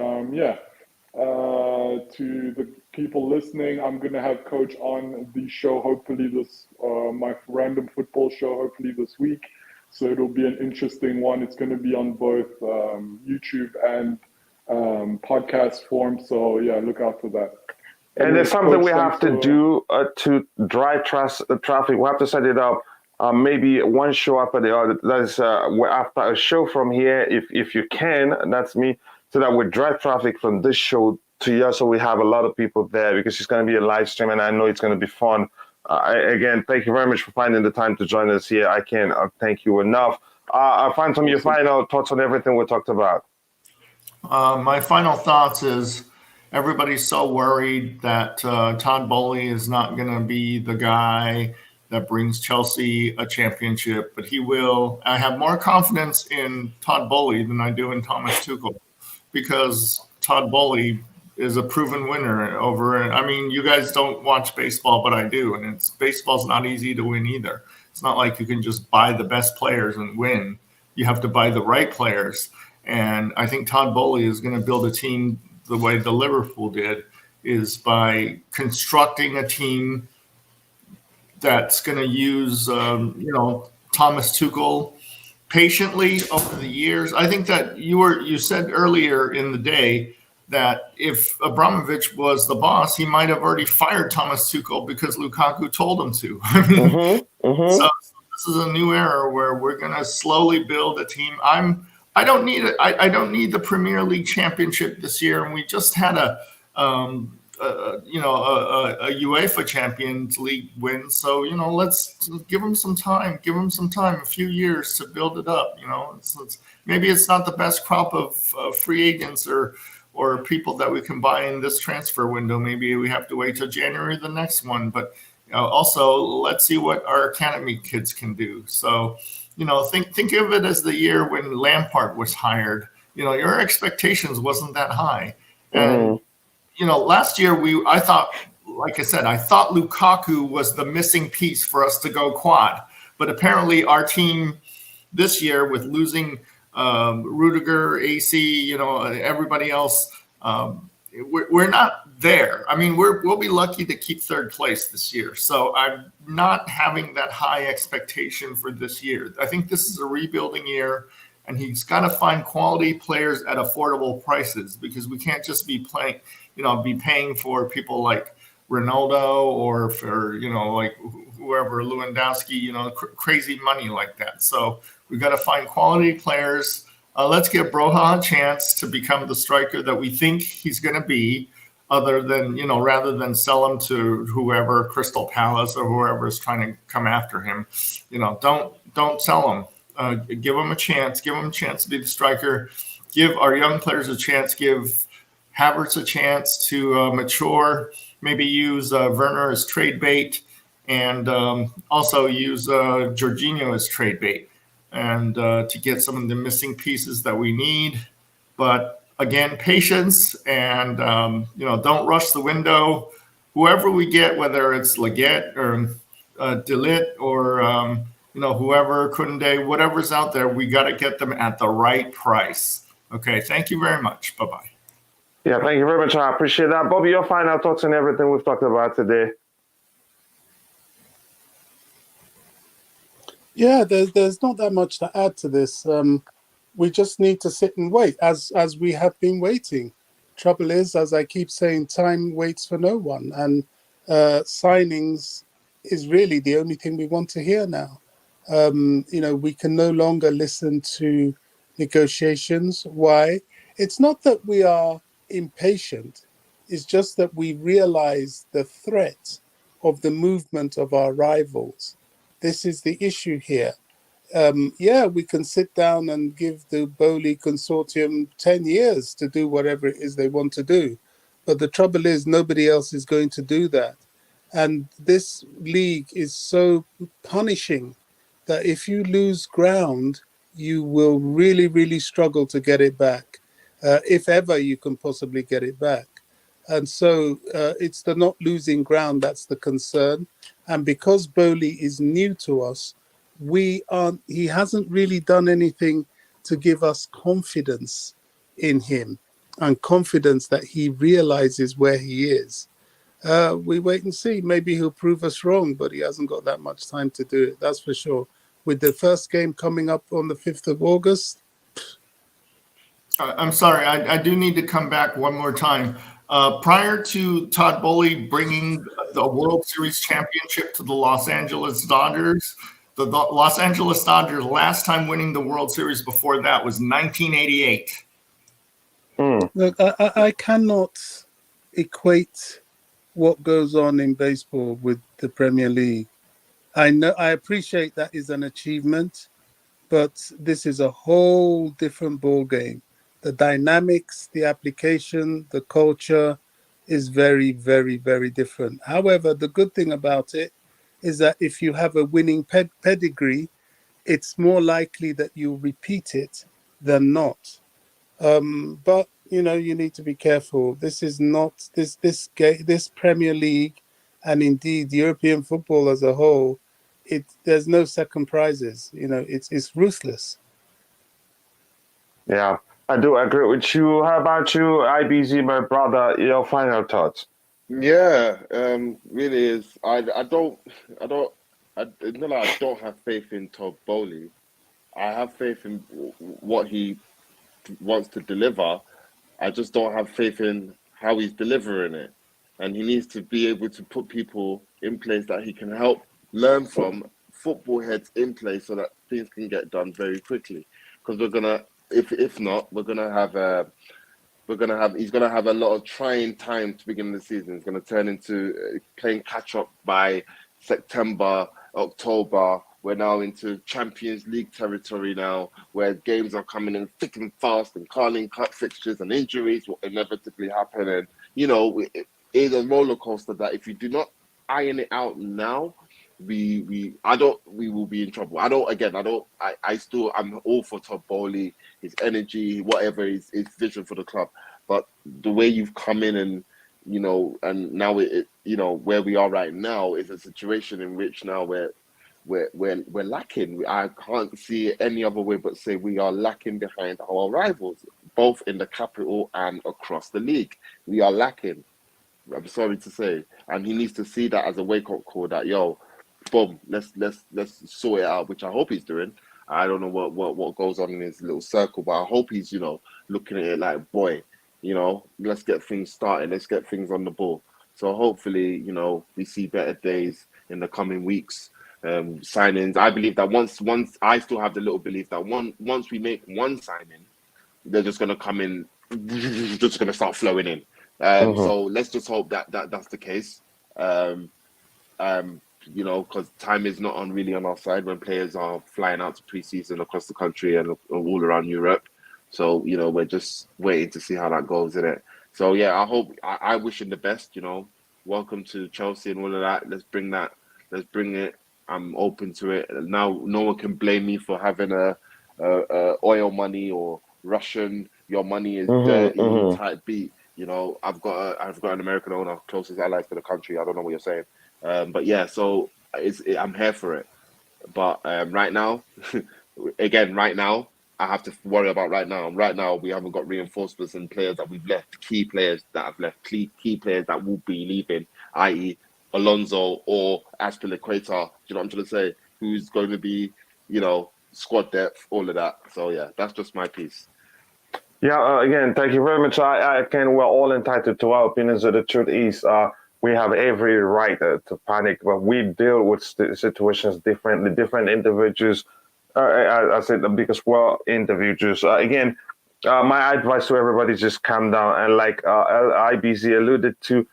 [SPEAKER 7] to the people listening, I'm gonna have Coach on the show hopefully my random football show hopefully this week. So it'll be an interesting one. It's going to be on both YouTube and podcast form. So yeah, look out for that.
[SPEAKER 1] And there's something
[SPEAKER 7] Coach,
[SPEAKER 1] we have to do to drive traffic. We have to set it up. Maybe one show after the other. That is after a show from here, if you can. That's me. So that we drive traffic from this show to here, so we have a lot of people there, because it's going to be a live stream, and I know it's going to be fun. Again, thank you very much for finding the time to join us here. I can't thank you enough. Phantom, your final thoughts on everything we talked about.
[SPEAKER 10] My final thoughts is everybody's so worried that Todd Boehly is not going to be the guy that brings Chelsea a championship, but he will. I have more confidence in Todd Boehly than I do in Thomas Tuchel, because Todd Boehly is a proven winner over. I mean, you guys don't watch baseball, but I do, and baseball's not easy to win either. It's not like you can just buy the best players and win. You have to buy the right players, and I think Todd Boehly is going to build a team the way the Liverpool did, is by constructing a team that's going to use, Thomas Tuchel patiently over the years. I think that you said earlier in the day that if Abramovich was the boss, he might have already fired Thomas Tuchel because Lukaku told him to. I mean, So this is a new era where we're going to slowly build a team. I don't need the Premier League championship this year, and we just had a UEFA Champions League win. So let's give them some time. Give them some time, a few years to build it up. Maybe it's not the best crop of free agents or people that we can buy in this transfer window. Maybe we have to wait till January the next one. But also, let's see what our academy kids can do. So, think of it as the year when Lampard was hired. Your expectations wasn't that high. And, last year I thought Lukaku was the missing piece for us to go quad. But apparently our team this year, with losing Rudiger, AC, everybody else, we're not there. I mean, we'll be lucky to keep third place this year. So I'm not having that high expectation for this year. I think this is a rebuilding year, and he's got to find quality players at affordable prices, because we can't just be paying for people like Ronaldo or for, like whoever, Lewandowski, crazy money like that. So we've got to find quality players. Let's give Broha a chance to become the striker that we think he's going to be, rather than sell him to whoever, Crystal Palace or whoever is trying to come after him. Don't sell him. Give him a chance. Give him a chance to be the striker. Give our young players a chance. Give Havertz a chance to mature. Maybe use Werner as trade bait, and also use Jorginho as trade bait, and to get some of the missing pieces that we need. But again, patience, and don't rush the window. Whoever we get, whether it's Ligt or Ligt or whoever, Kounde, whatever's out there, we got to get them at the right price. Okay, thank you very much. Bye-bye.
[SPEAKER 1] Yeah, thank you very much. I appreciate that. Bobby, your final thoughts on everything we've talked about today.
[SPEAKER 6] Yeah, there's not that much to add to this. We just need to sit and wait, as we have been waiting. Trouble is, as I keep saying, time waits for no one, and signings is really the only thing we want to hear now. We can no longer listen to negotiations. Why? It's not that we are impatient. It's just that we realize the threat of the movement of our rivals. This is the issue here. We can sit down and give the Boehly consortium 10 years to do whatever it is they want to do. But the trouble is, nobody else is going to do that. And this league is so punishing that if you lose ground, you will really, really struggle to get it back, if ever you can possibly get it back. And so it's the not losing ground that's the concern. And because Boehly is new to us, he hasn't really done anything to give us confidence in him and confidence that he realizes where he is. We wait and see. Maybe he'll prove us wrong, but he hasn't got that much time to do it. That's for sure. with the first game coming up on the 5th of August.
[SPEAKER 10] I'm sorry, I do need to come back one more time. Prior to Todd Boehly bringing the World Series championship to the Los Angeles Dodgers, the Los Angeles Dodgers last time winning the World Series before that was 1988.
[SPEAKER 6] Look, I cannot equate what goes on in baseball with the Premier League. I appreciate that is an achievement, but this is a whole different ball game. The dynamics, the application, the culture is very, very, very different. However, the good thing about it is that if you have a winning pedigree, it's more likely that you'll repeat it than not. But you need to be careful. This is not this Premier League, and indeed European football as a whole. There's no second prizes. It's ruthless.
[SPEAKER 1] Yeah, I do agree with you. How about you, IBZ, my brother? Your final thoughts?
[SPEAKER 3] Yeah, really is. It's not like I don't have faith in Todd Boehly. I have faith in what he wants to deliver. I just don't have faith in how he's delivering it. And he needs to be able to put people in place that he can help learn from, football heads in place, so that things can get done very quickly. Because we're gonna, if not, he's gonna have a lot of trying time to begin the season. It's gonna turn into playing catch up by September, October. We're now into Champions League territory now, where games are coming in thick and fast, and carling cut fixtures and injuries will inevitably happen. And it is a roller coaster that if you do not iron it out now, we will be in trouble. I'm all for Todd Boehly, his energy, whatever his vision for the club. But the way you've come in and now where we are right now is a situation in which now we're lacking. I can't see it any other way but say we are lacking behind our rivals, both in the capital and across the league. We are lacking. I'm sorry to say, and he needs to see that as a wake-up call. That boom, let's sort it out, which I hope he's doing. I don't know what goes on in his little circle, but I hope he's looking at it like, boy, let's get things started, let's get things on the ball. So hopefully, we see better days in the coming weeks. Signings. I believe that once I still have the little belief that once we make one signing, they're just gonna come in, just gonna start flowing in. So let's just hope that's the case. Because time is not really on our side when players are flying out to pre-season across the country and all around Europe. So we're just waiting to see how that goes, isn't it? So yeah, I wish him the best. Welcome to Chelsea and all of that. Let's bring it. I'm open to it. Now, no one can blame me for having a oil money or Russian. Your money is dirty type beat. I've got an American owner, closest allies to the country. I don't know what you're saying, but yeah. So I'm here for it. But right now, I have to worry about right now. Right now, we haven't got reinforcements and players that we've left. Key players that have left. Key players that will be leaving, i.e. Alonso or Aspilicueta, do you know what I'm trying to say? Who's going to be, squad depth, all of that. So yeah, that's just my piece.
[SPEAKER 1] Yeah, again, thank you very much. We're all entitled to our opinions. The truth is, we have every right to panic, but we deal with situations differently. Different individuals, I said, because we're individuals. My advice to everybody is just calm down. And like IBZ alluded to,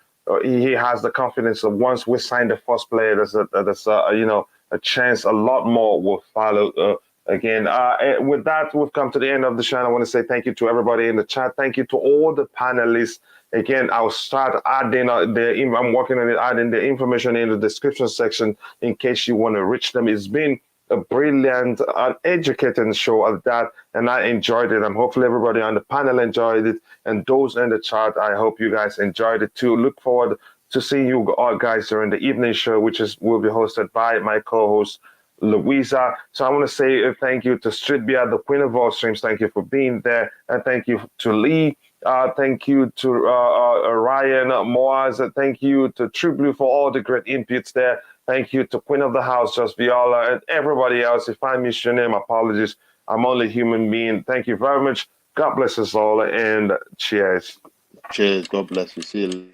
[SPEAKER 1] he has the confidence that once we sign the first player, there's a chance a lot more will follow. With that, we've come to the end of the show. I want to say thank you to everybody in the chat. Thank you to all the panelists. Again, I'll start adding I'm working on it, adding the information in the description section in case you want to reach them. It's been a brilliant, educating show of that, and I enjoyed it. And hopefully everybody on the panel enjoyed it, and those in the chat, I hope you guys enjoyed it too. Look forward to seeing you all guys during the evening show, which will be hosted by my co-host Louisa. So I want to say thank you to Street Beer, the queen of all streams. Thank you for being there, and thank you to Lee. Thank you to Ryan Moaz. Thank you to True Blue for all the great inputs there. Thank you to Queen of the House, Just Viola, and everybody else. If I miss your name, apologies. I'm only a human being. Thank you very much. God bless us all, and cheers.
[SPEAKER 3] Cheers. God bless you. See you.